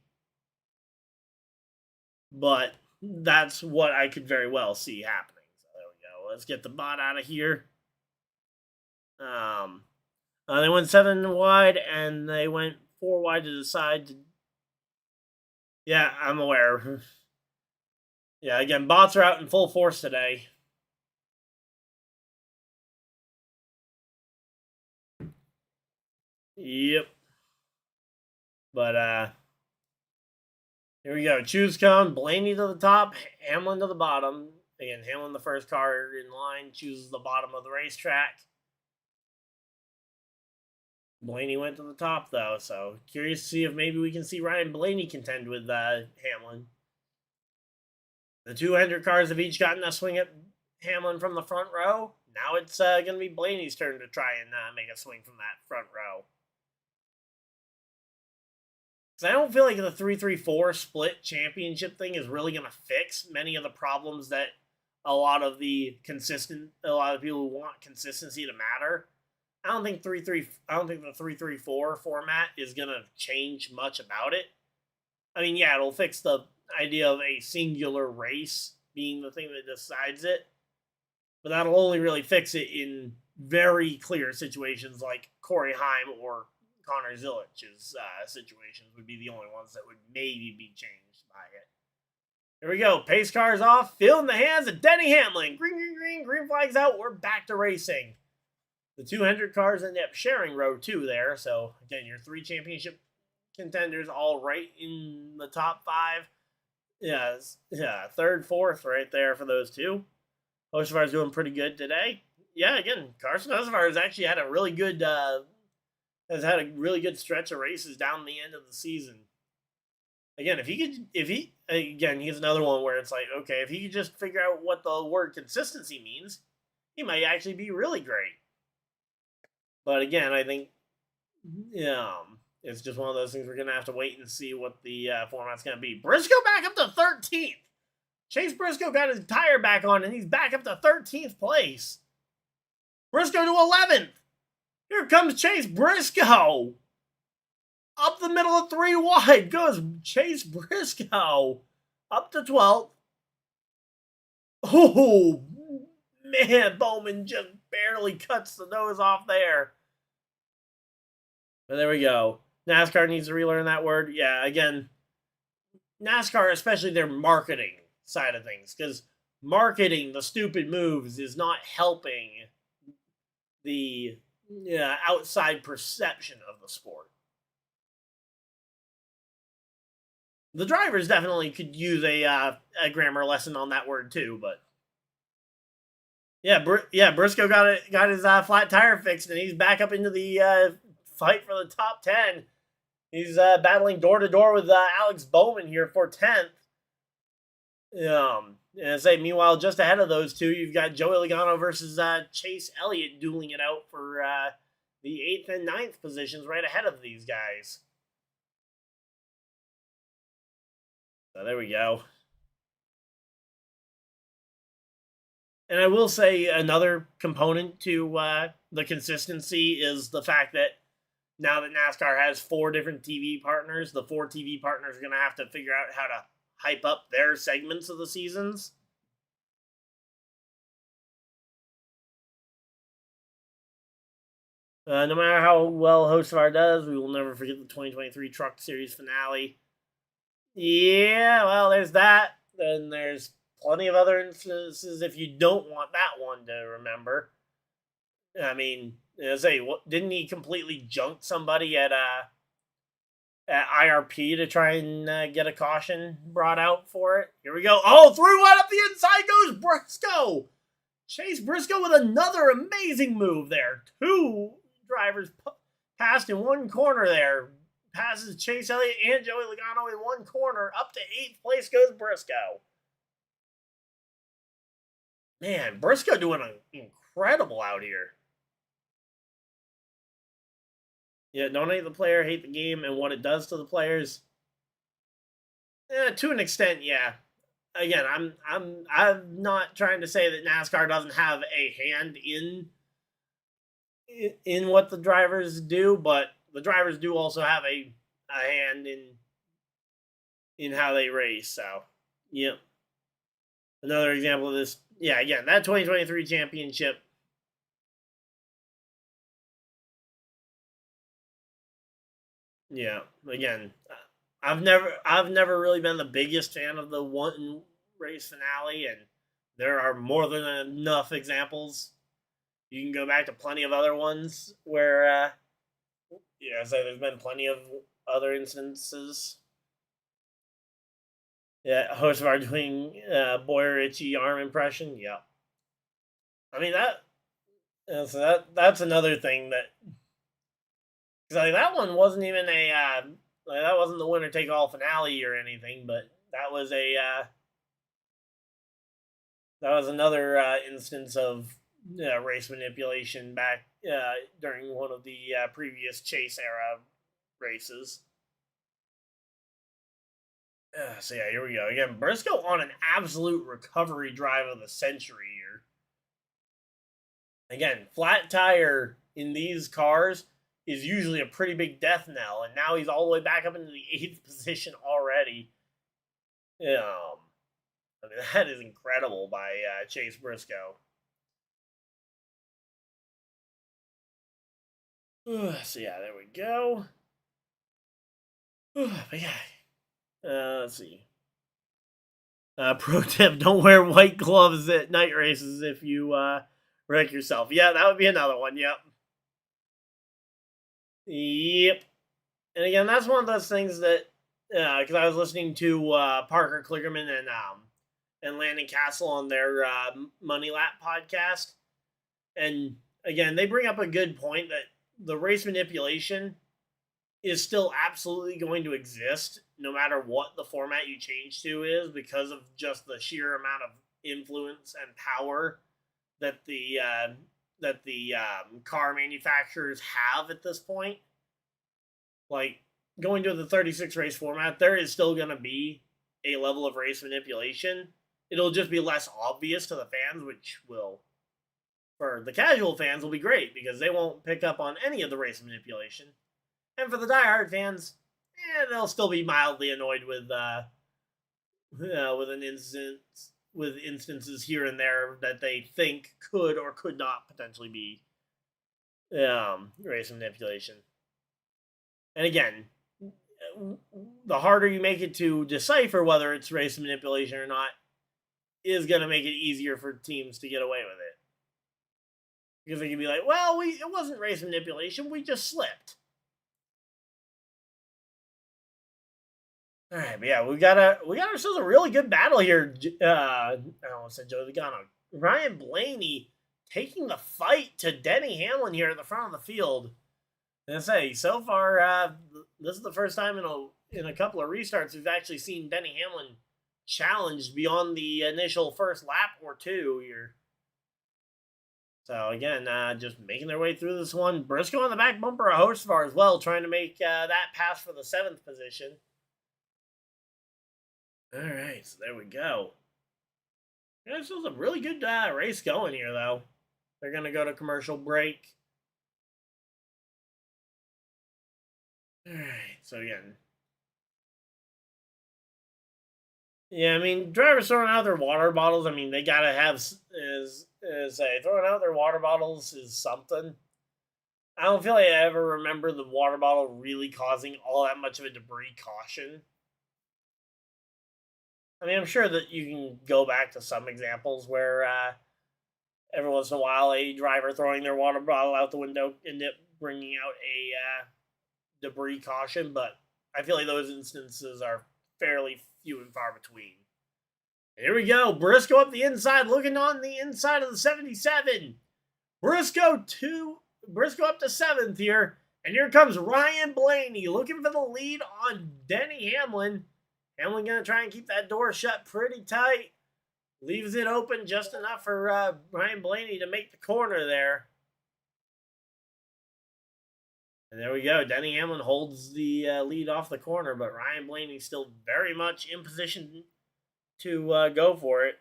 but that's what I could very well see happening. So there we go. Let's get the bot out of here. They went 7 wide, and they went 4 wide to decide. Yeah, I'm aware. Yeah, again, bots are out in full force today. Yep. But, here we go. Choose come. Blaney to the top. Hamlin to the bottom. Again, Hamlin, the first car in line, chooses the bottom of the racetrack. Blaney went to the top, though, so curious to see if maybe we can see Ryan Blaney contend with Hamlin. The 2 Hendrick cars have each gotten a swing at Hamlin from the front row. Now it's going to be Blaney's turn to try and make a swing from that front row. Because I don't feel like the 3-3-4 split championship thing is really going to fix many of the problems that a lot of the people who want consistency to matter. I don't think the 3-3-4 format is going to change much about it. I mean, yeah, it'll fix the idea of a singular race being the thing that decides it. But that'll only really fix it in very clear situations like Corey Heim or Connor Zilich's situations would be the only ones that would maybe be changed by it. Here we go. Pace cars off. Fill in the hands of Denny Hamlin. Green, green, green. Green flags out. We're back to racing. The 2 Hendrick cars end up sharing row 2 there. So, again, your 3 championship contenders all right in the top 5. Yeah, 3rd, 4th right there for those 2. Hocevar's doing pretty good today. Yeah, again, Carson Hocevar has actually had a really good stretch of races down the end of the season. Again, he's another one where it's like, okay, if he could just figure out what the word consistency means, he might actually be really great. But again, I think, it's just one of those things we're going to have to wait and see what the format's going to be. Briscoe back up to 13th. Chase Briscoe got his tire back on, and he's back up to 13th place. Briscoe to 11th. Here comes Chase Briscoe. Up the middle of 3 wide goes Chase Briscoe. Up to 12th. Oh, man, Bowman just barely cuts the nose off there. But there we go. NASCAR needs to relearn that word. Yeah, again, NASCAR, especially their marketing side of things, because marketing the stupid moves is not helping the outside perception of the sport. The drivers definitely could use a grammar lesson on that word too, but Briscoe got his flat tire fixed, and he's back up into the fight for the top 10. He's battling door to door with Alex Bowman here for 10th. Meanwhile, just ahead of those two, you've got Joey Logano versus Chase Elliott dueling it out for the 8th and 9th positions right ahead of these guys. So there we go. And I will say another component to the consistency is the fact that now that NASCAR has 4 different TV partners, the 4 TV partners are going to have to figure out how to hype up their segments of the seasons. No matter how well Hocevar does, we will never forget the 2023 Truck Series finale. Yeah, well, there's that. Then there's plenty of other instances if you don't want that one to remember. I mean, didn't he completely junk somebody at IRP to try and get a caution brought out for it? Here we go. Oh, through one up the inside goes Briscoe. Chase Briscoe with another amazing move there. Two drivers passed in one corner there. Passes Chase Elliott and Joey Logano in one corner. Up to 8th place goes Briscoe. Man, Briscoe doing incredible out here. Yeah, don't hate the player, hate the game and what it does to the players. To an extent, yeah. Again, I'm not trying to say that NASCAR doesn't have a hand in what the drivers do, but the drivers do also have a hand in how they race. So, yep. Another example of this. Yeah, again, that 2023 championship. Yeah, again, I've never really been the biggest fan of the one race finale, and there are more than enough examples. You can go back to plenty of other ones where, yeah, so there's been plenty of other instances. Yeah, Hocevar doing Boyer Ritchie arm impression. Yeah, I mean so that's another thing that, because like that one wasn't even that wasn't the winner take all finale or anything, but that was another instance of race manipulation back during one of the previous Chase era races. So yeah, here we go again. Briscoe on an absolute recovery drive of the century here. Again, flat tire in these cars is usually a pretty big death knell, and now he's all the way back up into the 8th position already. I mean, that is incredible by Chase Briscoe. So yeah, there we go. But yeah, let's see. Pro tip: don't wear white gloves at night races if you wreck yourself. Yeah, that would be another one. Yep. Yep. And again, that's one of those things that because I was listening to Parker Kligerman and Landon Castle on their Money Lap podcast, and again, they bring up a good point that the race manipulation is still absolutely going to exist no matter what the format you change to is, because of just the sheer amount of influence and power that the car manufacturers have at this point. Like, going to the 36 race format, there is still going to be a level of race manipulation. It'll just be less obvious to the fans, which will, for the casual fans, will be great because they won't pick up on any of the race manipulation. And for the diehard fans, they'll still be mildly annoyed with instances here and there that they think could or could not potentially be race manipulation. And again, the harder you make it to decipher whether it's race manipulation or not is going to make it easier for teams to get away with it. Because they can be like, well, it wasn't race manipulation, we just slipped. All right, but yeah, we got ourselves a really good battle here. I almost said Joey Logano. Ryan Blaney taking the fight to Denny Hamlin here at the front of the field. And I say, so far, this is the first time in a couple of restarts we've actually seen Denny Hamlin challenged beyond the initial first lap or two here. So again, just making their way through this one. Briscoe on the back bumper of Hocevar as well, trying to make that pass for the 7th position. All right, so there we go. Yeah, this was a really good race going here, though. They're going to go to commercial break. All right, so again, Yeah, I mean, drivers throwing out their water bottles. I mean, they gotta have is a throwing out their water bottles is something. I don't feel like I ever remember the water bottle really causing all that much of a debris caution. I mean, I'm sure that you can go back to some examples where every once in a while a driver throwing their water bottle out the window ended up bringing out a debris caution, but I feel like those instances are fairly few and far between. Here we go. Briscoe up the inside, looking on the inside of the 77. Briscoe up to seventh here. And here comes Ryan Blaney looking for the lead on Denny Hamlin. Hamlin going to try and keep that door shut pretty tight. Leaves it open just enough for Ryan Blaney to make the corner there. And there we go. Denny Hamlin holds the lead off the corner, but Ryan Blaney still very much in position to go for it.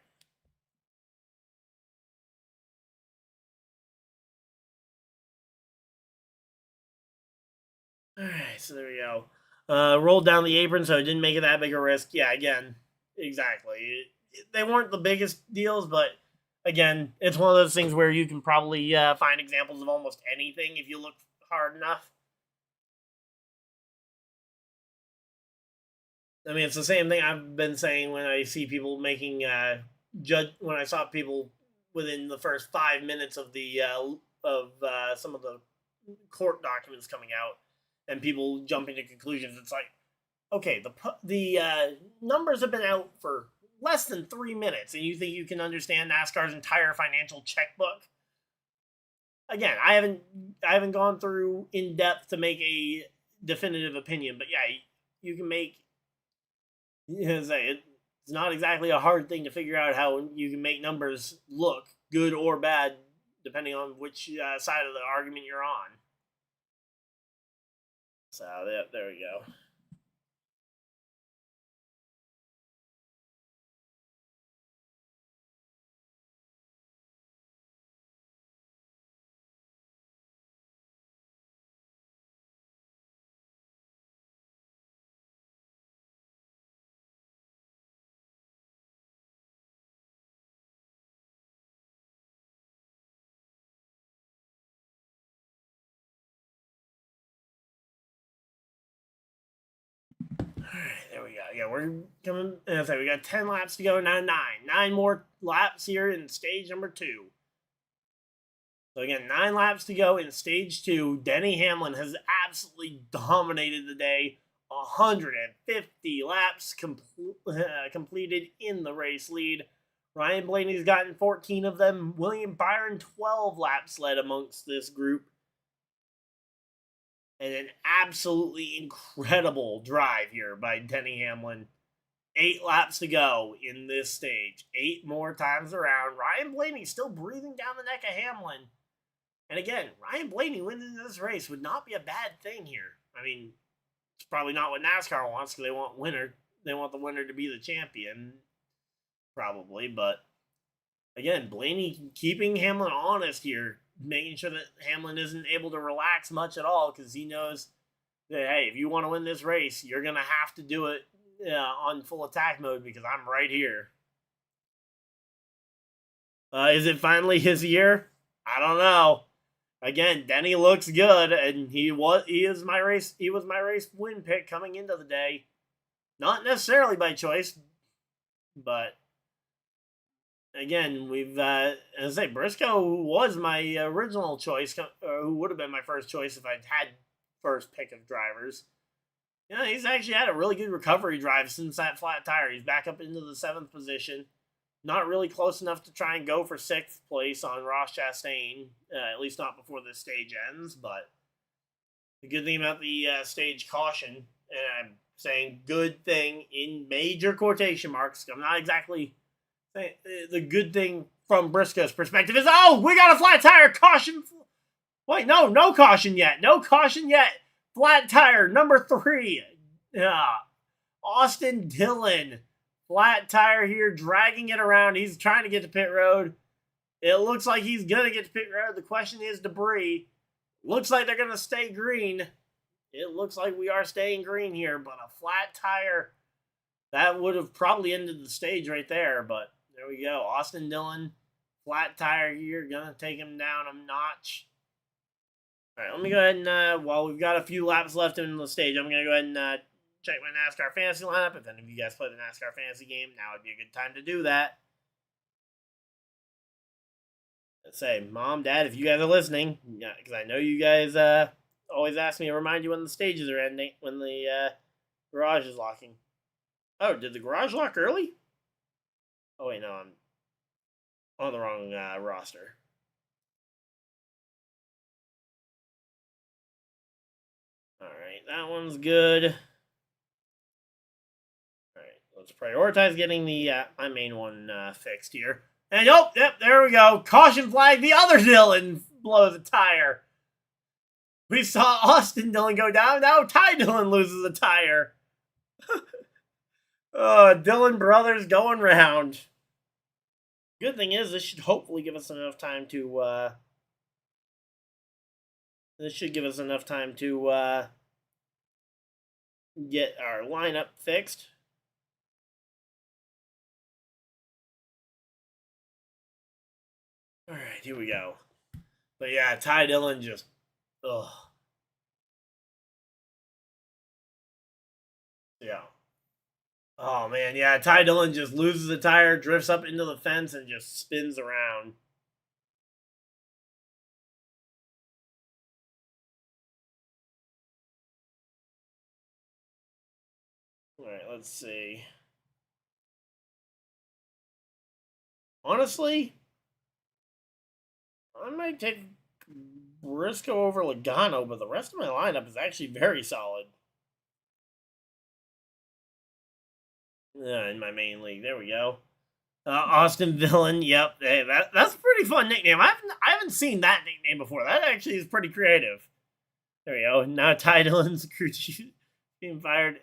All right, so there we go. Rolled down the apron, so it didn't make it that big a risk. Yeah, again, exactly. They weren't the biggest deals, but again, it's one of those things where you can probably find examples of almost anything if you look hard enough. I mean, it's the same thing I've been saying when I see people making when I saw people within the first 5 minutes of the some of the court documents coming out, and people jumping to conclusions. It's like, okay, the numbers have been out for less than 3 minutes, and you think you can understand NASCAR's entire financial checkbook? Again, I haven't gone through in depth to make a definitive opinion, but yeah, you can make. It's not exactly a hard thing to figure out how you can make numbers look good or bad, depending on which side of the argument you're on. So there we go. All right, there we go. Yeah, we're coming. We got 10 laps to go. Now nine more laps here in stage number 2. So again, 9 laps to go in stage 2. Denny Hamlin has absolutely dominated the day. 150 laps completed in the race lead. Ryan Blaney's gotten 14 of them. William Byron 12 laps led amongst this group. And an absolutely incredible drive here by Denny Hamlin. 8 laps to go in this stage. 8 more times around. Ryan Blaney still breathing down the neck of Hamlin. And again, Ryan Blaney winning this race would not be a bad thing here. I mean, it's probably not what NASCAR wants because they want winner. They want the winner to be the champion, probably. But again, Blaney keeping Hamlin honest here, making sure that Hamlin isn't able to relax much at all because he knows that, hey, if you want to win this race, you're going to have to do it on full attack mode because I'm right here. Is it finally his year? I don't know. Again, Denny looks good, and he was my race win pick coming into the day. Not necessarily by choice, but again, we've as I say, Briscoe was my original choice, who would have been my first choice if I'd had first pick of drivers. Yeah, he's actually had a really good recovery drive since that flat tire. He's back up into the 7th position. Not really close enough to try and go for 6th place on Ross Chastain, at least not before this stage ends. But the good thing about the stage caution, and I'm saying good thing in major quotation marks, I'm not exactly saying the good thing from Briscoe's perspective is, oh, we got a flat tire, caution. Wait, no caution yet. No caution yet. Flat tire, number 3. Austin Dillon. Flat tire here, dragging it around. He's trying to get to pit road. It looks like he's going to get to pit road. The question is debris. Looks like they're going to stay green. It looks like we are staying green here, but a flat tire. That would have probably ended the stage right there, but there we go. Austin Dillon, flat tire here, gonna take him down a notch. All right, let me go ahead and, while we've got a few laps left in the stage, I'm gonna go ahead and check my NASCAR fantasy lineup. If any of you guys play the NASCAR fantasy game, now would be a good time to do that. Let's say, Mom, Dad, if you guys are listening, because I know you guys always ask me to remind you when the stages are ending, when the garage is locking. Oh, did the garage lock early? Oh, wait, no, I'm on the wrong roster. All right, that one's good. All right, let's prioritize getting the my main one fixed here. And oh, yep, there we go. Caution flag. The other Dillon blows a tire. We saw Austin Dillon go down. Now Ty Dillon loses a tire. Dillon brothers going round. Good thing is, this should hopefully give us enough time to. This should give us enough time to get our lineup fixed. All right, here we go. But yeah, Ty Dillon just, ugh. Yeah. Oh man, yeah, Ty Dillon just loses a tire, drifts up into the fence, and just spins around. All right, let's see. Honestly, I might take Briscoe over Logano, but the rest of my lineup is actually very solid. In my main league, there we go. Austin Villain, yep, hey, that's a pretty fun nickname. I haven't seen that nickname before. That actually is pretty creative. There we go. Now Ty Dillon's crew chief being fired.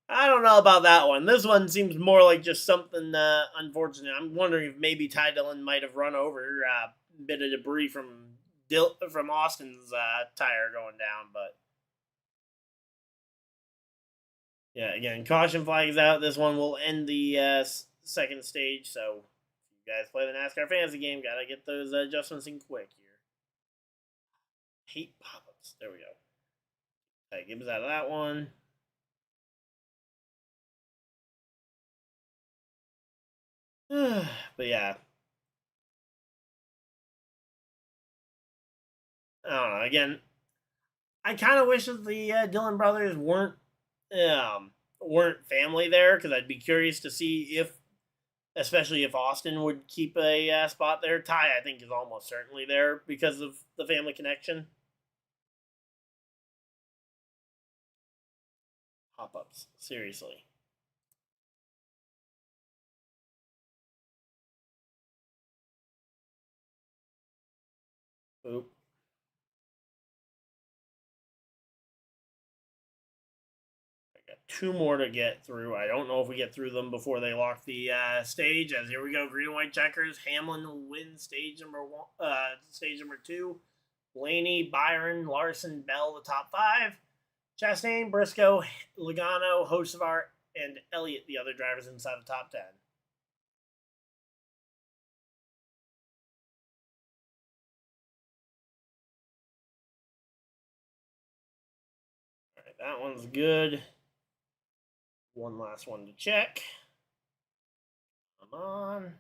I don't know about that one. This one seems more like just something unfortunate. I'm wondering if maybe Ty Dillon might have run over a bit of debris from Austin's tire going down, but yeah, again, caution flag is out. This one will end the second stage, so if you guys play the NASCAR fantasy game, gotta get those adjustments in quick here. Hate pop-ups. There we go. Okay, get us out of that one. But yeah. I don't know. Again, I kind of wish that the Dillon brothers weren't family there, because I'd be curious to see if, especially if Austin would keep a spot there. Ty, I think, is almost certainly there because of the family connection. Pop-ups, seriously. Oop. Two more to get through. I don't know if we get through them before they lock the stage. As here we go, green and white checkers. Hamlin wins stage number 2. Blaney, Byron, Larson, Bell, the top 5. Chastain, Briscoe, Logano, Hocevar, and Elliott, the other drivers inside the top 10. All right, that one's good. One last one to check. Come on.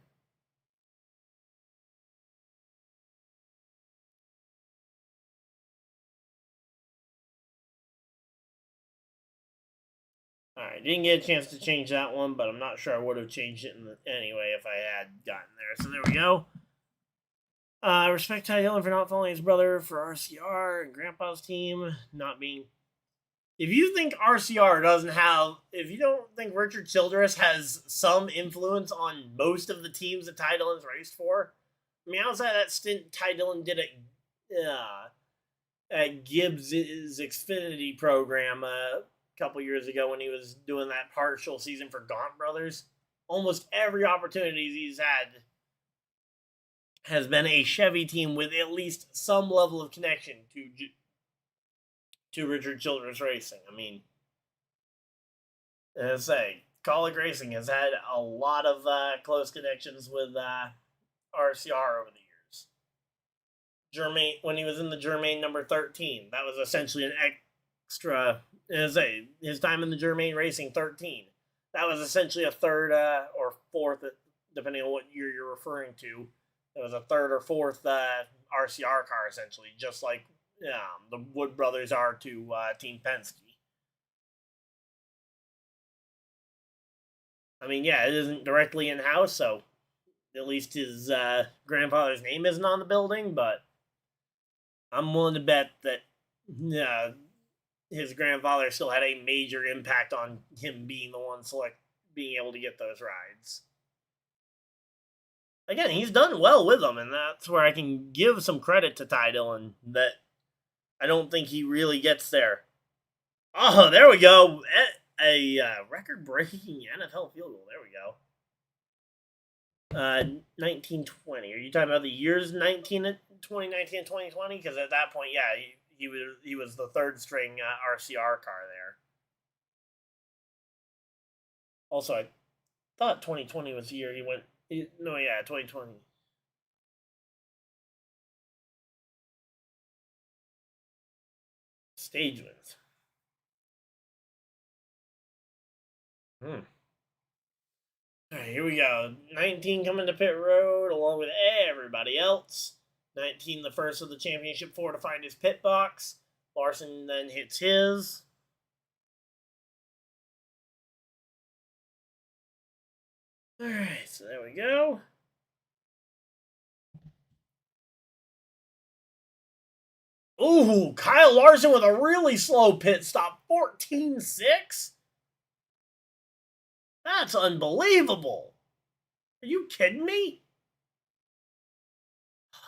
All right, didn't get a chance to change that one, but I'm not sure I would have changed it anyway if I had gotten there. So there we go. Respect Ty Dillon for not following his brother for RCR and Grandpa's team not being. If you think RCR doesn't have, if you don't think Richard Childress has some influence on most of the teams that Ty Dillon's raced for, I mean, outside that stint Ty Dillon did at Gibbs' Xfinity program a couple years ago when he was doing that partial season for Gaunt Brothers, almost every opportunity he's had has been a Chevy team with at least some level of connection to Richard Childress Racing. I mean, as I say, Colic Racing has had a lot of close connections with RCR over the years. Germain, when he was in the Germain number 13, that was essentially an extra. His time in the Germain Racing 13, that was essentially a third or fourth, depending on what year you're referring to. It was a third or fourth RCR car, essentially, just like the Wood brothers are to Team Penske. I mean, yeah, it isn't directly in-house, so at least his grandfather's name isn't on the building, but I'm willing to bet that his grandfather still had a major impact on him being the one being able to get those rides. Again, he's done well with them, and that's where I can give some credit to Ty Dillon, that I don't think he really gets there. Oh, there we go. A record-breaking NFL field goal. There we go. 1920. Are you talking about the years 2019 and 2020? Because at that point, yeah, he was the third string RCR car there. Also, I thought 2020 was the year he went. No, yeah, 2020. Stage wins. All right, here we go. 19 coming to pit road along with everybody else. 19 the first of the championship four to find his pit box. Larson then hits his. All right, so there we go. Ooh, Kyle Larson with a really slow pit stop. 14.6? That's unbelievable. Are you kidding me?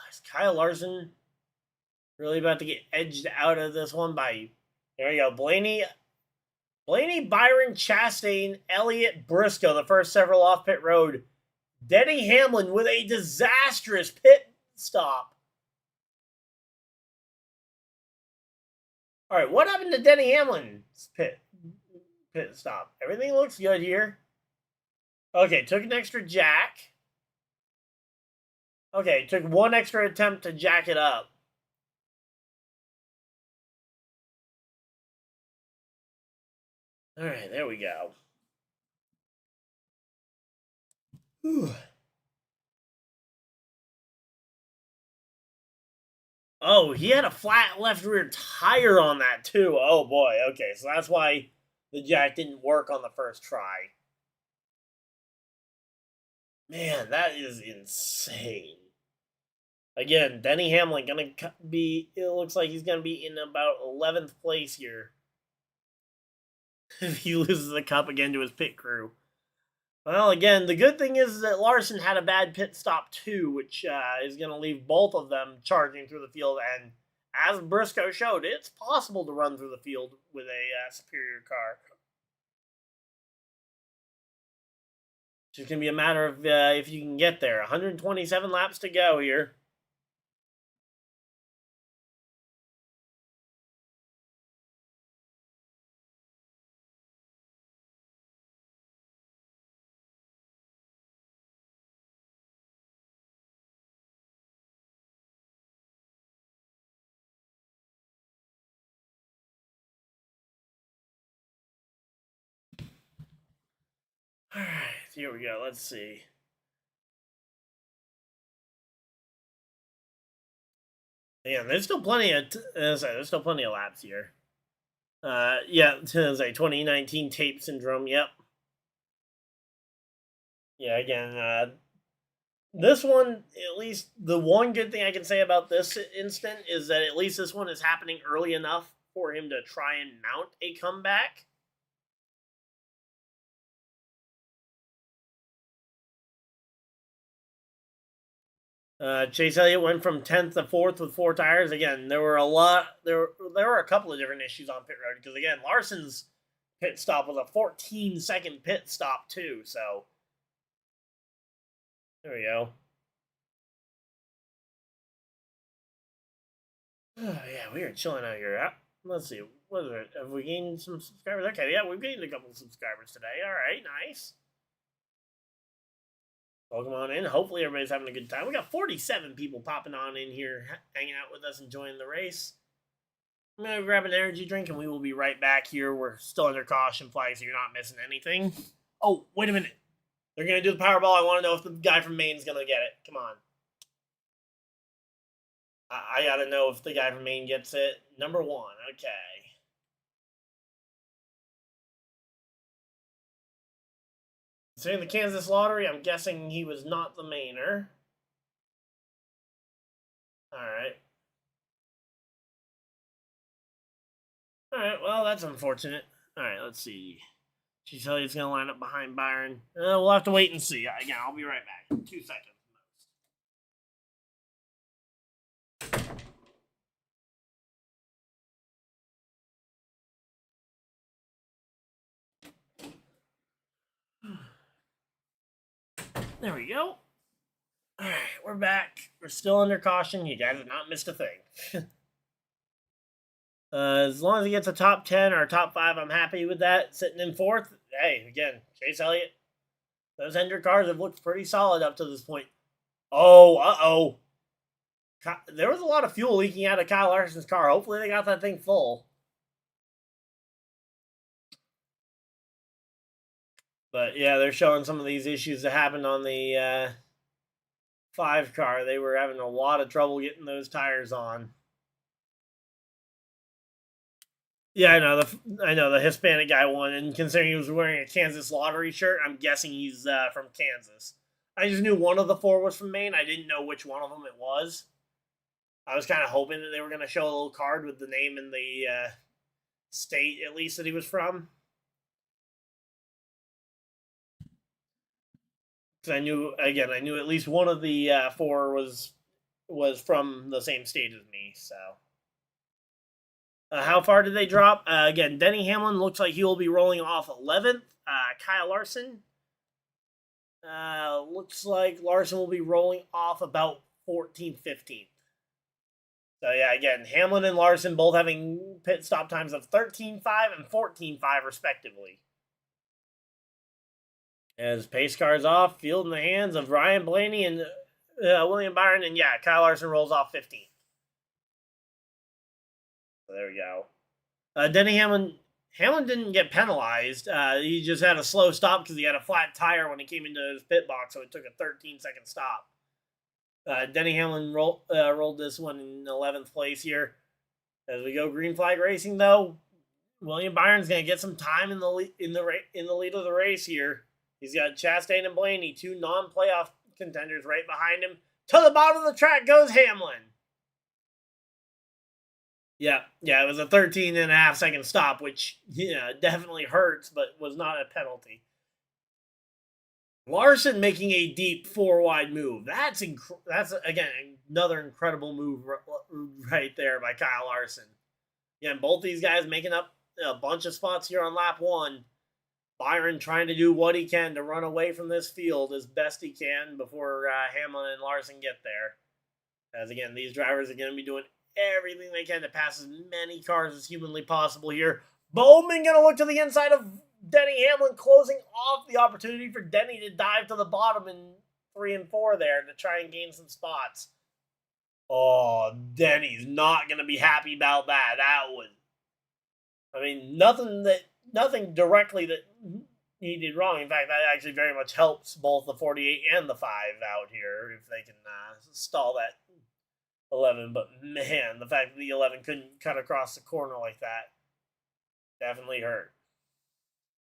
Is Kyle Larson really about to get edged out of this one by, there you go, Blaney, Byron, Chastain, Elliott, Briscoe, the first several off pit road. Denny Hamlin with a disastrous pit stop. All right, what happened to Denny Hamlin's pit stop? Everything looks good here. Okay, took an extra jack. Okay, took one extra attempt to jack it up. All right, there we go. Whew. Oh, he had a flat left rear tire on that too. Oh boy, okay, so that's why the jack didn't work on the first try. Man, that is insane. Again, Denny Hamlin gonna be, it looks like he's gonna be in about 11th place here. If he loses the cup again to his pit crew. Well, again, the good thing is that Larson had a bad pit stop too, which is going to leave both of them charging through the field. And as Briscoe showed, it's possible to run through the field with a superior car. It's just going to be a matter of if you can get there. 127 laps to go here. All right, here we go. Let's see. Yeah, there's still plenty of laps here. Yeah, there's a 2019 tape syndrome. Yep. Yeah, again, this one, at least the one good thing I can say about this instant is that at least this one is happening early enough for him to try and mount a comeback. Chase Elliott went from 10th to 4th with 4 tires. Again, there were a couple of different issues on pit road because again, Larson's pit stop was a 14-second pit stop too. So there we go. Oh, yeah, we are chilling out here. Let's see. What is it? Have we gained some subscribers? Okay, yeah, we've gained a couple of subscribers today. All right, nice. Welcome on in. Hopefully everybody's having a good time. We got 47 people popping on in here, hanging out with us, enjoying the race. I'm going to grab an energy drink, and we will be right back here. We're still under caution flag, so you're not missing anything. Oh, wait a minute. They're going to do the Powerball. I want to know if the guy from Maine's going to get it. Come on. I got to know if the guy from Maine gets it. Number 1. Okay. Considering the Kansas lottery, I'm guessing he was not the Mainer. Alright. Alright, well, that's unfortunate. Alright, let's see. Chaseelliott's going to line up behind Byron. We'll have to wait and see. Again, I'll be right back. 2 seconds. There we go. All right, we're back. We're still under caution. You guys have not missed a thing. As long as he gets a top 10 or a top 5, I'm happy with that. Sitting in 4th. Hey, again, Chase Elliott. Those Hendrick cars have looked pretty solid up to this point. Oh, uh-oh. There was a lot of fuel leaking out of Kyle Larson's car. Hopefully they got that thing full. But, yeah, they're showing some of these issues that happened on the 5 car. They were having a lot of trouble getting those tires on. Yeah, I know the Hispanic guy won, and considering he was wearing a Kansas lottery shirt, I'm guessing he's from Kansas. I just knew one of the 4 was from Maine. I didn't know which one of them it was. I was kind of hoping that they were going to show a little card with the name and the state, at least, that he was from. Because I knew at least one of the 4 was from the same state as me, so... how far did they drop? Again, Denny Hamlin looks like he will be rolling off 11th. Kyle Larson. Looks like Larson will be rolling off about 14th, 15th. So, yeah, again, Hamlin and Larson both having pit stop times of 13.5 and 14.5, respectively. As pace cars off, field in the hands of Ryan Blaney and William Byron. And, yeah, Kyle Larson rolls off 15th. So there we go. Denny Hamlin didn't get penalized. He just had a slow stop because he had a flat tire when he came into his pit box, so it took a 13-second stop. Denny Hamlin rolled this one in 11th place here. As we go green flag racing, though, William Byron's going to get some time in the lead of the race here. He's got Chastain and Blaney, 2 non-playoff contenders right behind him. To the bottom of the track goes Hamlin. Yeah, it was a 13.5-second stop, which, definitely hurts, but was not a penalty. Larson making a deep 4-wide move. That's again, another incredible move right there by Kyle Larson. Again, both these guys making up a bunch of spots here on lap 1. Byron trying to do what he can to run away from this field as best he can before Hamlin and Larson get there. As, again, these drivers are going to be doing everything they can to pass as many cars as humanly possible here. Bowman going to look to the inside of Denny Hamlin, closing off the opportunity for Denny to dive to the bottom in 3 and 4 there to try and gain some spots. Oh, Denny's not going to be happy about that. Nothing directly that he did wrong. In fact, that actually very much helps both the 48 and the 5 out here if they can stall that 11. But, man, the fact that the 11 couldn't cut across the corner like that definitely hurt.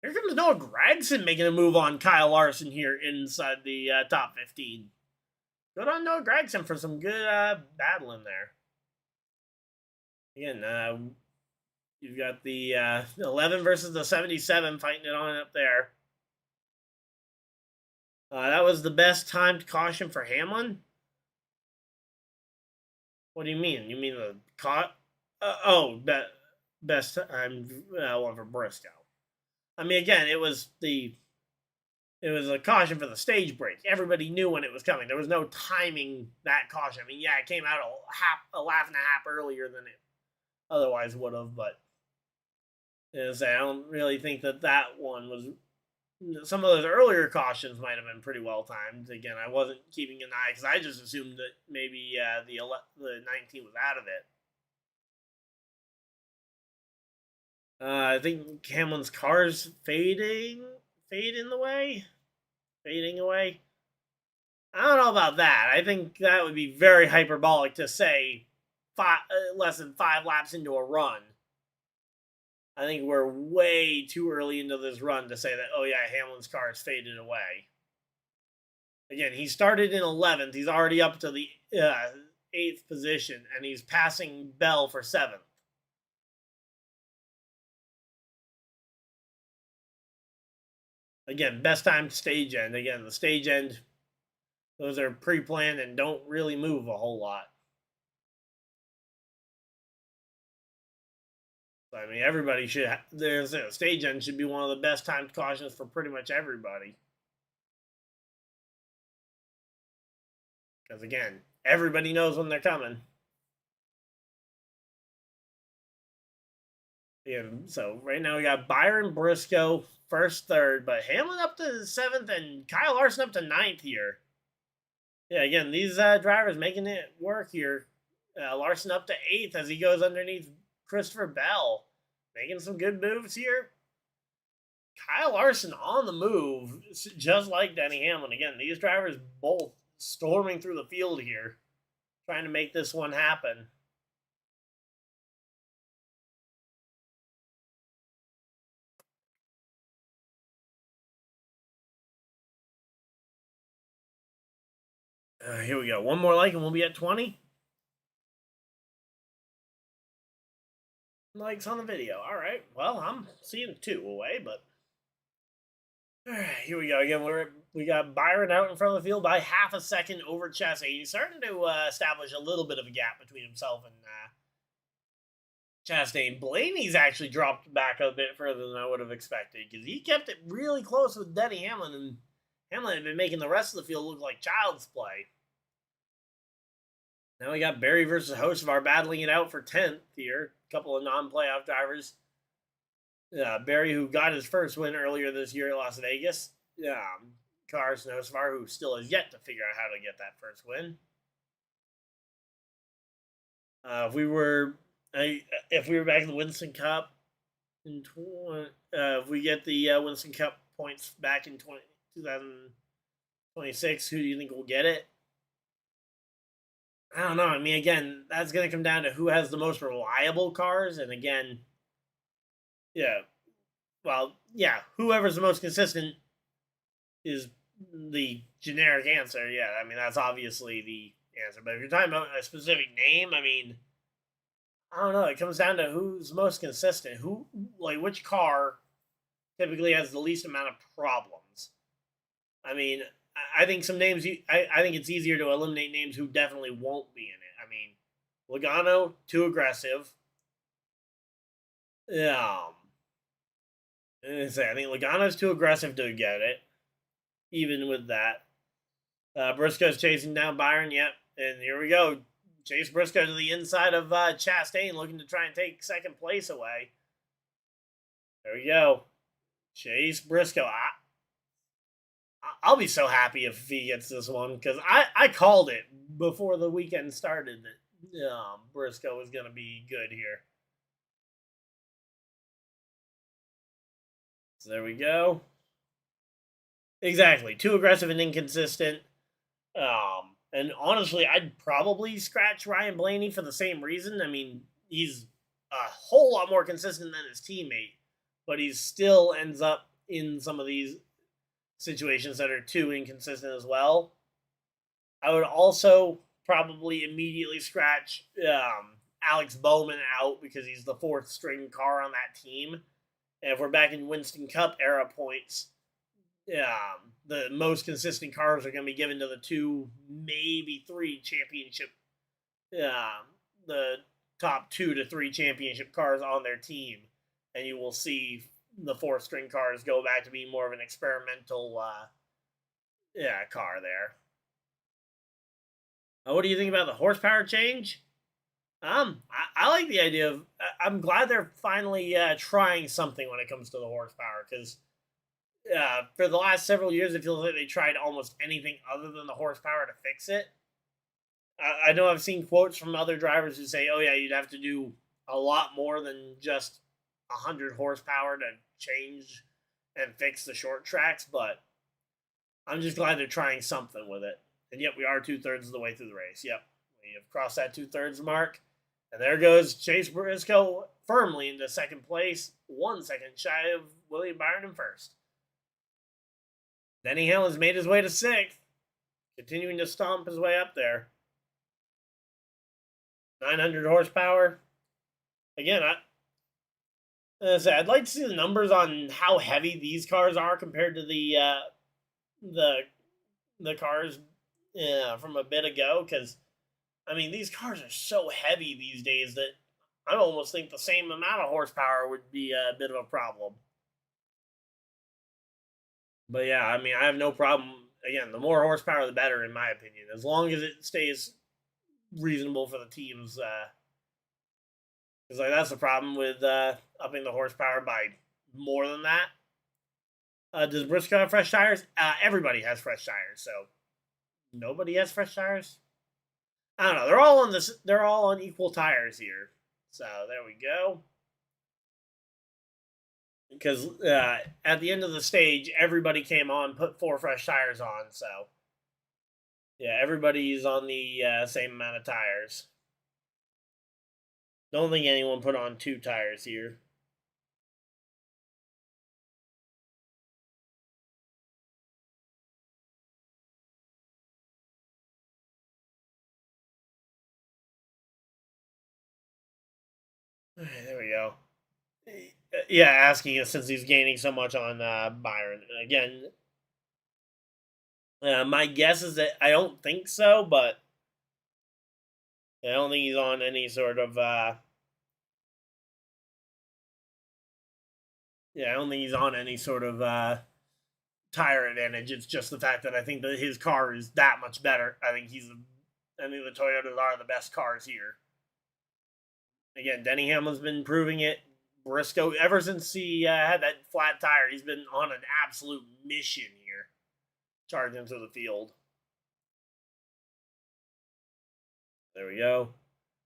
Here comes Noah Gragson making a move on Kyle Larson here inside the top 15. Good on Noah Gragson for some good battling there. Again, you've got the 11 versus the 77 fighting it on up there. That was the best timed caution for Hamlin? What do you mean? You mean the best time one for Briscoe. I mean, again, it was a caution for the stage break. Everybody knew when it was coming. There was no timing that caution. I mean, yeah, it came out a lap and a half earlier than it otherwise would have, but Is I don't really think that one was. Some of those earlier cautions might have been pretty well timed. Again, I wasn't keeping an eye because I just assumed that maybe the 19 was out of it. I think Hamlin's car's fading away. I don't know about that. I think that would be very hyperbolic to say less than 5 laps into a run. I think we're way too early into this run to say that, oh yeah, Hamlin's car has faded away. Again, he started in 11th. He's already up to the 8th position, and he's passing Bell for 7th. Again, best time stage end. Again, the stage end, those are pre-planned and don't really move a whole lot. I mean, everybody should. There's a stage end should be one of the best timed cautions for pretty much everybody. Because again, everybody knows when they're coming. Yeah, so right now we got Byron, Briscoe, first, third, but Hamlin up to 7th and Kyle Larson up to 9th here. Yeah, again, these drivers making it work here. Larson up to 8th as he goes underneath Christopherbell. Making some good moves here. Kyle Larson on the move, just like Denny Hamlin. Again, these drivers both storming through the field here, trying to make this one happen. Here we go. One more like and we'll be at 20. Likes on the video. All right. Well, I'm seeing 2 away, but all right, here we go. Again, we got Byron out in front of the field by half a second over Chastain. He's starting to establish a little bit of a gap between himself and Chastain. Blaney's actually dropped back a bit further than I would have expected because he kept it really close with Denny Hamlin, and Hamlin had been making the rest of the field look like child's play. Now we got Barry versus Hocevar battling it out for 10th here. A couple of non-playoff drivers. Barry, who got his first win earlier this year at Las Vegas. Carson Hocevar, who still has yet to figure out how to get that first win. If we were back in the Winston Cup, if we get the Winston Cup points back in 2026, who do you think will get it? I don't know. I mean, again, that's going to come down to who has the most reliable cars. And again, whoever's the most consistent is the generic answer. Yeah, I mean, that's obviously the answer. But if you're talking about a specific name, I mean, I don't know. It comes down to who's most consistent. Which car typically has the least amount of problems. I mean, I think some names. I think it's easier to eliminate names who definitely won't be in it. I mean, Logano, too aggressive. I think Logano's too aggressive to get it. Even with that, Briscoe's chasing down Byron. Yep, and here we go. Chase Briscoe to the inside of Chastain, looking to try and take second place away. There we go. Chase Briscoe. I'll be so happy if he gets this one because I called it before the weekend started that Briscoe was going to be good here. So there we go. Exactly. Too aggressive and inconsistent. And honestly, I'd probably scratch Ryan Blaney for the same reason. I mean, he's a whole lot more consistent than his teammate, but he still ends up in some of these situations that are too inconsistent as well. I would also probably immediately scratch Alex Bowman out because he's the 4th string car on that team. And if we're back in Winston Cup era points, the most consistent cars are going to be given to the 2, maybe 3 championship, the top 2 to 3 championship cars on their team. And you will see the 4th string cars go back to being more of an experimental car there. What do you think about the horsepower change? I like the idea of. I'm glad they're finally trying something when it comes to the horsepower because for the last several years, it feels like they tried almost anything other than the horsepower to fix it. I know I've seen quotes from other drivers who say, "Oh yeah, you'd have to do a lot more than just 100 horsepower to change and fix the short tracks." But I'm just glad they're trying something with it. And yet we are 2/3 of the way through the race. Yep, we have crossed that 2/3 mark, and there goes Chase Briscoe firmly into second place, 1 second shy of William Byron in first. Denny Hamlin's made his way to sixth, continuing to stomp his way up there. 900 horsepower. Again, I'd like to see the numbers on how heavy these cars are compared to the cars from a bit ago. Because I mean, these cars are so heavy these days that I almost think the same amount of horsepower would be a bit of a problem. But yeah, I mean, I have no problem. Again, the more horsepower, the better, in my opinion, as long as it stays reasonable for the teams. Because like that's the problem with upping the horsepower by more than that. Does Briscoe have fresh tires? Everybody has fresh tires, so nobody has fresh tires. I don't know. They're all on this. They're all on equal tires here. So there we go. Because at the end of the stage, everybody came on, put 4 fresh tires on. So yeah, everybody's on the same amount of tires. Don't think anyone put on 2 tires here. There we go. Yeah, asking us since he's gaining so much on Byron. Again, my guess is that I don't think so, but I don't think he's on any sort of. Yeah, I don't think he's on any sort of tire advantage. It's just the fact that I think that his car is that much better. I think I think the Toyotas are the best cars here. Again, Denny Hamlin's been proving it. Briscoe, ever since he had that flat tire, he's been on an absolute mission here, charging through the field. There we go.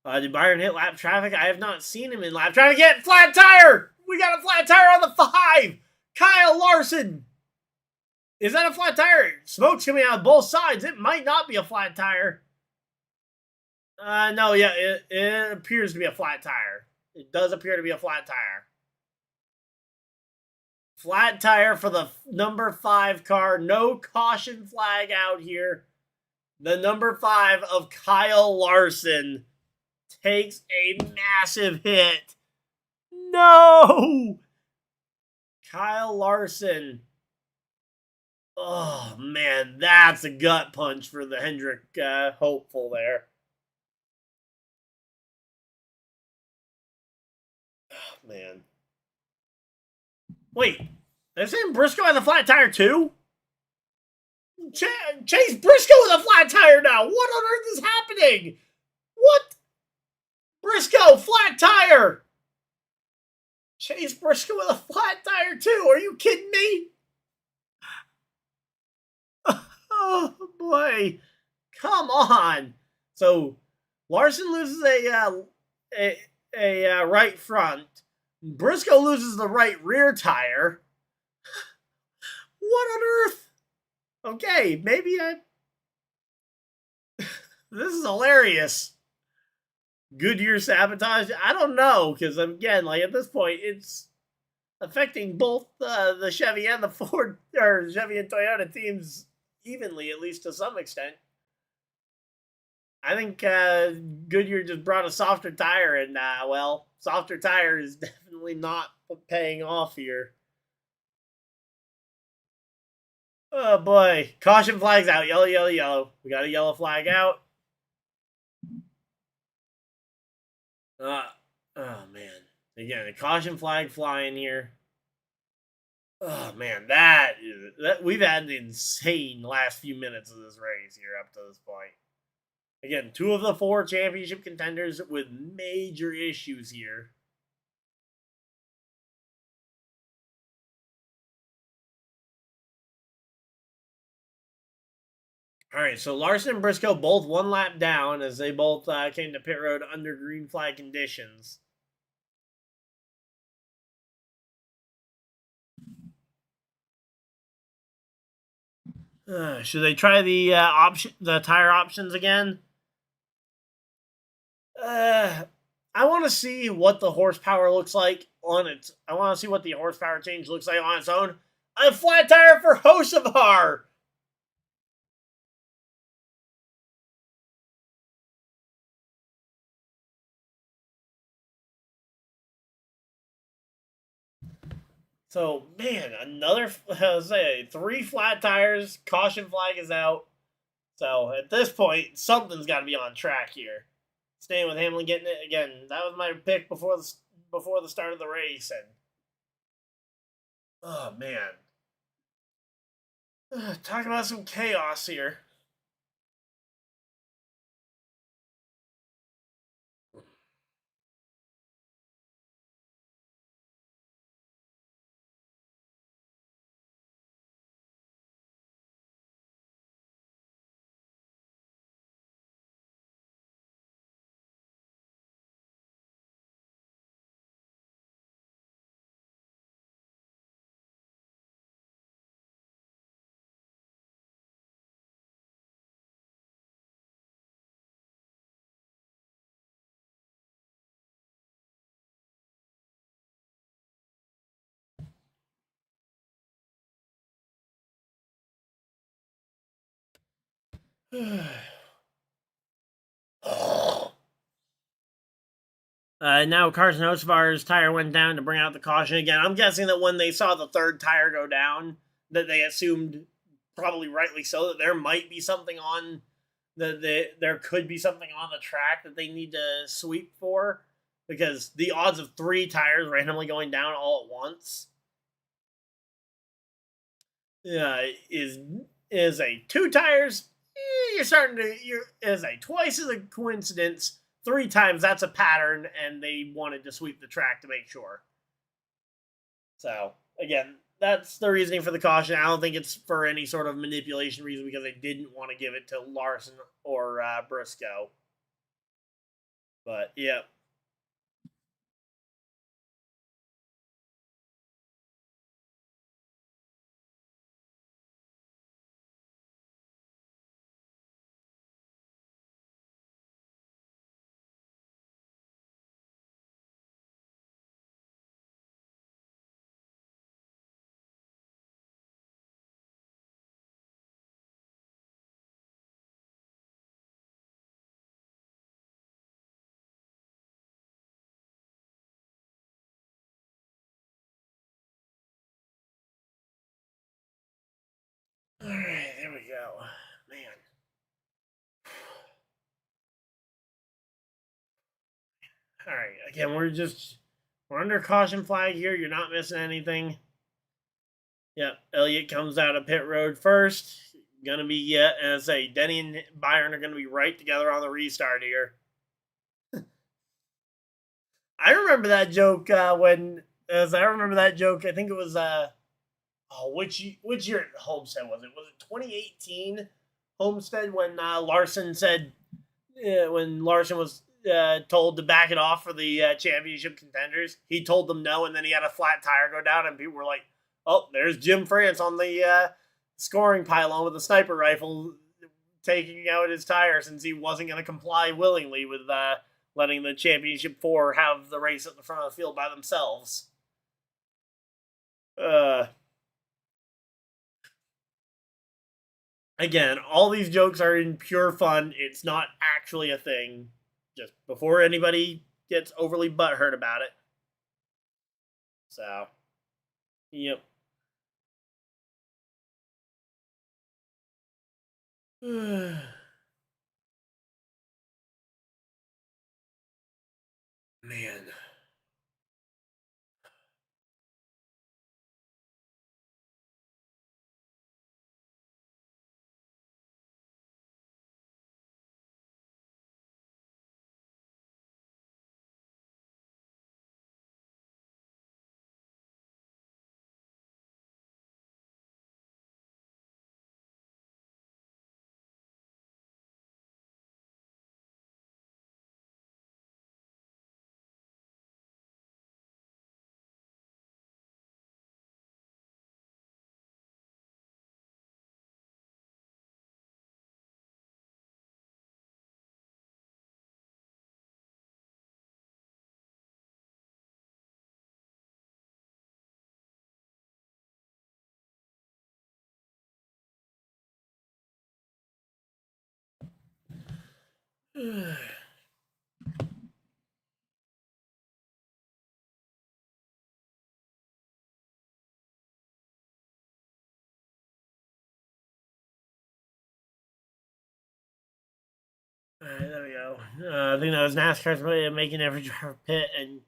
Did Byron hit lap traffic? I have not seen him in lap traffic yet. Flat tire! We got a flat tire on the 5! Kyle Larson! Is that a flat tire? Smoke's coming out of both sides. It might not be a flat tire. No, yeah, it appears to be a flat tire. It does appear to be a flat tire. Flat tire for the number 5 car. No caution flag out here. The number 5 of Kyle Larson takes a massive hit. No! Kyle Larson. Oh, man, that's a gut punch for the Hendrick hopeful there. Oh, man. Wait, they're saying Briscoe has a flat tire too? Chase Briscoe with a flat tire now. What on earth is happening? What? Briscoe, flat tire. Chase Briscoe with a flat tire too. Are you kidding me? Oh boy, come on. So Larson loses a right front. Briscoe loses the right rear tire. What on earth? Okay, maybe this is hilarious. Goodyear sabotage? I don't know, because again, like at this point, it's affecting both the Chevy and the Ford, or Chevy and Toyota teams evenly, at least to some extent. I think Goodyear just brought a softer tire, and well, softer tire is definitely not paying off here. Oh boy, caution flags out. Yellow, yellow, yellow. We got a yellow flag out. Oh man, again, a caution flag flying here. Oh man, that we've had an insane last few minutes of this race here up to this point. Again, 2 of the 4 championship contenders with major issues here. All right, so Larson and Briscoe both 1 lap down as they both came to pit road under green flag conditions. Should they try the tire options again? I want to see what the horsepower looks like on its. I want to see what the horsepower change looks like on its own. A flat tire for Hocevar. So man, another say 3 flat tires. Caution flag is out. So at this point, something's got to be on track here. Staying with Hamlin, getting it again. That was my pick before the start of the race, and oh man, talk about some chaos here. Now Carson Hocevar's tire went down to bring out the caution again. I'm guessing that when they saw the 3rd tire go down, that they assumed, probably rightly so, that there might be something on there could be something on the track that they need to sweep for, because the odds of 3 tires randomly going down all at once is a 2 tires. You're starting to is a twice as a coincidence. 3 times that's a pattern, and they wanted to sweep the track to make sure. So again, that's the reasoning for the caution. I don't think it's for any sort of manipulation reason, because they didn't want to give it to Larson or Briscoe. But yeah. All right, there we go. Man. All right, again, we're under caution flag here. You're not missing anything. Yep, Elliott comes out of pit road first. Gonna be as I say, Denny and Byron are gonna be right together on the restart here. I remember that joke when as I remember that joke. I think it was which year Homestead was it? Was it 2018 Homestead when Larson said when Larson was told to back it off for the championship contenders? He told them no, and then he had a flat tire go down, and people were like, "Oh, there's Jim France on the scoring pylon with a sniper rifle, taking out his tire since he wasn't going to comply willingly with letting the championship 4 have the race at the front of the field by themselves." Uh, Again, all these jokes are in pure fun. It's not actually a thing. Just before anybody gets overly butthurt about it. So, yep. Man. Alright, there we go. I think that was NASCAR's making every driver pit, and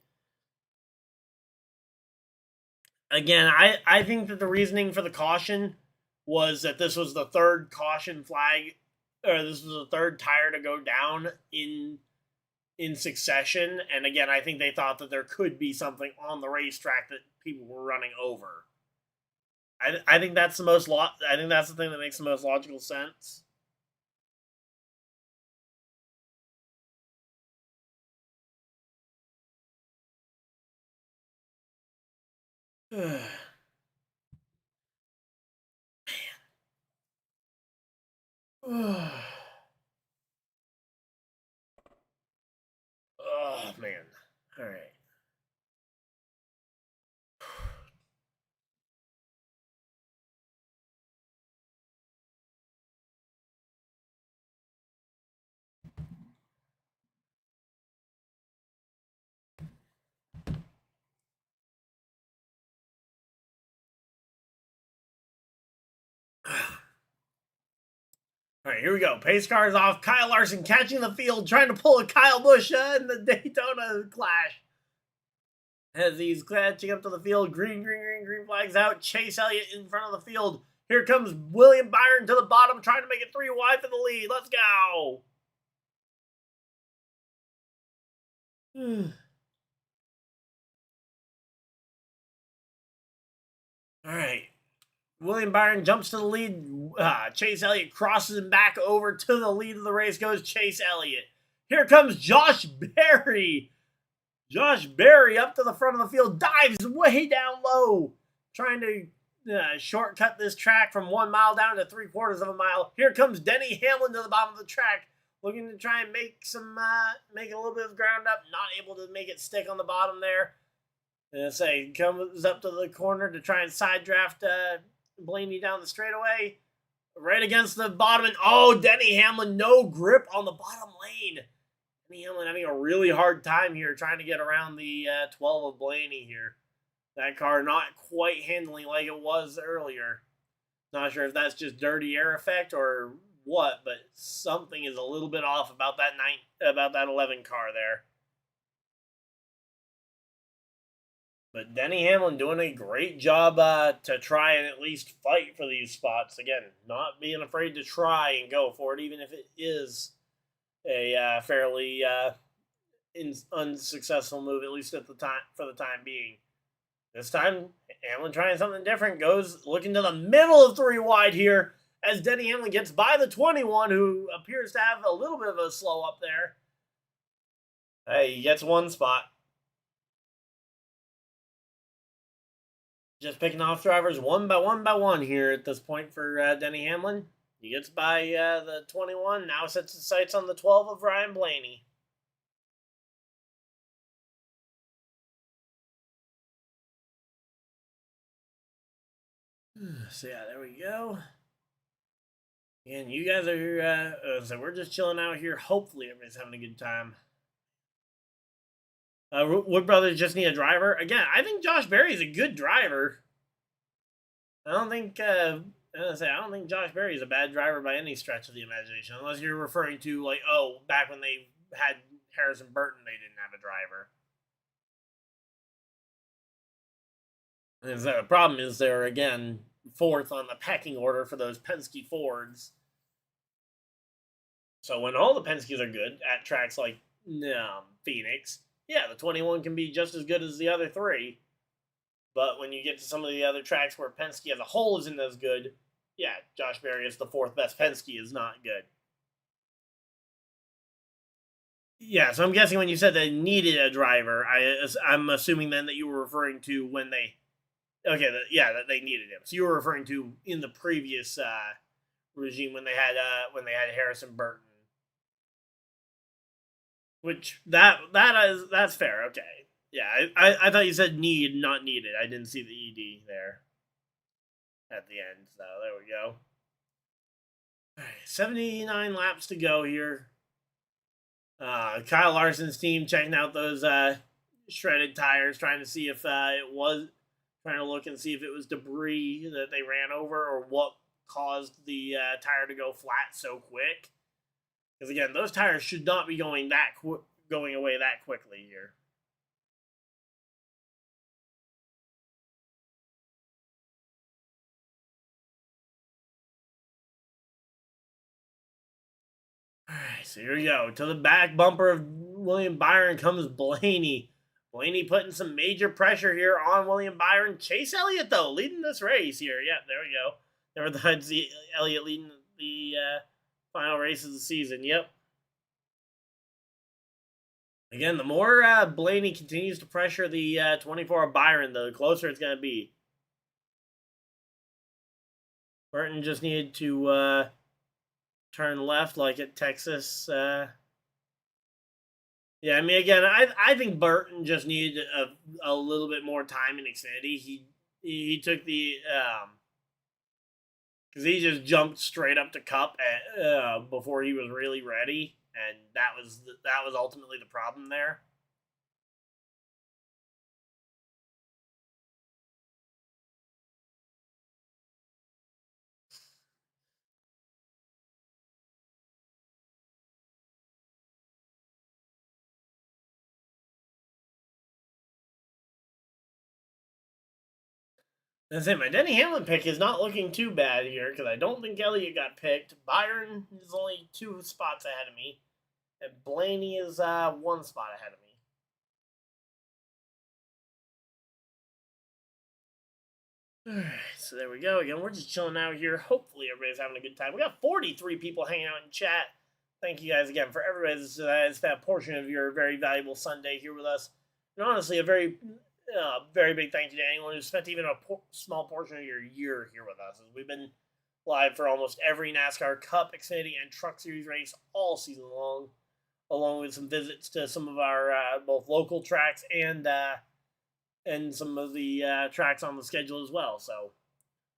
again, I think that the reasoning for the caution was that this was the third caution flag, or this was the third tire to go down in succession. And again, I think they thought that there could be something on the racetrack that people were running over. I think that's the most I think that's the thing that makes the most logical sense. Oh man. All right. All right, here we go. Pace car is off. Kyle Larson catching the field, trying to pull a Kyle Busch in the Daytona Clash. As he's catching up to the field, green flags out. Chase Elliott in front of the field. Here comes William Byron to the bottom, trying to make it 3 wide for the lead. Let's go. All right. William Byron jumps to the lead. Chase Elliott crosses him back over to the lead of the race. Goes Chase Elliott. Here comes Josh Berry. Josh Berry up to the front of the field. Dives way down low. Trying to shortcut this track from 1 mile down to 3/4 of a mile. Here comes Denny Hamlin to the bottom of the track. Looking to try and make a little bit of ground up. Not able to make it stick on the bottom there. And comes up to the corner to try and side draft Blaney down the straightaway. Right against the bottom. And Denny Hamlin, no grip on the bottom lane. Denny Hamlin having a really hard time here trying to get around the 12 of Blaney here. That car not quite handling like it was earlier. Not sure if that's just dirty air effect or what, but something is a little bit off about that 11 car there. But Denny Hamlin doing a great job to try and at least fight for these spots. Again, not being afraid to try and go for it, even if it is a fairly unsuccessful move, at least at the time for the time being. This time, Hamlin trying something different, goes looking to the middle of 3 wide here as Denny Hamlin gets by the 21, who appears to have a little bit of a slow up there. Hey, he gets 1 spot. Just picking off drivers one by one here at this point for Denny Hamlin. He gets by the 21, now sets his sights on the 12 of Ryan Blaney. So yeah, there we go. And you guys are here, so we're just chilling out here. Hopefully everybody's having a good time. Wood Brothers just need a driver. Again, I think Josh Berry is a good driver. I don't think Josh Berry is a bad driver by any stretch of the imagination, unless you're referring to back when they had Harrison Burton, they didn't have a driver. And the problem is they're again 4th on the pecking order for those Penske Fords. So when all the Penskes are good at tracks like Phoenix, yeah, the 21 can be just as good as the other 3. But when you get to some of the other tracks where Penske as a whole isn't as good, yeah, Josh Berry is the 4th best Penske is not good. Yeah, so I'm guessing when you said they needed a driver, I'm assuming then that you were referring to when they, that they needed him. So you were referring to in the previous regime when they had Harrison Burton, which that's fair. Okay, yeah, I thought you said need, not needed. I didn't see the ED there at the end. So there we go. All right, 79 laps to go here. Kyle Larson's team checking out those shredded tires, trying to see if trying to look and see if it was debris that they ran over or what caused the tire to go flat so quick. Because again, those tires should not be going going away that quickly here. All right, so here we go. To the back bumper of William Byron comes Blaney. Blaney putting some major pressure here on William Byron. Chase Elliott, though, leading this race here. Yeah, there we go. Never thought I'd see Elliott leading the final race of the season. Yep. Again, the more Blaney continues to pressure the 24 of Byron, the closer it's going to be. Burton just needed to turn left like at Texas. Yeah, I mean, again, I think Burton just needed a little bit more time in Xfinity. He took the because he just jumped straight up to Cup before he was really ready, and that was ultimately the problem there. That's it. My Denny Hamlin pick is not looking too bad here because I don't think Elliott got picked. Byron is only 2 spots ahead of me, and Blaney is 1 spot ahead of me. Alright, so there we go. Again, we're just chilling out here. Hopefully everybody's having a good time. We got 43 people hanging out in chat. Thank you guys again for everybody that's that portion of your very valuable Sunday here with us. And honestly, a very big thank you to anyone who spent even a small portion of your year here with us. We've been live for almost every NASCAR Cup, Xfinity, and Truck Series race all season long, along with some visits to some of our both local tracks and some of the tracks on the schedule as well. So,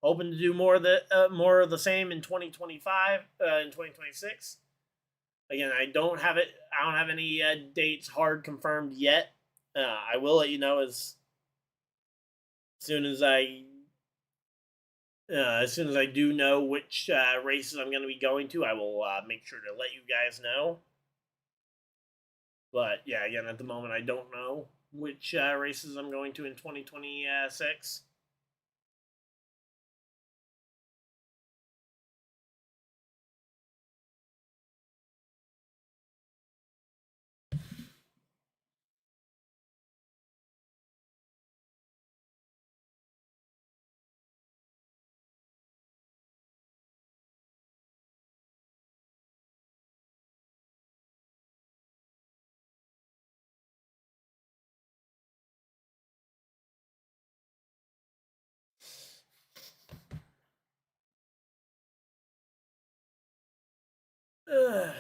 hoping to do more of the same in 2025, in 2026. Again, I don't have any dates hard confirmed yet. I will let you know as soon as I do know which races I'm going to be going to. I will make sure to let you guys know. But yeah, again, at the moment, I don't know which races I'm going to in 2026.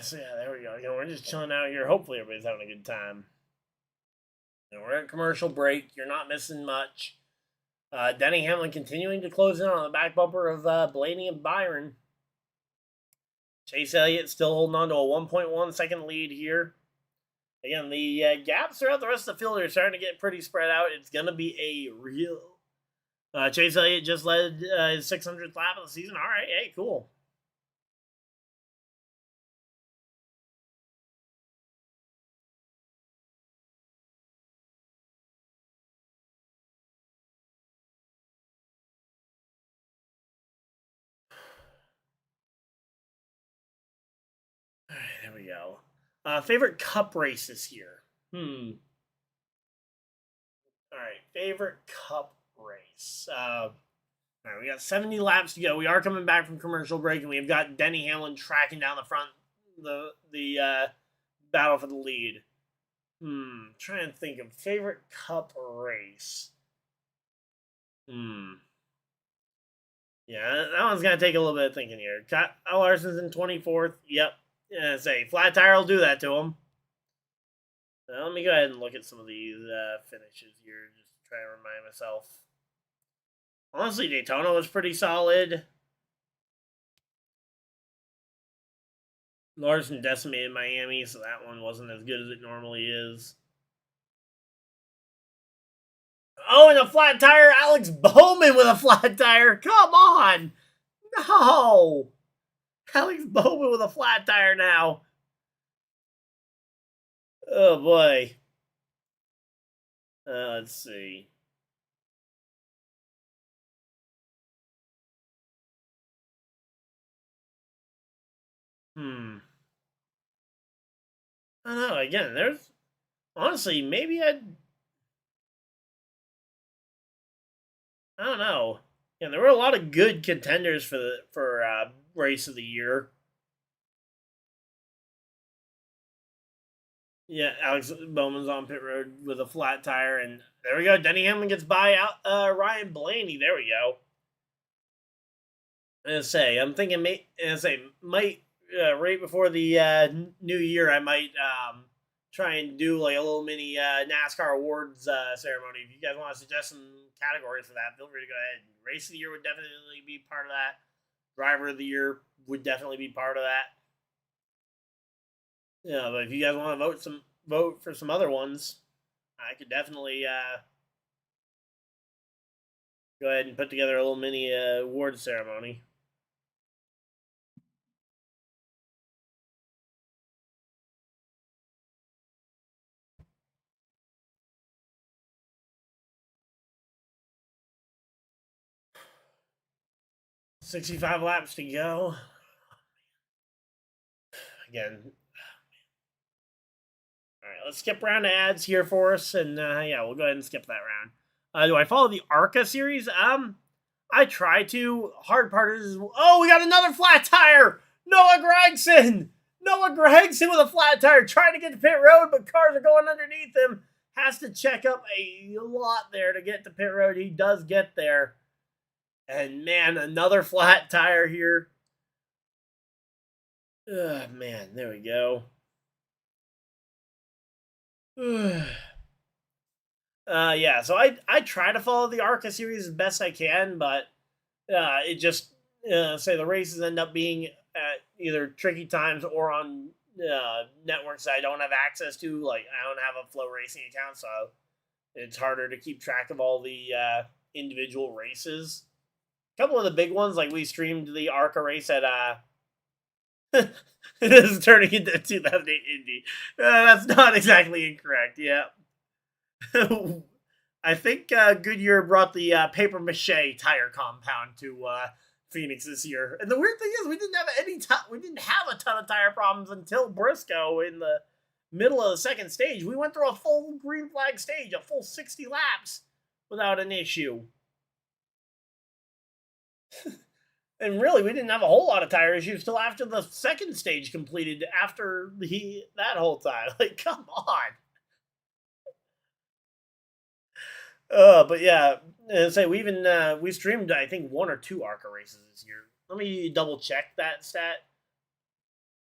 So yeah, there we go. Again, we're just chilling out here. Hopefully, everybody's having a good time. And we're at commercial break. You're not missing much. Denny Hamlin continuing to close in on the back bumper of Blaney and Byron. Chase Elliott still holding on to a 1.1 second lead here. Again, the gaps throughout the rest of the field are starting to get pretty spread out. It's going to be a real... Chase Elliott just led his 600th lap of the season. All right, hey, cool. All right, there we go. Favorite Cup races here. All right, favorite Cup race. All right, we got 70 laps to go. We are coming back from commercial break, and we've got Denny Hamlin tracking down the front, the battle for the lead. Trying to think of favorite Cup race. Yeah, that one's gonna take a little bit of thinking here. Kyle Larson's in 24th. Yep. Yeah, say flat tire will do that to him. Let me go ahead and look at some of these finishes here, just to try to remind myself. Honestly, Daytona was pretty solid. Larson decimated Miami, so that one wasn't as good as it normally is. Oh, and a flat tire. Alex Bowman with a flat tire. Come on. No. Alex Bowman with a flat tire now. Oh, boy. Let's see. I don't know. Again, there's honestly maybe I don't know. Yeah, there were a lot of good contenders for race of the year. Yeah, Alex Bowman's on pit road with a flat tire, and there we go. Denny Hamlin gets by out Ryan Blaney. There we go. I'm thinking, might right before the new year, I might try and do like a little mini NASCAR awards ceremony. If you guys want to suggest some categories for that, feel free to go ahead. Race of the year would definitely be part of that. Driver of the year would definitely be part of that. Yeah, but if you guys want to vote for some other ones, I could definitely go ahead and put together a little mini award ceremony. $65 laps to go. Again, all right, let's skip round to ads here for us, and yeah, we'll go ahead and skip that round. Do I follow the ARCA series? I try to. Hard part is, oh, we got another flat tire. Noah Gragson with a flat tire, trying to get to pit road, but cars are going underneath him. Has to check up a lot there to get to pit road. He does get there, and man, another flat tire here. Man, there we go. Yeah, so I try to follow the ARCA series as best I can, but it just say the races end up being at either tricky times or on networks I don't have access to. Like I don't have a Flow Racing account, so it's harder to keep track of all the individual races. A couple of the big ones, like we streamed the ARCA race at this is turning into 2008 Indy. That's not exactly incorrect. Yeah. I think Goodyear brought the paper mache tire compound to Phoenix this year, and the weird thing is we didn't have a ton of tire problems until Briscoe in the middle of the second stage. We went through a full green flag stage, a full 60 laps without an issue. And really, we didn't have a whole lot of tire issues till after the second stage completed. After that whole time, like, come on. But yeah, say we streamed I think one or two ARCA races this year. Let me double check that stat.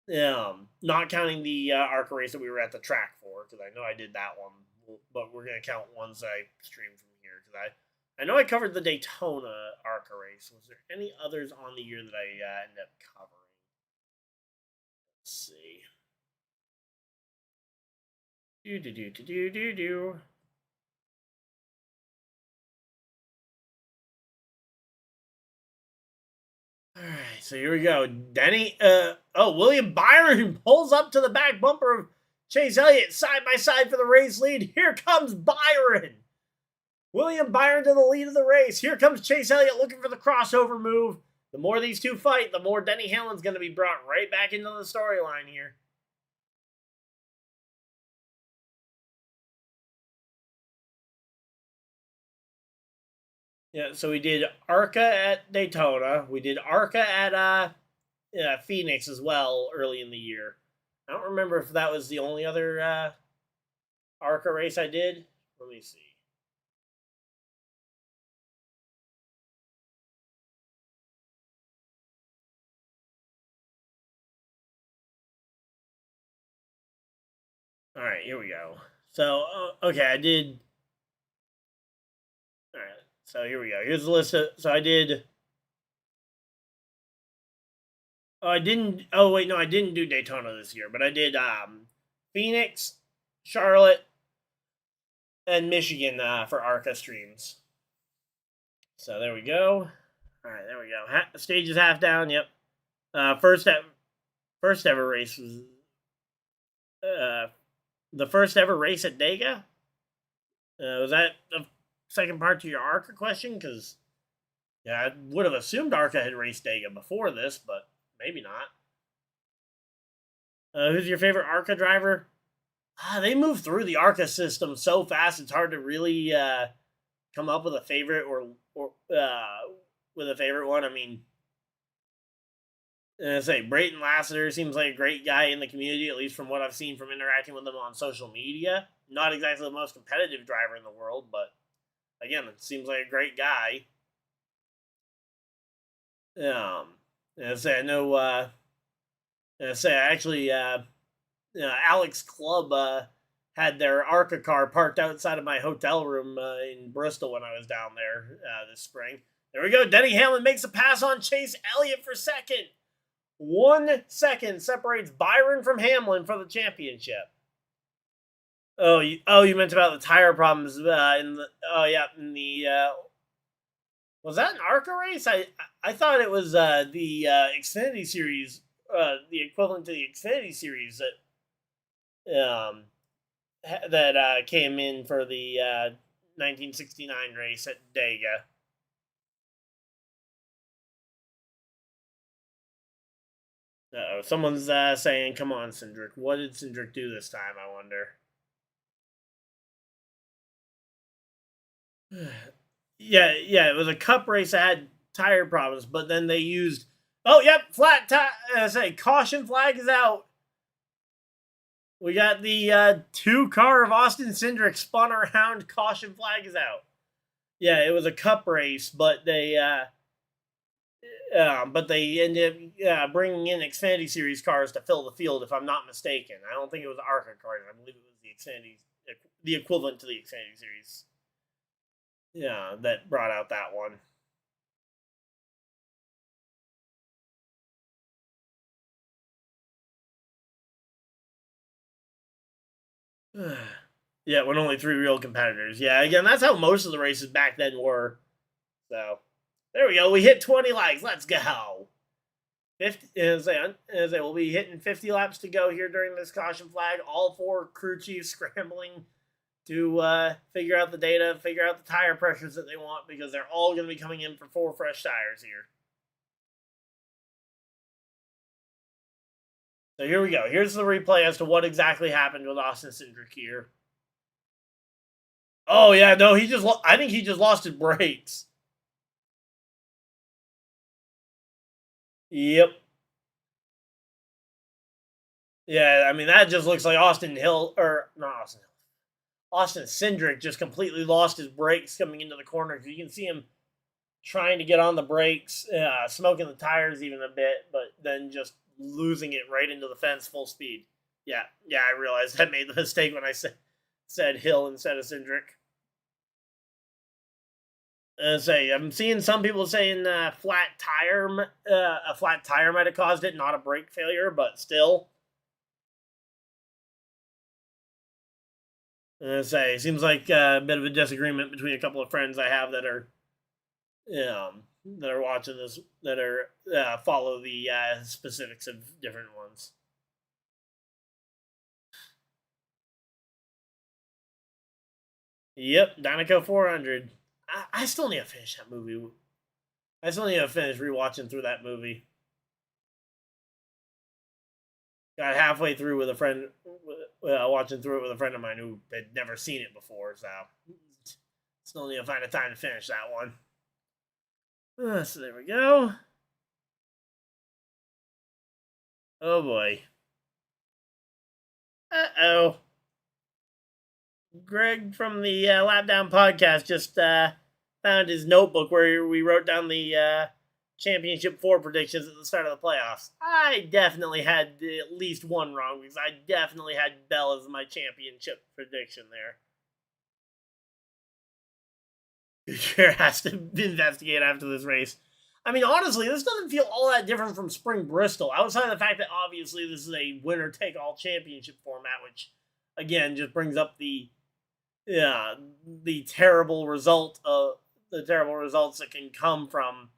Not counting the ARCA race that we were at the track for, because I know I did that one, but we're gonna count ones I streamed from here because I know I covered the Daytona ARCA race. Was there any others on the year that I ended up covering? Let's see. Do. All right, so here we go. William Byron pulls up to the back bumper of Chase Elliott side by side for the race lead. Here comes Byron. William Byron to the lead of the race. Here comes Chase Elliott looking for the crossover move. The more these two fight, the more Denny Hamlin's going to be brought right back into the storyline here. Yeah, so we did ARCA at Daytona. We did ARCA at Phoenix as well early in the year. I don't remember if that was the only other ARCA race I did. Let me see. All right, here we go. So, okay, I did. All right, so here we go. Here's the list of. So I did. Oh, I didn't. Oh, wait, no, I didn't do Daytona this year, but I did Phoenix, Charlotte, and Michigan for ARCA streams. So there we go. All right, there we go. Stage is half down. Yep. First ever race was the first ever race at Dega. Was that the second part to your ARCA question? Because yeah, I would have assumed ARCA had raced Dega before this, but maybe not. Who's your favorite ARCA driver? They move through the ARCA system so fast; it's hard to really come up with a favorite or with a favorite one. I mean, I say Brayton Lassiter seems like a great guy in the community, at least from what I've seen from interacting with him on social media. Not exactly the most competitive driver in the world, but again, it seems like a great guy. I say I know. I actually, Alex Club had their ARCA car parked outside of my hotel room in Bristol when I was down there this spring. There we go. Denny Hamlin makes a pass on Chase Elliott for second. 1 second separates Byron from Hamlin for the championship. Oh, you meant about the tire problems in the was that an ARCA race? I thought it was the Xfinity Series, the equivalent to the Xfinity Series that came in for the 1969 race at Dega. Uh-oh, someone's saying, "Come on, Cindric. What did Cindric do this time? I wonder." Yeah, it was a cup race that had tire problems, but then they used. Oh, yep, flat tire. Say caution flag is out. We got the 2 car of Austin Cindric spun around. Caution flag is out. Yeah, it was a cup race, but they ended up bringing in Xfinity Series cars to fill the field, if I'm not mistaken. I don't think it was ARCA cars. I believe it was the Xfinity, the equivalent to the Xfinity Series. Yeah, that brought out that one. Yeah, when only 3 real competitors. Yeah, again, that's how most of the races back then were. So, there we go. We hit 20 likes. Let's go. 50, we'll be hitting 50 laps to go here during this caution flag. All 4 crew chiefs scrambling to figure out the data, figure out the tire pressures that they want, because they're all going to be coming in for 4 fresh tires here. So here we go. Here's the replay as to what exactly happened with Austin Cindric here. Oh, yeah, no, I think he just lost his brakes. Yep. Yeah, I mean, that just looks like Austin Cindric just completely lost his brakes coming into the corner. You can see him trying to get on the brakes, smoking the tires even a bit, but then just losing it right into the fence full speed. Yeah, I realized I made the mistake when I said Hill instead of Cindric. I'm seeing some people saying a flat tire might have caused it, not a brake failure, but still. It seems like a bit of a disagreement between a couple of friends I have that are watching this, that are follow the specifics of different ones. Yep, Dinoco 400. I still need to finish that movie. I still need to finish rewatching through that movie. Got halfway through with a friend, watching through it with a friend of mine who had never seen it before, so still need to find a time to finish that one. So there we go. Oh boy. Uh-oh. Greg from the Lap Down podcast just found his notebook where we wrote down the championship 4 predictions at the start of the playoffs. I definitely had at least one wrong, because I definitely had Bell as my championship prediction there. Sure has to investigate after this race. I mean, honestly, this doesn't feel all that different from Spring Bristol, outside of the fact that obviously this is a winner-take-all championship format, which, again, just brings up the terrible results that can come from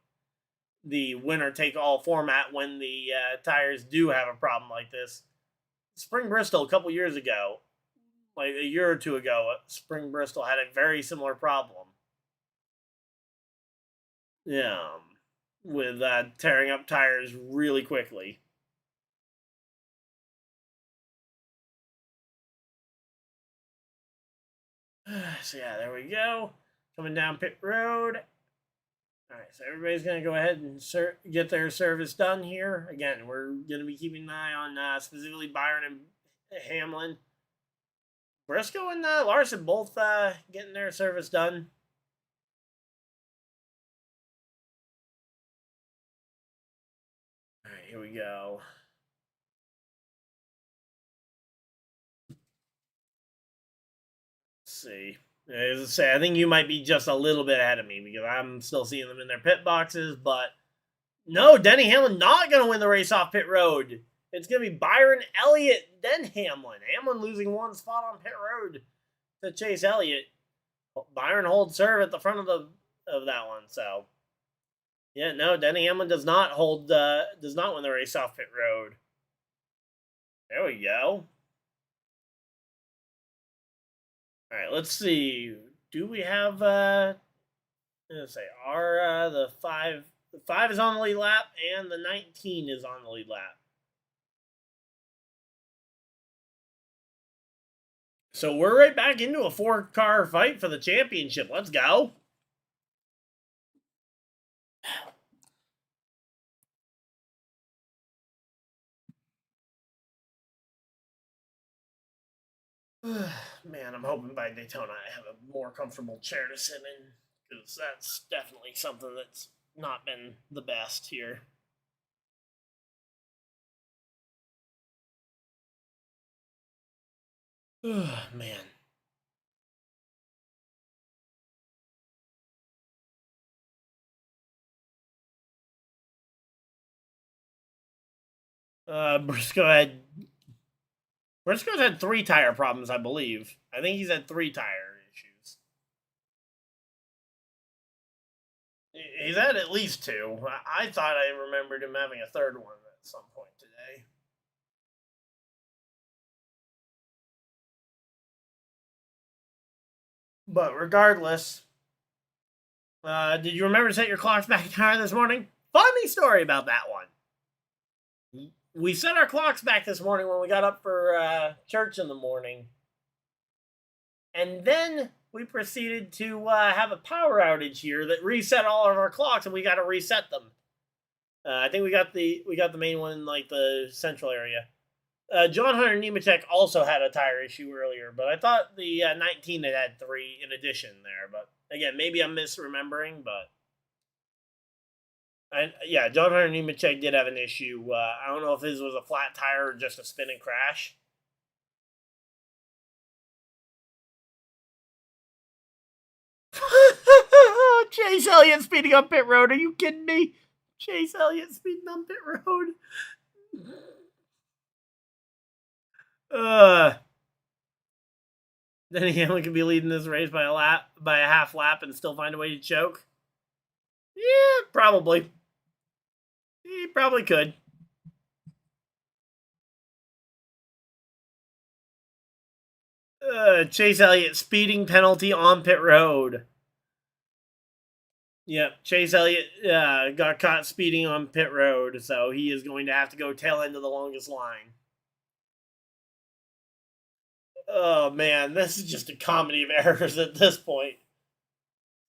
the winner-take-all format when the tires do have a problem like this. Spring Bristol, a couple years ago, like a year or two ago, Spring Bristol had a very similar problem. Yeah, with tearing up tires really quickly. So yeah, there we go. Coming down pit road. All right, so everybody's going to go ahead and get their service done here. Again, we're going to be keeping an eye on specifically Byron and Hamlin. Briscoe and Larson both getting their service done. All right, here we go. Let's see. As I say, I think you might be just a little bit ahead of me because I'm still seeing them in their pit boxes. But no, Denny Hamlin not going to win the race off pit road. It's going to be Byron Elliott, then Hamlin. Hamlin losing one spot on pit road to Chase Elliott. Byron holds serve at the front of that one. So yeah, no, Denny Hamlin does not win the race off pit road. There we go. All right, let's see. Do we have let's say the 5 is on the lead lap and the 19 is on the lead lap. So we're right back into a 4-car fight for the championship. Let's go. Man, I'm hoping by Daytona I have a more comfortable chair to sit in, because that's definitely something that's not been the best here. Man. Briscoe's had 3 tire problems, I believe. I think he's had 3 tire issues. He's had at least 2. I thought I remembered him having a 3rd one at some point today. But regardless, did you remember to set your clocks back in time this morning? Funny story about that one. We set our clocks back this morning when we got up for church in the morning. And then we proceeded to have a power outage here that reset all of our clocks, and we got to reset them. I think we got the main one in like the central area. John Hunter Nemechek also had a tire issue earlier, but I thought the 19 had 3 in addition there. But again, maybe I'm misremembering, but yeah, John Hunter Nemechek did have an issue. I don't know if his was a flat tire or just a spin and crash. Chase Elliott speeding on pit road. Are you kidding me? Chase Elliott speeding on pit road. Denny Hamlin could be leading this race by a half lap and still find a way to choke. Yeah, probably. He probably could. Chase Elliott speeding penalty on pit road. Yep, Chase Elliott got caught speeding on pit road, so he is going to have to go tail end of the longest line. Oh man, this is just a comedy of errors at this point.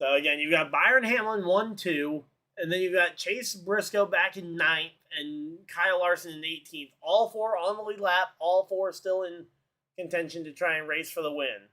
So again, you've got Byron Hamlin 1-2, and then you've got Chase Briscoe back in 9th, and Kyle Larson in 18th. All 4 on the lead lap, all 4 still in contention to try and race for the win.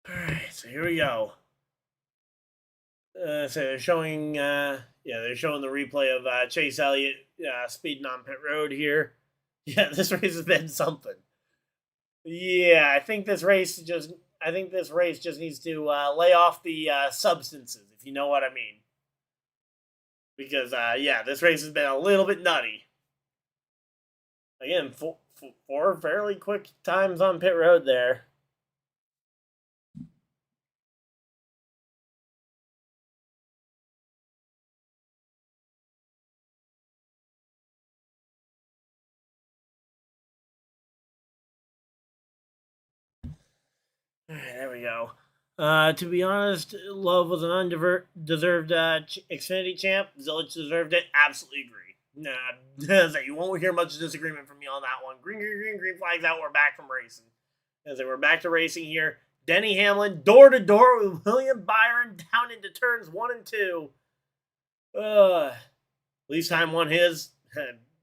Alright, so here we go. So they're showing, they're showing the replay of Chase Elliott speeding on pit road here. Yeah, this race has been something. Yeah, I think this race just needs to lay off the substances, if you know what I mean. Because this race has been a little bit nutty. Again, four fairly quick times on pit road there. All right, there we go. To be honest, Love was an undeserved Xfinity champ. Zillich deserved it. Absolutely agree. Nah, you won't hear much disagreement from me on that one. Green flags out. We're back from racing. We're back to racing here. Denny Hamlin, door to door with William Byron down into turns 1 and 2. Least time won his.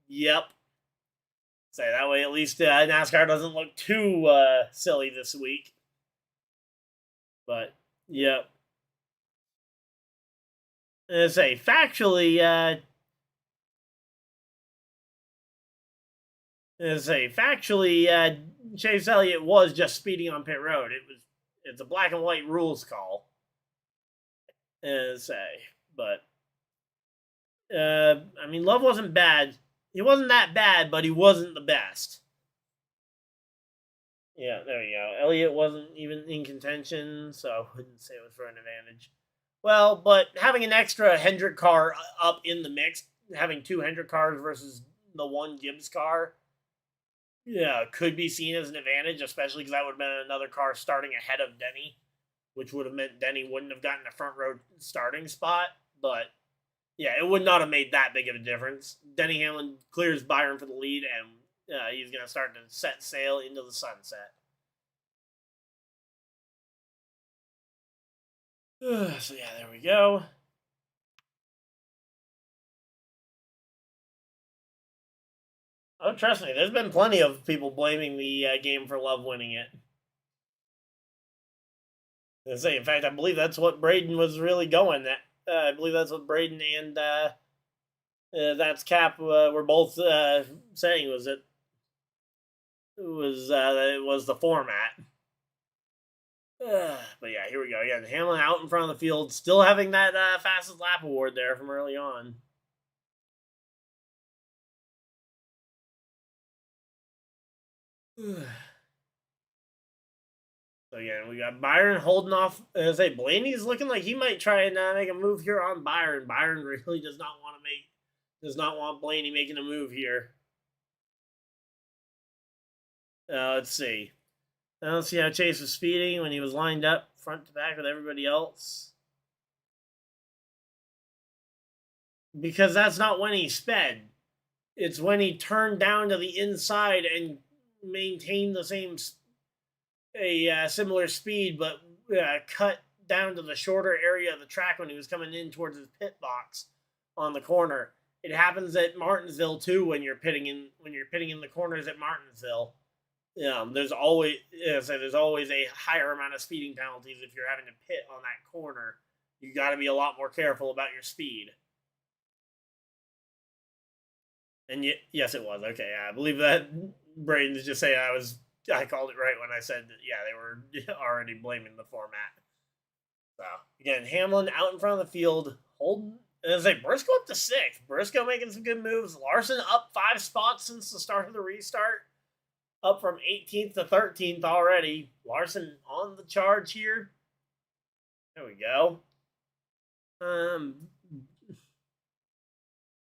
Yep. Say that way, at least NASCAR doesn't look too silly this week. But, yep. Factually, Chase Elliott was just speeding on pit road. It's a black and white rules call. But Love wasn't bad. He wasn't that bad, but he wasn't the best. Yeah, there you go. Elliott wasn't even in contention, so I wouldn't say it was for an advantage. Well, but having an extra Hendrick car up in the mix, having 2 Hendrick cars versus the 1 Gibbs car, could be seen as an advantage, especially because that would have been another car starting ahead of Denny, which would have meant Denny wouldn't have gotten a front row starting spot. But, it would not have made that big of a difference. Denny Hamlin clears Byron for the lead, and he's going to start to set sail into the sunset. So, there we go. Oh, trust me, there's been plenty of people blaming the game for Love winning it. In fact, I believe that's what Braden was really going at. I believe that's what Braden and that's Cap were both saying was it was the format. But here we go. Again, Hamlin out in front of the field, still having that fastest lap award there from early on. So again, we got Byron holding off. Blaney's looking like he might try and make a move here on Byron. Byron really does not want Blaney making a move here. Let's see. I don't see how Chase was speeding when he was lined up front to back with everybody else. Because that's not when he sped. It's when he turned down to the inside and maintained the similar speed, but cut down to the shorter area of the track when he was coming in towards his pit box on the corner. It happens at Martinsville too when you're pitting in the corners at Martinsville. There's always a higher amount of speeding penalties if you're having to pit on that corner. You got to be a lot more careful about your speed. And yes, it was. Okay, I believe that Braden's just saying I called it right when I said that, they were already blaming the format. So, again, Hamlin out in front of the field, holding, Briscoe up to 6th. Briscoe making some good moves. Larson up 5 spots since the start of the restart. Up from 18th to 13th already. Larson on the charge here. There we go.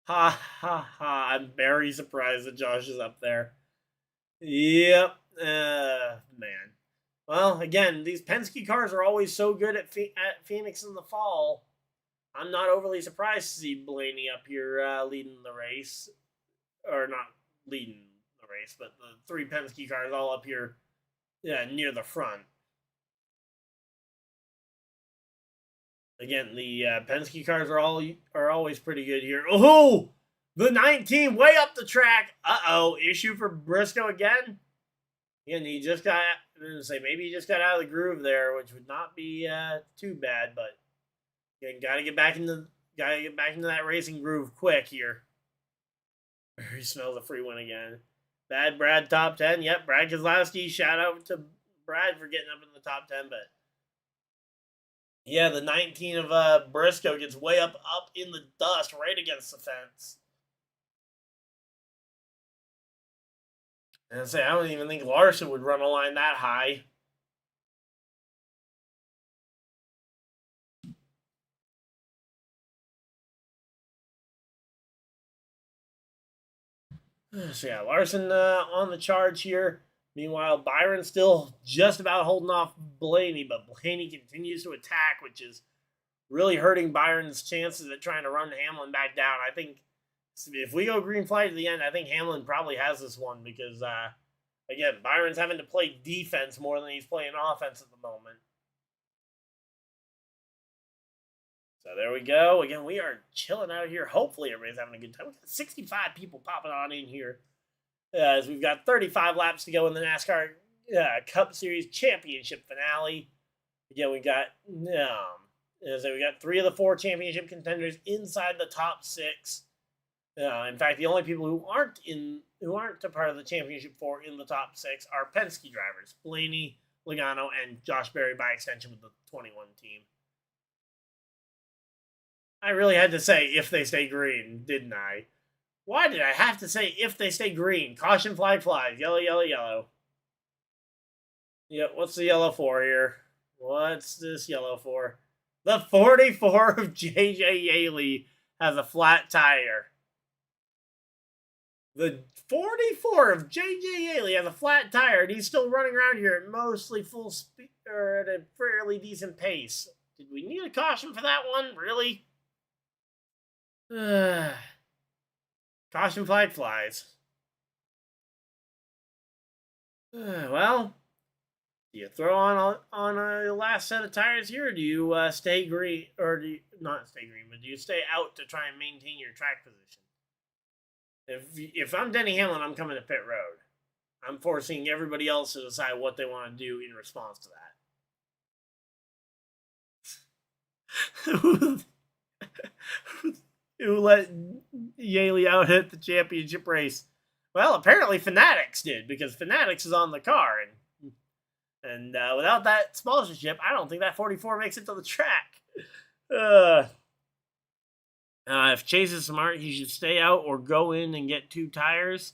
I'm very surprised that Josh is up there. Yep. Man. Well, again, these Penske cars are always so good at Phoenix in the fall. I'm not overly surprised to see Blaney up here leading the race. Or not leading the race, but the 3 Penske cars all up here near the front. Again, the Penske cars are always pretty good here. Oh! The 19 way up the track. Uh-oh. Issue for Briscoe again. And he just got I was going to say, maybe he just got out of the groove there, which would not be too bad, but again, gotta get back into that racing groove quick here. He smells a free win again. Bad Brad top 10. Yep, Brad Keselowski. Shout out to Brad for getting up in the top 10, but yeah, the 19 of Briscoe gets way up in the dust right against the fence. And I say, I don't even think Larson would run a line that high. So yeah, Larson on the charge here. Meanwhile, Byron still just about holding off Blaney, but Blaney continues to attack, which is really hurting Byron's chances at trying to run Hamlin back down. I think if we go green flag to the end, I think Hamlin probably has this one because, again, Byron's having to play defense more than he's playing offense at the moment. So there we go. Again, we are chilling out here. Hopefully everybody's having a good time. We've got 65 people popping on in here. As we've got 35 laps to go in the NASCAR Cup Series Championship finale. Again, we got we got 3 of the 4 championship contenders inside the top 6. In fact, the only people who aren't a part of the championship 4 in the top 6 are Penske drivers: Blaney, Logano, and Josh Berry by extension with the 21 team. I really had to say if they stay green, didn't I? Why did I have to say if they stay green? Caution flag flies. Yellow, yellow, yellow. Yep, what's the yellow for here? What's this yellow for? The 44 of J.J. Yaley has a flat tire. The 44 of J.J. Yaley has a flat tire, and he's still running around here at mostly full speed, or at a fairly decent pace. Did we need a caution for that one? Really? Caution flag flies. Well, do you throw on a last set of tires here, or do you stay green, or do you not stay green, but do you stay out to try and maintain your track position? If I'm Denny Hamlin, I'm coming to pit road. I'm forcing everybody else to decide what they want to do in response to that. Who let Yaley out hit the championship race? Well, apparently Fanatics did, because Fanatics is on the car, and without that sponsorship, I don't think that 44 makes it to the track. If Chase is smart, he should stay out or go in and get 2 tires.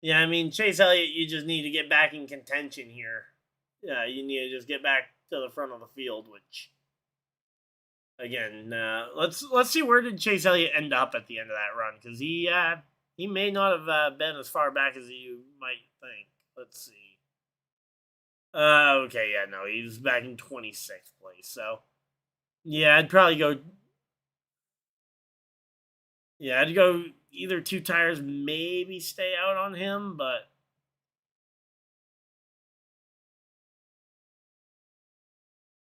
Yeah, I mean, Chase Elliott, you just need to get back in contention here. Yeah, you need to just get back to the front of the field, which, again, let's see, where did Chase Elliott end up at the end of that run? Because he may not have been as far back as you might think. Let's see. Okay, yeah, no, he was back in 26th place. So, yeah, I'd probably go. Yeah, I'd go either 2 tires, maybe stay out on him, but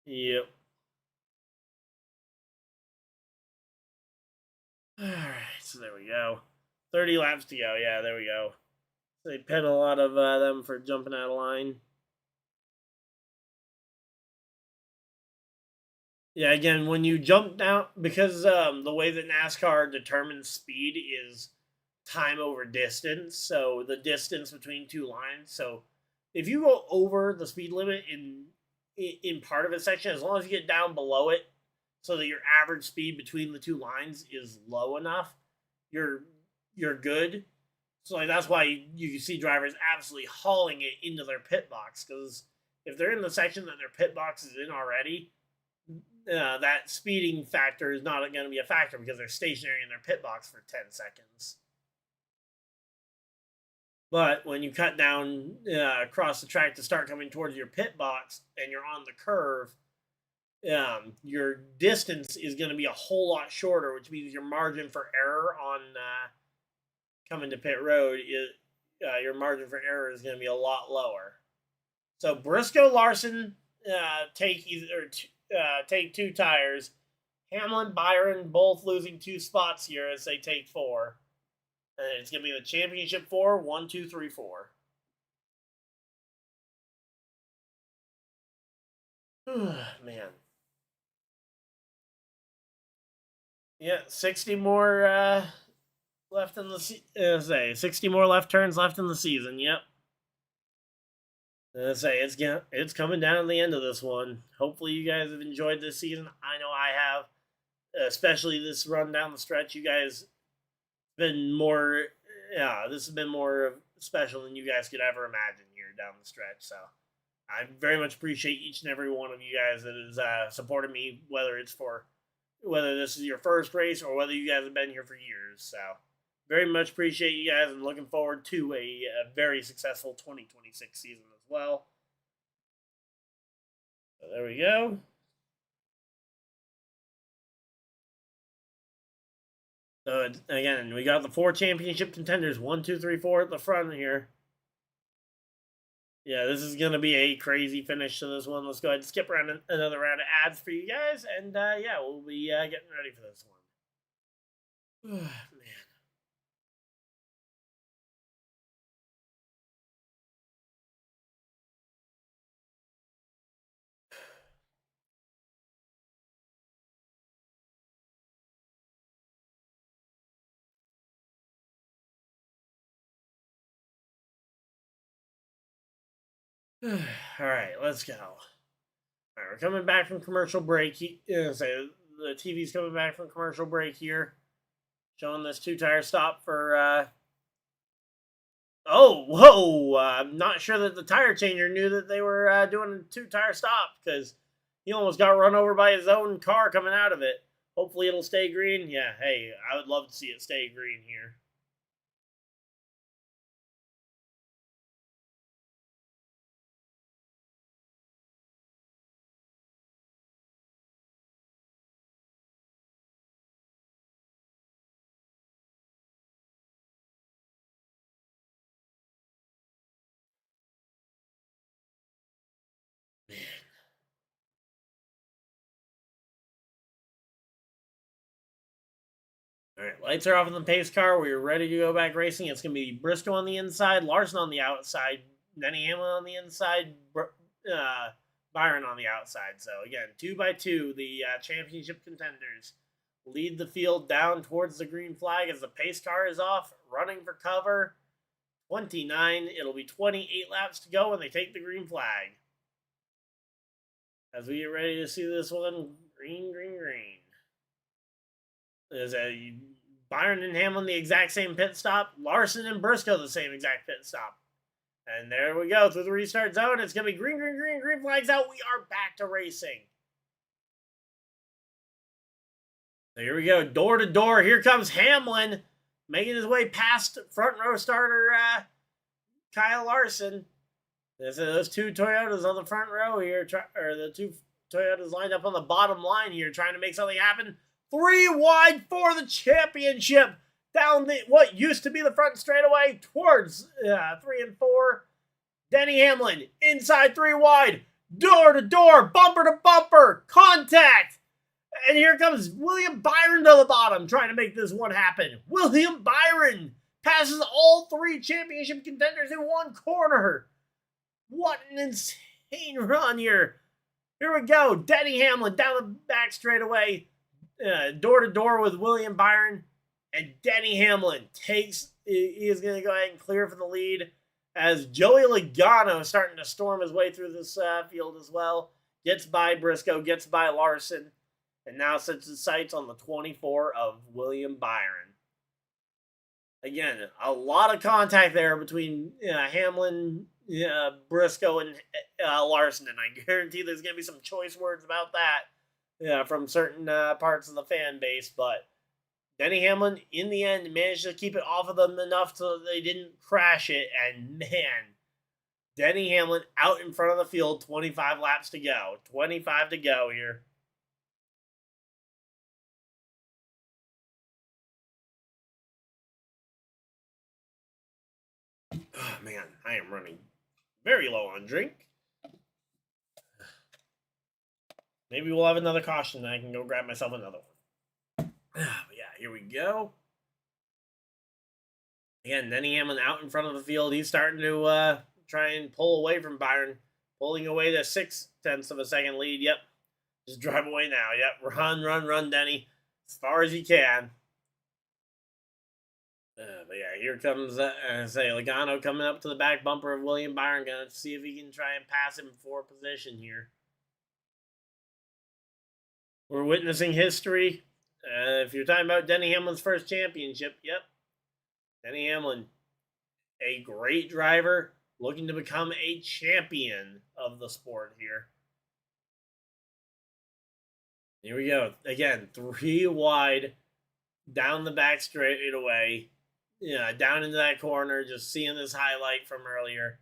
yep. All right, so there we go. 30 laps to go. Yeah, there we go. They pin a lot of them for jumping out of line. Yeah, again, when you jump down, because the way that NASCAR determines speed is time over distance, so the distance between 2 lines. So if you go over the speed limit in part of a section, as long as you get down below it, so that your average speed between the 2 lines is low enough, you're good. So like that's why you see drivers absolutely hauling it into their pit box, because if they're in the section that their pit box is in already, that speeding factor is not going to be a factor because they're stationary in their pit box for 10 seconds. But when you cut down across the track to start coming towards your pit box and you're on the curve, your distance is going to be a whole lot shorter, which means your margin for error on coming to pit road your margin for error is going to be a lot lower. So Briscoe, Larson take 2 tires. Hamlin, Byron both losing 2 spots here as they take 4. And it's going to be the championship 4, 1, 2, 3, 4. Man. Yeah, 60 more left in the say 60 more left turns left in the season. Yep. Say it's coming down to the end of this one. Hopefully you guys have enjoyed this season. I know I have, especially this run down the stretch. You guys been more, yeah, this has been more special than you guys could ever imagine here down the stretch. So I very much appreciate each and every one of you guys that has supported me, whether this is your first race or whether you guys have been here for years. So very much appreciate you guys and looking forward to a very successful 2026 season as well. So there we go. So again, we got the 4 championship contenders, 1, 2, 3, 4 at the front here. Yeah, this is going to be a crazy finish to this one. Let's go ahead and skip around another round of ads for you guys. And yeah, we'll be getting ready for this one. Man. All right, let's go. All right, we're coming back from commercial break. The TV's coming back from commercial break here, showing this 2-tire stop for. Oh, whoa! I'm not sure that the tire changer knew that they were doing a 2-tire stop because he almost got run over by his own car coming out of it. Hopefully, it'll stay green. Yeah, hey, I would love to see it stay green here. Man. All right, lights are off in the pace car. We're ready to go back racing. It's going to be Briscoe on the inside, Larson on the outside, Denny Hamlin on the inside, Byron on the outside. So again, 2 by 2, the championship contenders lead the field down towards the green flag as the pace car is off, running for cover. 29. It'll be 28 laps to go when they take the green flag. As we get ready to see this one, green, green, green. There's a Byron and Hamlin the exact same pit stop. Larson and Briscoe the same exact pit stop. And there we go through the restart zone. It's going to be green, green, green, green flags out. We are back to racing. So here we go, door to door. Here comes Hamlin making his way past front row starter Kyle Larson. Those 2 Toyotas on the front row here, or the 2 Toyotas lined up on the bottom line here, trying to make something happen. 3 wide for the championship. Down what used to be the front straightaway towards 3 and 4. Denny Hamlin inside 3 wide. Door to door, bumper to bumper, contact. And here comes William Byron to the bottom, trying to make this one happen. William Byron passes all 3 championship contenders in one corner. What an insane run here. Here we go. Denny Hamlin down the back straightaway. Door to door with William Byron. And Denny Hamlin he is going to go ahead and clear for the lead as Joey Logano is starting to storm his way through this field as well. Gets by Briscoe, gets by Larson, and now sets his sights on the 24 of William Byron. Again, a lot of contact there between Hamlin, Briscoe, and Larson, and I guarantee there's going to be some choice words about that from certain parts of the fan base, but Denny Hamlin, in the end, managed to keep it off of them enough so that they didn't crash it, and man, Denny Hamlin out in front of the field, 25 laps to go. 25 to go here. Oh, man, I am running very low on drink. Maybe we'll have another caution and I can go grab myself another one. Yeah, here we go. Again, Denny Hamlin out in front of the field. He's starting to try and pull away from Byron. pulling away the 0.6 of a second lead. Yep. Just drive away now. Yep. Run, Denny. As far as you can. But yeah, here comes, Logano coming up to the back bumper of William Byron. Gonna see if he can try and pass him for position here. We're witnessing history. If you're talking about Denny Hamlin's first championship, yep. Denny Hamlin, a great driver, looking to become a champion of the sport here. Here we go. Again, 3 wide, down the back straightaway. Yeah, down into that corner, just seeing this highlight from earlier.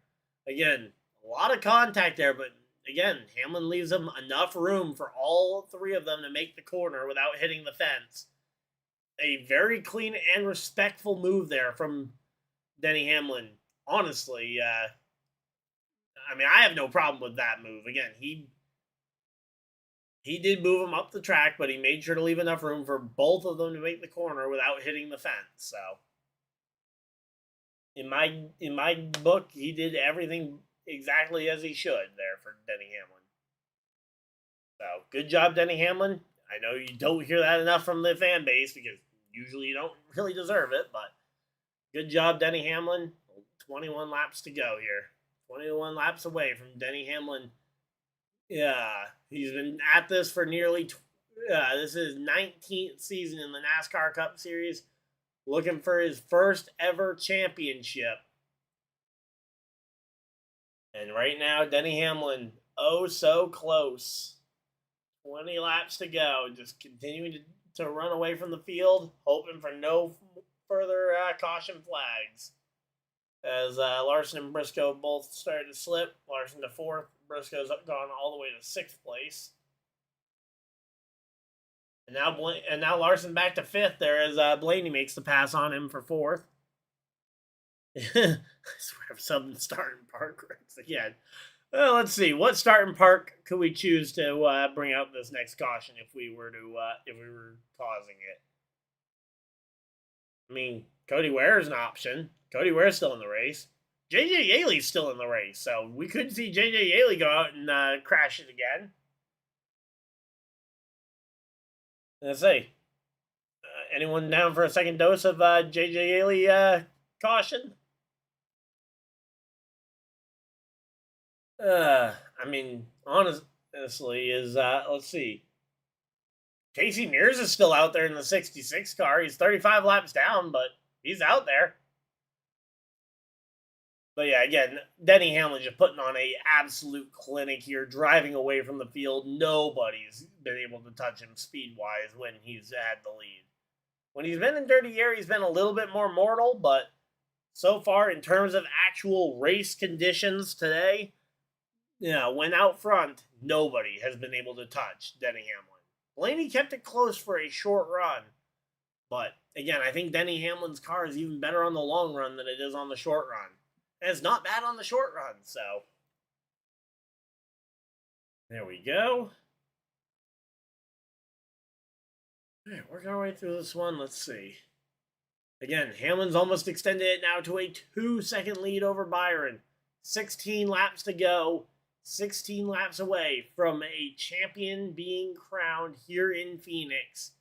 Again, a lot of contact there, but again, Hamlin leaves them enough room for all 3 of them to make the corner without hitting the fence. A very clean and respectful move there from Denny Hamlin. Honestly, I mean, I have no problem with that move. Again, he did move him up the track, but he made sure to leave enough room for both of them to make the corner without hitting the fence. So, in my book, he did everything exactly as he should there for Denny Hamlin. So, good job, Denny Hamlin. I know you don't hear that enough from the fan base because usually you don't really deserve it, but good job, Denny Hamlin. 21 laps to go here. 21 laps away from Denny Hamlin. Yeah, he's been at this for nearly, this is 19th season in the NASCAR Cup Series, looking for his first ever championship. And right now, Denny Hamlin, oh so close. 20 laps to go, just continuing to run away from the field, hoping for no further caution flags. As Larson and Briscoe both started to slip. Larson to 4th. Briscoe's gone all the way to 6th place. And now Larson back to 5th there as Blaney makes the pass on him for 4th. I swear if something starting park wrecks again. Well, let's see. What starting park could we choose to bring out this next caution if we were causing it? I mean, Cody Ware's an option. Cody Ware's still in the race. J.J. Yaley's still in the race, so we could see J.J. Yaley go out and crash it again. Let's see. Anyone down for a second dose of J.J. Yaley caution? I mean, honestly, let's see. Casey Mears is still out there in the 66 car. He's 35 laps down, but he's out there. But yeah, again, Denny Hamlin just putting on a absolute clinic here, driving away from the field. Nobody's been able to touch him speed-wise when he's had the lead. When he's been in dirty air, he's been a little bit more mortal, but so far, in terms of actual race conditions today, when out front, nobody has been able to touch Denny Hamlin. Blaney kept it close for a short run, but again, I think Denny Hamlin's car is even better on the long run than it is on the short run. And it's not bad on the short run, so. There we go. All right, working our way through this one. Let's see. Again, Hamlin's almost extended it now to a 2-second lead over Byron. 16 laps to go. 16 laps away from a champion being crowned here in Phoenix.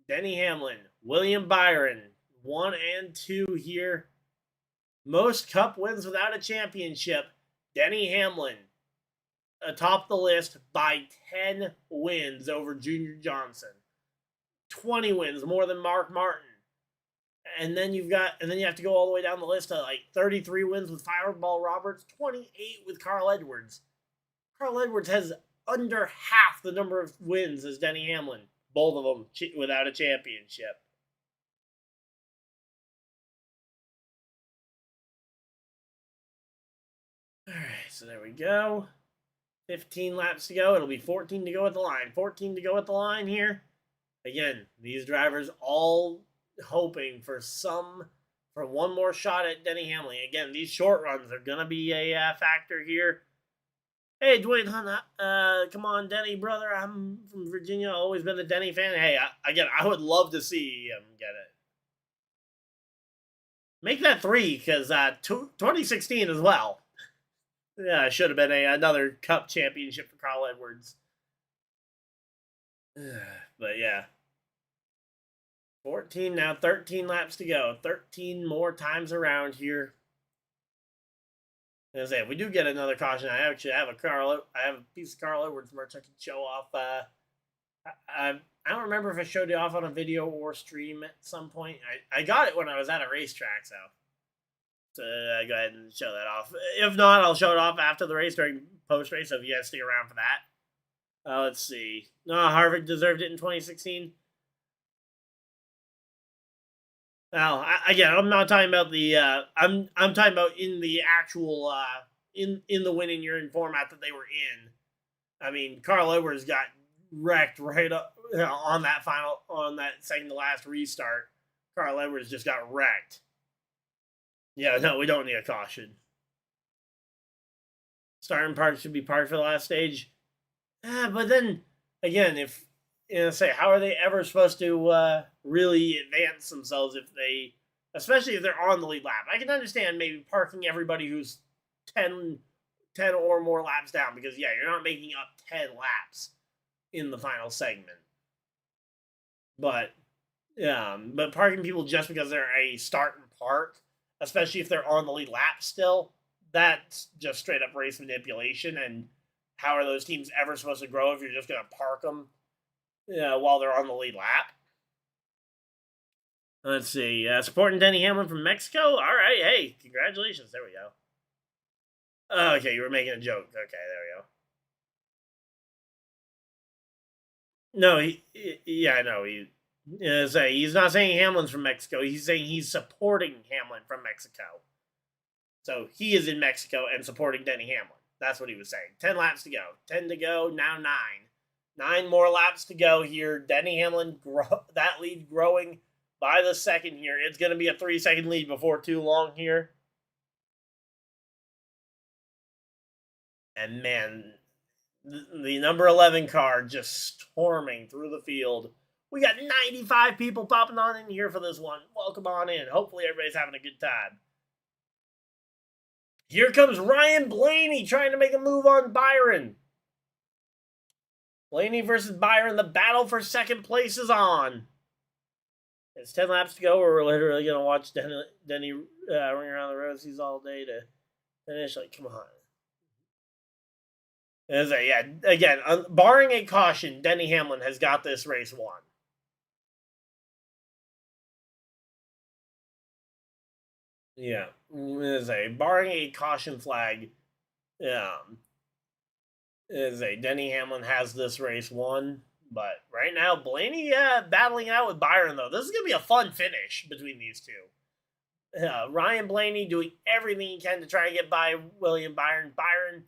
Denny Hamlin, William Byron, 1 and 2 here. Most Cup wins without a championship. Denny Hamlin atop the list by 10 wins over Junior Johnson. 20 wins more than Mark Martin. And then you have to go all the way down the list to like 33 wins with Fireball Roberts, 28 with Carl Edwards. Carl Edwards has under half the number of wins as Denny Hamlin. Both of them without a championship. All right, so there we go. 15 laps to go. It'll be 14 to go at the line. 14 to go at the line here. Again, these drivers all hoping for one more shot at Denny Hamlin. Again, these short runs are going to be a factor here. Hey, Dwayne Hunt, come on, Denny, brother. I'm from Virginia. Always been a Denny fan. Hey, I would love to see him get it. Make that 3, because 2016 as well. Yeah, it should have been another Cup championship for Carl Edwards. But yeah. 14 now, 13 laps to go. 13 more times around here. As I say, if we do get another caution, I have a piece of Carl Edwards merch I can show off. I don't remember if I showed it off on a video or stream at some point. I got it when I was at a racetrack, so I go ahead and show that off. If not, I'll show it off after the race during post race. So if you guys stick around for that, let's see. No, Harvick deserved it in 2016. Well, again, I'm not talking about the. I'm talking about in the actual in the winning year in format that they were in. I mean, Carl Edwards got wrecked right up on that second to last restart. Carl Edwards just got wrecked. Yeah, no, we don't need a caution. Starting park should be parked for the last stage. But then again, if say, how are they ever supposed to really advance themselves especially if they're on the lead lap? I can understand maybe parking everybody who's 10 or more laps down, because yeah, you're not making up 10 laps in the final segment. But parking people just because they're a start and park, especially if they're on the lead lap still, that's just straight up race manipulation. And how are those teams ever supposed to grow if you're just going to park them while they're on the lead lap? Let's see. Supporting Denny Hamlin from Mexico? All right. Hey, congratulations. There we go. Okay, you were making a joke. Okay, there we go. No, he's not saying Hamlin's from Mexico. He's saying he's supporting Hamlin from Mexico. So he is in Mexico and supporting Denny Hamlin. That's what he was saying. 10 laps to go. 10 to go, now 9. 9 more laps to go here. Denny Hamlin, that lead growing by the second here. It's going to be a 3-second lead before too long here. And man, the number 11 car just storming through the field. We got 95 people popping on in here for this one. Welcome on in. Hopefully everybody's having a good time. Here comes Ryan Blaney trying to make a move on Byron. Blaney versus Byron. The battle for second place is on. It's 10 laps to go. We're literally going to watch Denny ring around the rosies all day to finish. Like, come on. Again, barring a caution, Denny Hamlin has got this race won. Yeah, barring a caution flag, Denny Hamlin has this race won. But right now, Blaney battling out with Byron, though. This is going to be a fun finish between these two. Ryan Blaney doing everything he can to try and get by William Byron. Byron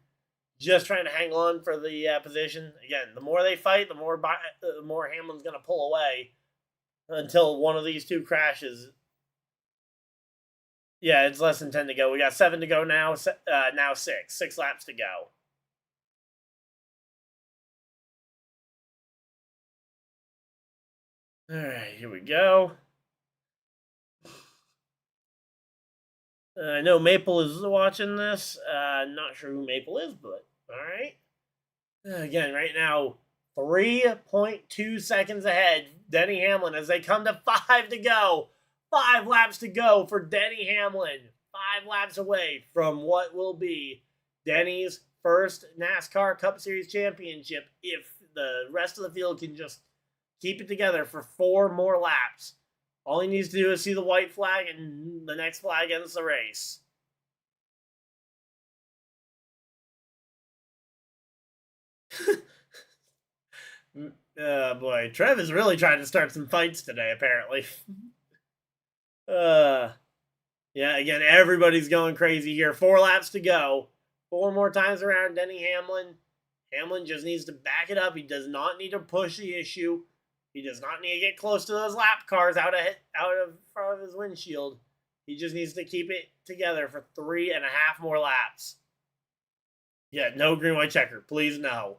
just trying to hang on for the position. Again, the more they fight, the more Hamlin's going to pull away until one of these two crashes. Yeah, it's less than 10 to go. We got 7 to go now. Now 6. 6 laps to go. All right, here we go. I know Maple is watching this. Not sure who Maple is, but all right. Again, right now, 3.2 seconds ahead. Denny Hamlin as they come to 5 to go. 5 laps to go for Denny Hamlin. 5 laps away from what will be Denny's first NASCAR Cup Series championship if the rest of the field can just keep it together for 4 more laps. All he needs to do is see the white flag, and the next flag ends the race. Boy, Trev is really trying to start some fights today, apparently. Yeah, again, everybody's going crazy here. 4 laps to go. 4 more times around Denny Hamlin. Hamlin just needs to back it up. He does not need to push the issue. He does not need to get close to those lap cars out of front of his windshield. He just needs to keep it together for 3.5 more laps. Yeah, no green, white checker. Please, no.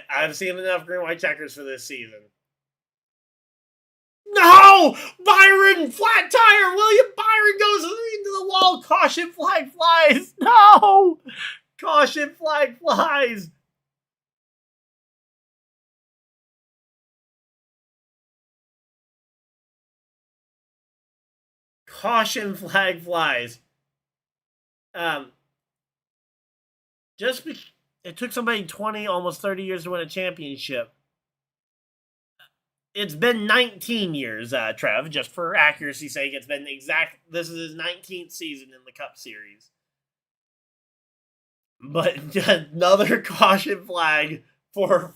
I've seen enough green, white checkers for this season. No! Byron! Flat tire! William Byron goes into the wall. Caution flag flies. No! Caution flag flies. Caution flag flies. Just because it took somebody 20, almost 30 years to win a championship. It's been 19 years, Trev, just for accuracy's sake. It's been this is his 19th season in the Cup Series. But another caution flag for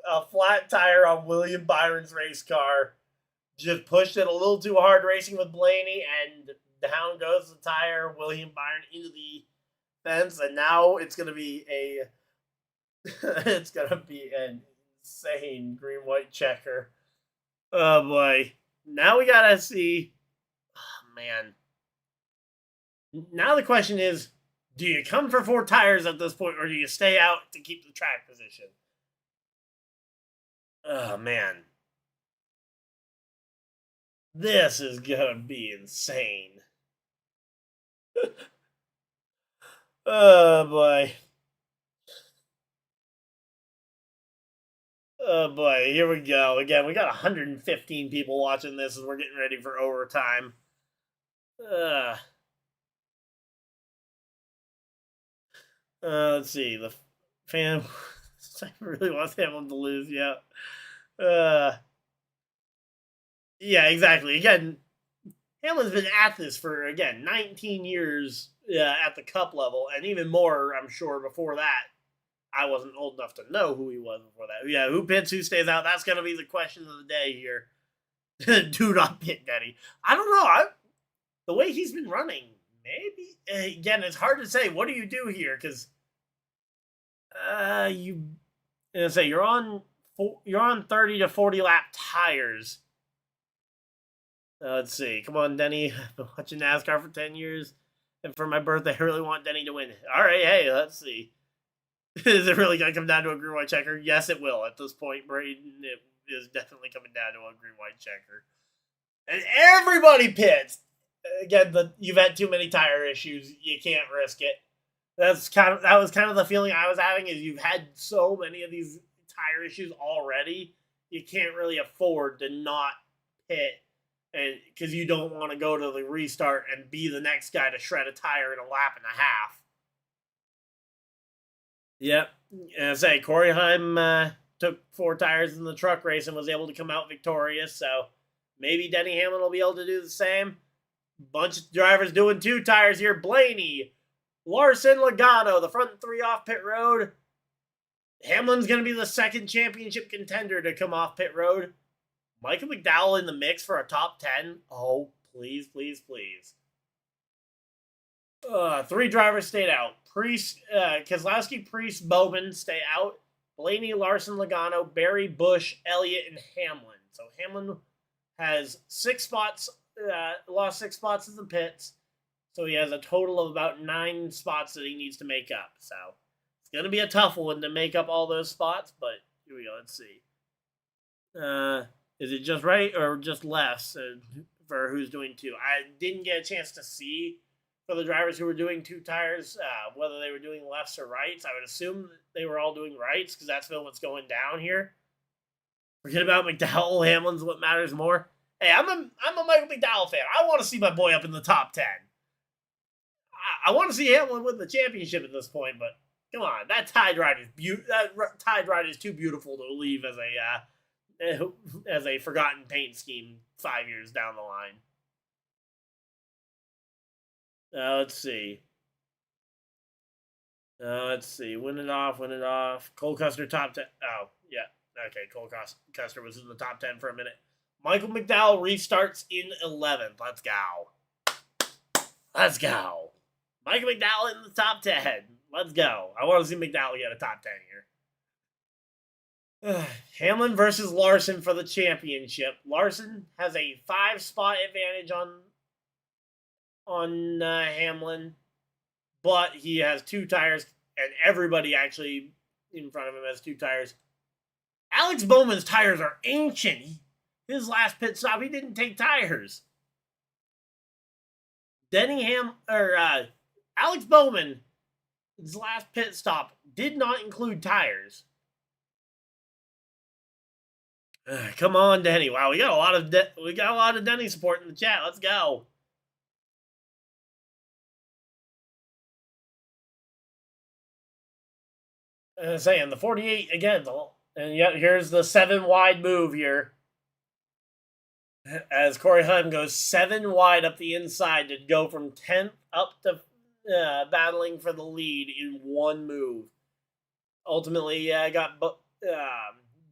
a flat tire on William Byron's race car. Just pushed it a little too hard racing with Blaney, and down goes the tire. William Byron into the fence, and now it's going to be an insane green-white checker. Oh, boy. Now we got to see. Oh, man. Now the question is, do you come for 4 tires at this point, or do you stay out to keep the track position? Oh, man. This is going to be insane. Oh, boy. Oh, boy. Here we go. Again, we got 115 people watching this as we're getting ready for overtime. Let's see. The fan really wants Hamlin to lose. Yeah. Yeah, exactly. Again, Hamlin's been at this for, 19 years at the Cup level, and even more, I'm sure, before that. I wasn't old enough to know who he was before that. Yeah, who pits, who stays out? That's going to be the question of the day here. Do not pit Denny. I don't know. The way he's been running, maybe. Again, it's hard to say. What do you do here? Because you're on 30 to 40 lap tires. Let's see. Come on, Denny. I've been watching NASCAR for 10 years. And for my birthday, I really want Denny to win. All right, hey, let's see. Is it really going to come down to a green-white checker? Yes, it will. At this point, Braden, it is definitely coming down to a green-white checker. And everybody pits. Again, you've had too many tire issues. You can't risk it. That was kind of the feeling I was having, is you've had so many of these tire issues already. You can't really afford to not pit, and because you don't want to go to the restart and be the next guy to shred a tire in a lap and a half. Yep. And say Corey Heim took 4 tires in the truck race and was able to come out victorious. So maybe Denny Hamlin will be able to do the same. Bunch of drivers doing 2 tires here. Blaney, Larson, Logano, the front 3 off pit road. Hamlin's going to be the second championship contender to come off pit road. Michael McDowell in the mix for a top 10. Oh, please, please, please. 3 drivers stayed out. Keselowski, Priest, Bowman stay out. Blaney, Larson, Logano, Berry, Busch, Elliott, and Hamlin. So Hamlin has 6 spots, lost 6 spots in the pits. So he has a total of about 9 spots that he needs to make up. So it's going to be a tough one to make up all those spots, but here we go. Let's see. Is it just right or just less for who's doing 2? I didn't get a chance to see for the drivers who were doing 2 tires, whether they were doing lefts or rights. I would assume they were all doing rights because that's what's going down here. Forget about McDowell. Hamlin's what matters more. Hey, I'm a Michael McDowell fan. I want to see my boy up in the top 10. I want to see Hamlin win the championship at this point, but come on, that tide ride is too beautiful to leave as a forgotten paint scheme 5 years down the line. Let's see. Win it off. Cole Custer top 10. Oh, yeah. Okay, Cole Custer was in the top 10 for a minute. Michael McDowell restarts in 11th. Let's go. Michael McDowell in the top 10. Let's go. I want to see McDowell get a top 10 here. Hamlin versus Larson for the championship. Larson has a 5-spot advantage on Hamlin, but he has 2 tires, and everybody actually in front of him has 2 tires. Alex Bowman's tires are ancient. His last pit stop, he didn't take tires. Alex Bowman His last pit stop did not include tires. Come on, Denny. Wow, we got a lot of Denny support in the chat. Let's go. Saying the 48 again, and yet here's the 7 wide move here. As Corey Hunt goes 7 wide up the inside to go from 10th up to battling for the lead in one move. Ultimately,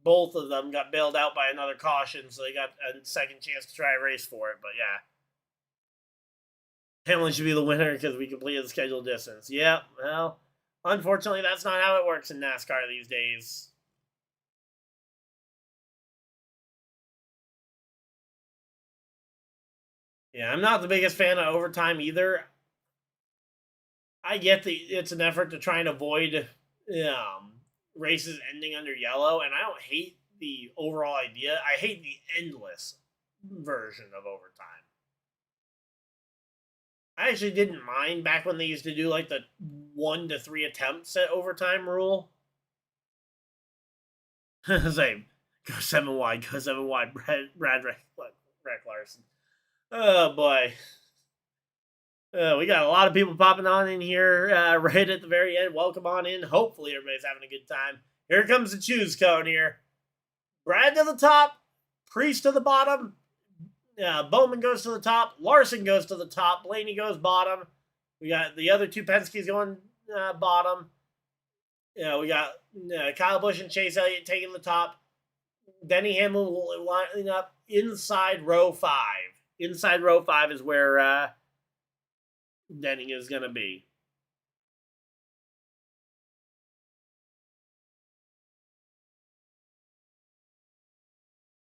both of them got bailed out by another caution, so they got a second chance to try a race for it. But yeah, Hamlin should be the winner because we completed the scheduled distance. Yeah, well, unfortunately, that's not how it works in NASCAR these days. Yeah, I'm not the biggest fan of overtime either. I get it's an effort to try and avoid races ending under yellow, and I don't hate the overall idea. I hate the endless version of overtime. I actually didn't mind back when they used to do like the 1 to 3 attempts at overtime rule. Same. Go 7 wide, Brad Larson. Oh boy. We got a lot of people popping on in here right at the very end. Welcome on in. Hopefully everybody's having a good time. Here comes the choose cone here. Brad to the top. Priest to the bottom. Bowman goes to the top. Larson goes to the top. Blaney goes bottom. We got the other 2 Penske's going bottom. We got Kyle Busch and Chase Elliott taking the top. Denny Hamlin lining up inside row 5. Inside row 5 is where Denny is going to be.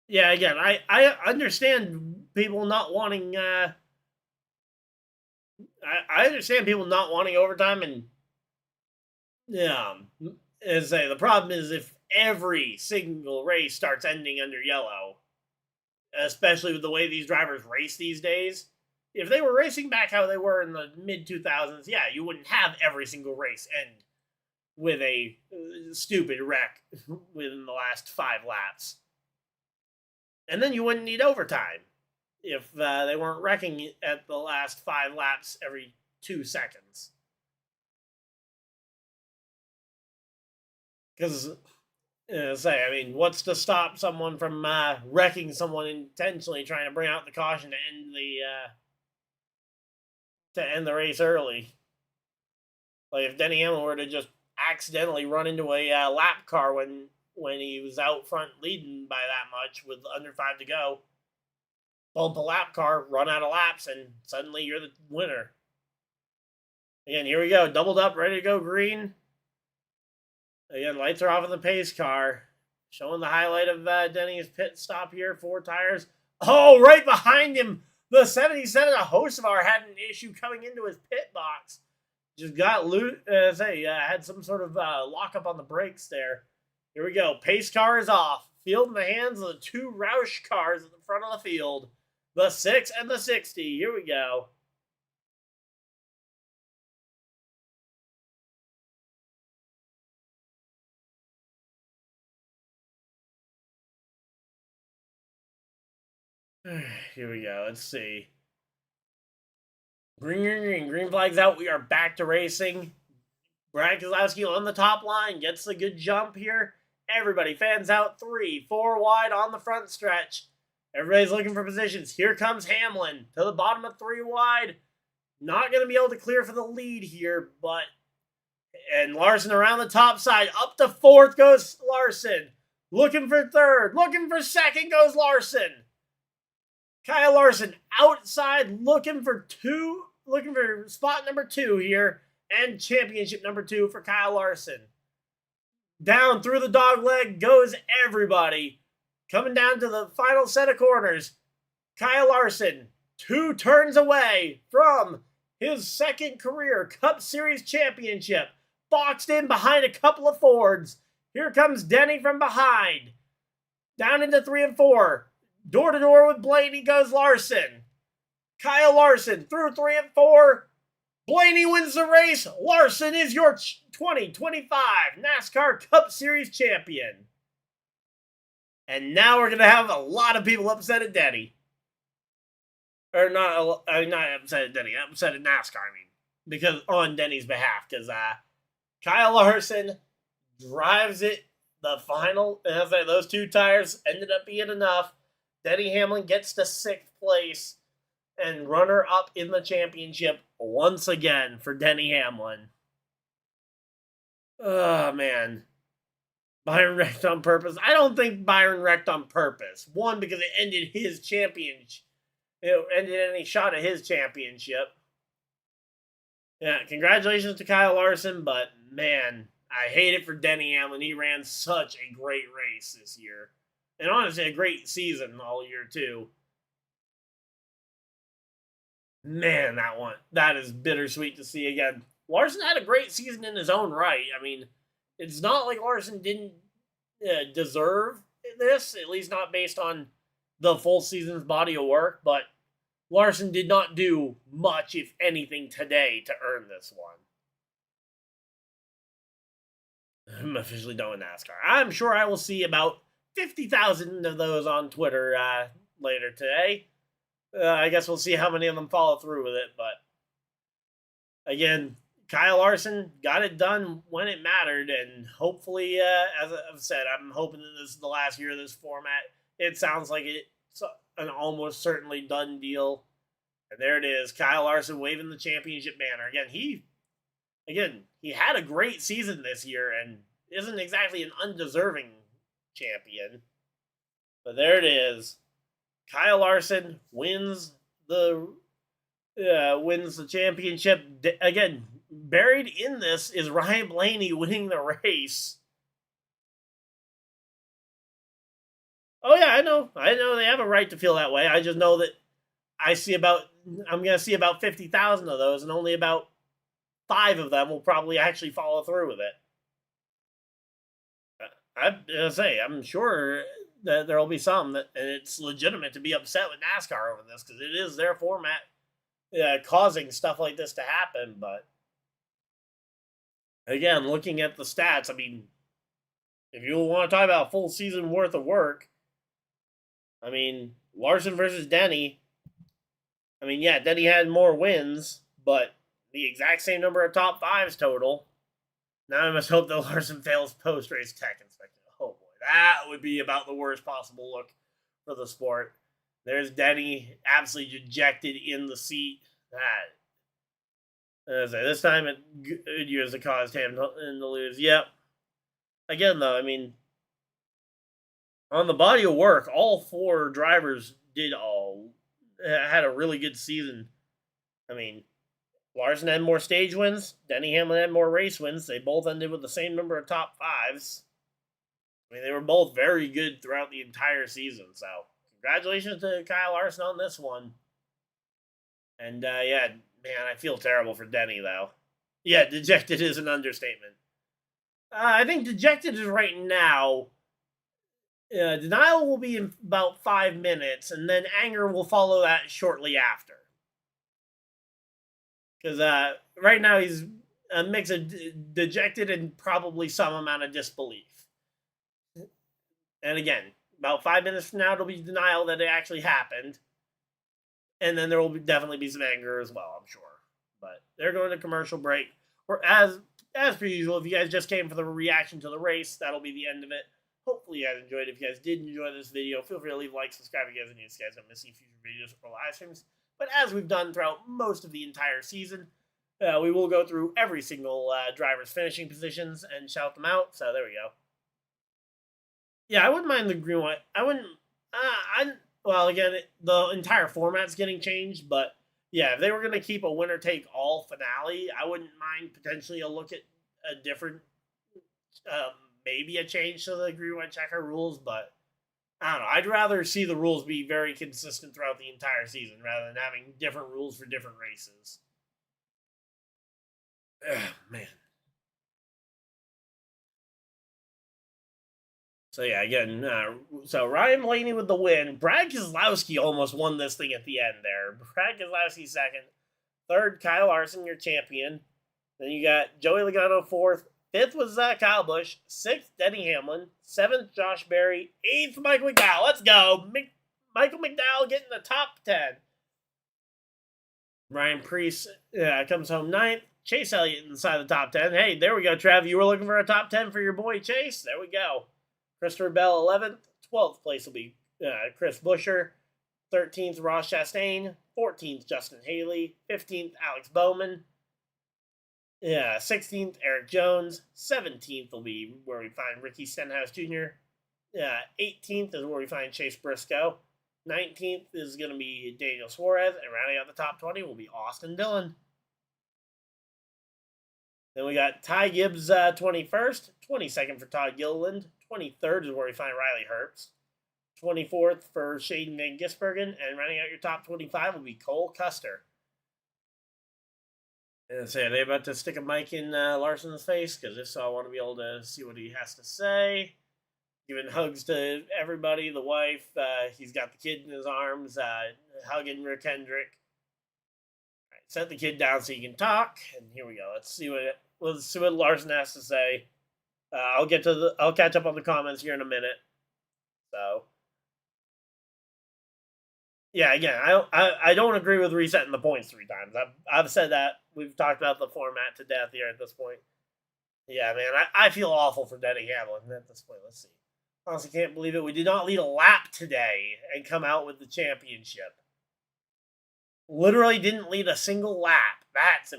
Yeah, again, I understand people not wanting I understand people not wanting overtime, and as I say, the problem is if every single race starts ending under yellow, especially with the way these drivers race these days. If they were racing back how they were in the mid 2000s, yeah, you wouldn't have every single race end with a stupid wreck within the last 5 laps. And then you wouldn't need overtime if they weren't wrecking at the last 5 laps every 2 seconds. Because, I mean, what's to stop someone from wrecking someone intentionally, trying to bring out the caution to end the race early? Like if Denny Hamlin were to just accidentally run into a lap car when he was out front leading by that much with under 5 to go, bump a lap car, run out of laps, and suddenly you're the winner. Again, here we go. Doubled up, ready to go green. Again, lights are off in the pace car. Showing the highlight of Denny's pit stop here. 4 tires. Oh, right behind him. The 77, a Hocevar had an issue coming into his pit box. Just got had some sort of lockup on the brakes there. Here we go. Pace car is off. Field in the hands of the 2 Roush cars at the front of the field. The 6 and the 60. Here we go. Here we go. Let's see. Green flag's out. We are back to racing. Brad Keselowski on the top line. Gets the good jump here. Everybody fans out. 3, 4 wide on the front stretch. Everybody's looking for positions. Here comes Hamlin to the bottom of 3 wide. Not going to be able to clear for the lead here, but... And Larson around the top side. Up to 4th goes Larson. Looking for 3rd. Looking for 2nd goes Larson. Kyle Larson outside looking for spot number 2 here, and championship number 2 for Kyle Larson. Down through the dog leg goes everybody. Coming down to the final set of corners. Kyle Larson, 2 turns away from his 2nd career Cup Series championship. Boxed in behind a couple of Fords. Here comes Denny from behind. Down into 3 and 4. Door to door with Blaney goes Larson. Kyle Larson through 3 and 4. Blaney wins the race. Larson is your 2025 NASCAR Cup Series champion. And now we're going to have a lot of people upset at Denny. Or not upset at Denny, upset at NASCAR, I mean. Because on Denny's behalf. Because Kyle Larson drives it the final. And I was like, those two tires ended up being enough. Denny Hamlin gets to 6th place and runner up in the championship once again for Denny Hamlin. Oh, man. Byron wrecked on purpose. I don't think Byron wrecked on purpose. One, because it ended his championship. It ended any shot at his championship. Yeah, congratulations to Kyle Larson, but man, I hate it for Denny Hamlin. He ran such a great race this year. And honestly, a great season all year, too. Man, that is bittersweet to see again. Larson had a great season in his own right. I mean, it's not like Larson didn't deserve this, at least not based on the full season's body of work, but Larson did not do much, if anything, today to earn this one. I'm officially done with NASCAR. I'm sure I will see about 50,000 of those on Twitter later today. I guess we'll see how many of them follow through with it, but again, Kyle Larson got it done when it mattered, and hopefully, as I've said, I'm hoping that this is the last year of this format. It sounds like it's an almost certainly done deal. And there it is, Kyle Larson waving the championship banner. He had a great season this year and isn't exactly an undeserving champion. But there it is. Kyle Larson wins the championship. Again, buried in this is Ryan Blaney winning the race. Oh yeah, I know they have a right to feel that way. I just know that I'm going to see about 50,000 of those, and only about 5 of them will probably actually follow through with it. I'm sure that there will be some and it's legitimate to be upset with NASCAR over this because it is their format causing stuff like this to happen. But again, looking at the stats, I mean, if you want to talk about a full season worth of work, I mean, Larson versus Denny. I mean, yeah, Denny had more wins, but the exact same number of top 5s total. Now I must hope that Larson fails post-race tech inspection. Oh boy, that would be about the worst possible look for the sport. There's Denny absolutely dejected in the seat. This time it Goodyear's that caused him to lose. Yep. Again, though, I mean, on the body of work, all 4 drivers had a really good season. I mean, Larson had more stage wins. Denny Hamlin had more race wins. They both ended with the same number of top 5s. I mean, they were both very good throughout the entire season. So, congratulations to Kyle Larson on this one. And, yeah, man, I feel terrible for Denny, though. Yeah, dejected is an understatement. I think dejected is right now. Denial will be in about 5 minutes, and then anger will follow that shortly after. Because right now he's a mix of dejected and probably some amount of disbelief. And again, about 5 minutes from now, it'll be denial that it actually happened. And then there will definitely be some anger as well, I'm sure. But they're going to commercial break. Or as per usual, if you guys just came for the reaction to the race, that'll be the end of it. Hopefully you guys enjoyed it. If you guys did enjoy this video, feel free to leave a like, subscribe if you guys are new. You guys don't miss any future videos or live streams. But as we've done throughout most of the entire season, we will go through every single driver's finishing positions and shout them out. So there we go. Yeah, I wouldn't mind the green white. I wouldn't. Well, again, the entire format's getting changed, but yeah, if they were going to keep a winner take all finale, I wouldn't mind potentially a look at a different, maybe a change to the green white checker rules, but I don't know. I'd rather see the rules be very consistent throughout the entire season rather than having different rules for different races. Ugh, man. So yeah, again, so Ryan Blaney with the win. Brad Keselowski almost won this thing at the end there. Brad Keselowski second, third, Kyle Larson, your champion. Then you got Joey Logano fourth. Fifth was Kyle Busch. Sixth, Denny Hamlin. Seventh, Josh Berry. Eighth, Michael McDowell. Let's go. Michael McDowell getting the top 10. Ryan Preece comes home ninth. Chase Elliott inside the top 10. Hey, there we go, Trav. You were looking for a top 10 for your boy Chase. There we go. Christopherbell 11th. 12th place will be Chris Buescher. 13th, Ross Chastain. 14th, Justin Haley. 15th, Alex Bowman. 16th, Eric Jones. 17th will be where we find Ricky Stenhouse Jr. 18th is where we find Chase Briscoe. 19th is going to be Daniel Suarez. And rounding out the top 20 will be Austin Dillon. Then we got Ty Gibbs 21st. 22nd for Todd Gilliland. 23rd is where we find Riley Herbst. 24th for Shaden Van Gisbergen. And rounding out your top 25 will be Cole Custer. And say, are they about to stick a mic in Larson's face? Because if so, I want to be able to see what he has to say. Giving hugs to everybody, the wife. He's got the kid in his arms, hugging Rick Hendrick. All right, set the kid down so he can talk. And here we go. Let's see what Larson has to say. I'll catch up on the comments here in a minute. So, yeah, again, I don't agree with resetting the points 3 times. I've said that. We've talked about the format to death here at this point. Yeah, man, I feel awful for Denny Hamlin at this point. Let's see. Honestly, can't believe it. We did not lead a lap today and come out with the championship. Literally didn't lead a single lap. That's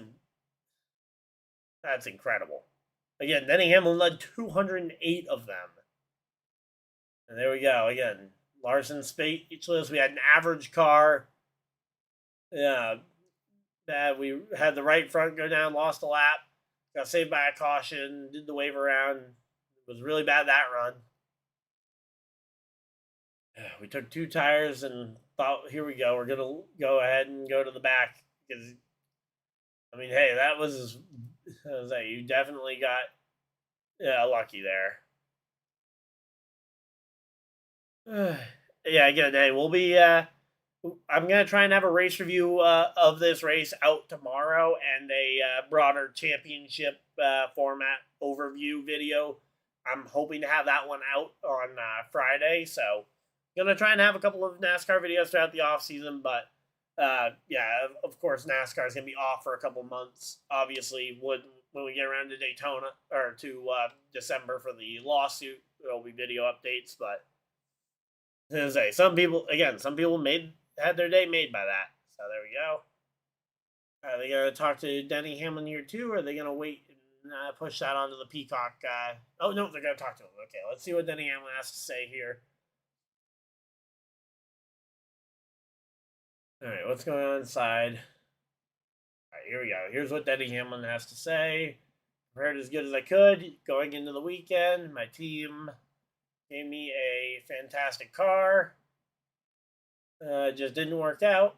incredible. Again, Denny Hamlin led 208 of them. And there we go. Again, Larson speechless. We had an average car. Yeah, bad. We had the right front go down, lost a lap. Got saved by a caution. Did the wave around. It was really bad that run. We took 2 tires and thought, here we go. We're going to go ahead and go to the back. Because, I mean, hey, that was you definitely got lucky there. Yeah, again, hey, we'll be, I'm going to try and have a race review of this race out tomorrow and a broader championship format overview video. I'm hoping to have that one out on Friday, so going to try and have a couple of NASCAR videos throughout the off season, but yeah, of course, NASCAR is going to be off for a couple months. Obviously, when we get around to Daytona or to December for the lawsuit, there'll be video updates. But as I say, some people had their day made by that. So there we go. Are they going to talk to Denny Hamlin here too, or are they going to wait and push that onto the Peacock? Oh no, they're going to talk to him. Okay, let's see what Denny Hamlin has to say here. All right, what's going on inside? All right, here we go. Here's what Denny Hamlin has to say. Prepared as good as I could going into the weekend. My team gave me a fantastic car. Just didn't work out.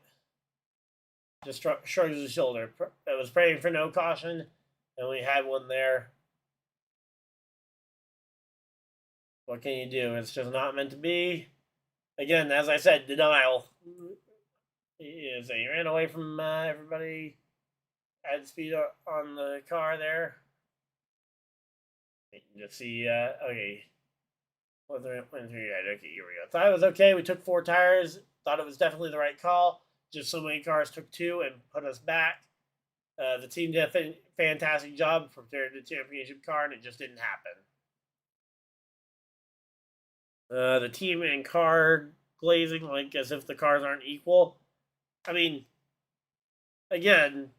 Just shrugs his shoulder. I was praying for no caution, and we had one there. What can you do? It's just not meant to be. Again, as I said, denial. So he ran away from everybody. Had speed on the car there. You can just see, okay. Okay, here we go. Thought it was okay. We took 4 tires. Thought it was definitely the right call. Just so many cars took 2 and put us back. The team did a fantastic job preparing the championship car, and it just didn't happen. The team and car glazing like as if the cars aren't equal. I mean, again,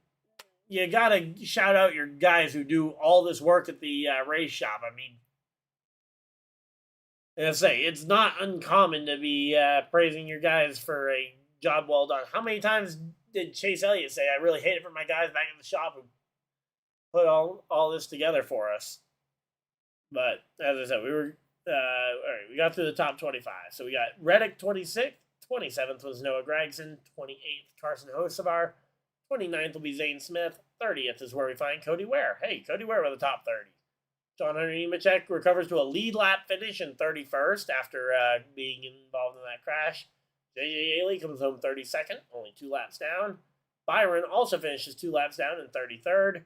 you gotta shout out your guys who do all this work at the race shop. I mean, as I say, it's not uncommon to be praising your guys for a job well done. How many times did Chase Elliott say, I really hate it for my guys back in the shop who put all this together for us? But, as I said, we were, all right, we got through the top 25. So we got Reddick 26th, 27th was Noah Gragson, 28th Carson Hocevar, 29th will be Zane Smith, 30th is where we find Cody Ware. Hey, Cody Ware with the top 30. John Hunter Nemechek recovers to a lead lap finish in 31st after being involved in that crash. J.J. Haley comes home 32nd, only 2 laps down. Byron also finishes 2 laps down in 33rd.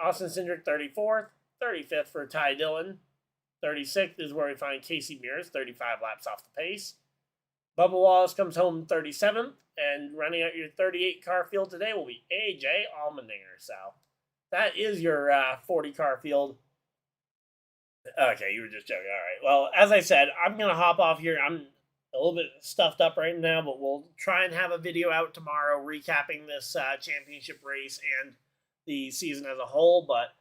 Austin Cindric 34th. 35th for Ty Dillon. 36th is where we find Casey Mears, 35 laps off the pace. Bubba Wallace comes home 37th, and running out your 38 car field today will be AJ Allmendinger. So that is your 40 car field. Okay, you were just joking. All right. Well, as I said, I'm going to hop off here. I'm a little bit stuffed up right now, but we'll try and have a video out tomorrow recapping this championship race and the season as a whole. But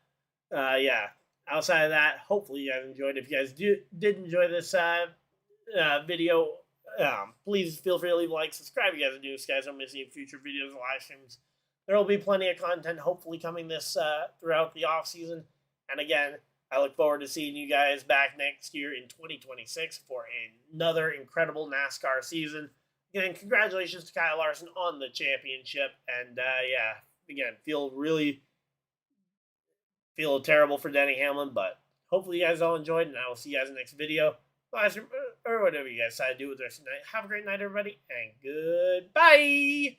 yeah, outside of that, hopefully you guys enjoyed. If you guys did enjoy this video, please feel free to leave a like, subscribe. You guys are new, guys. I'm missing future videos and live streams. There will be plenty of content hopefully coming this throughout the off season. And again, I look forward to seeing you guys back next year in 2026 for another incredible NASCAR season. Again, congratulations to Kyle Larson on the championship. And yeah, again, feel terrible for Denny Hamlin, but hopefully you guys all enjoyed, and I will see you guys in the next video. Or whatever you guys decide to do with the rest of the night. Have a great night, everybody, and goodbye!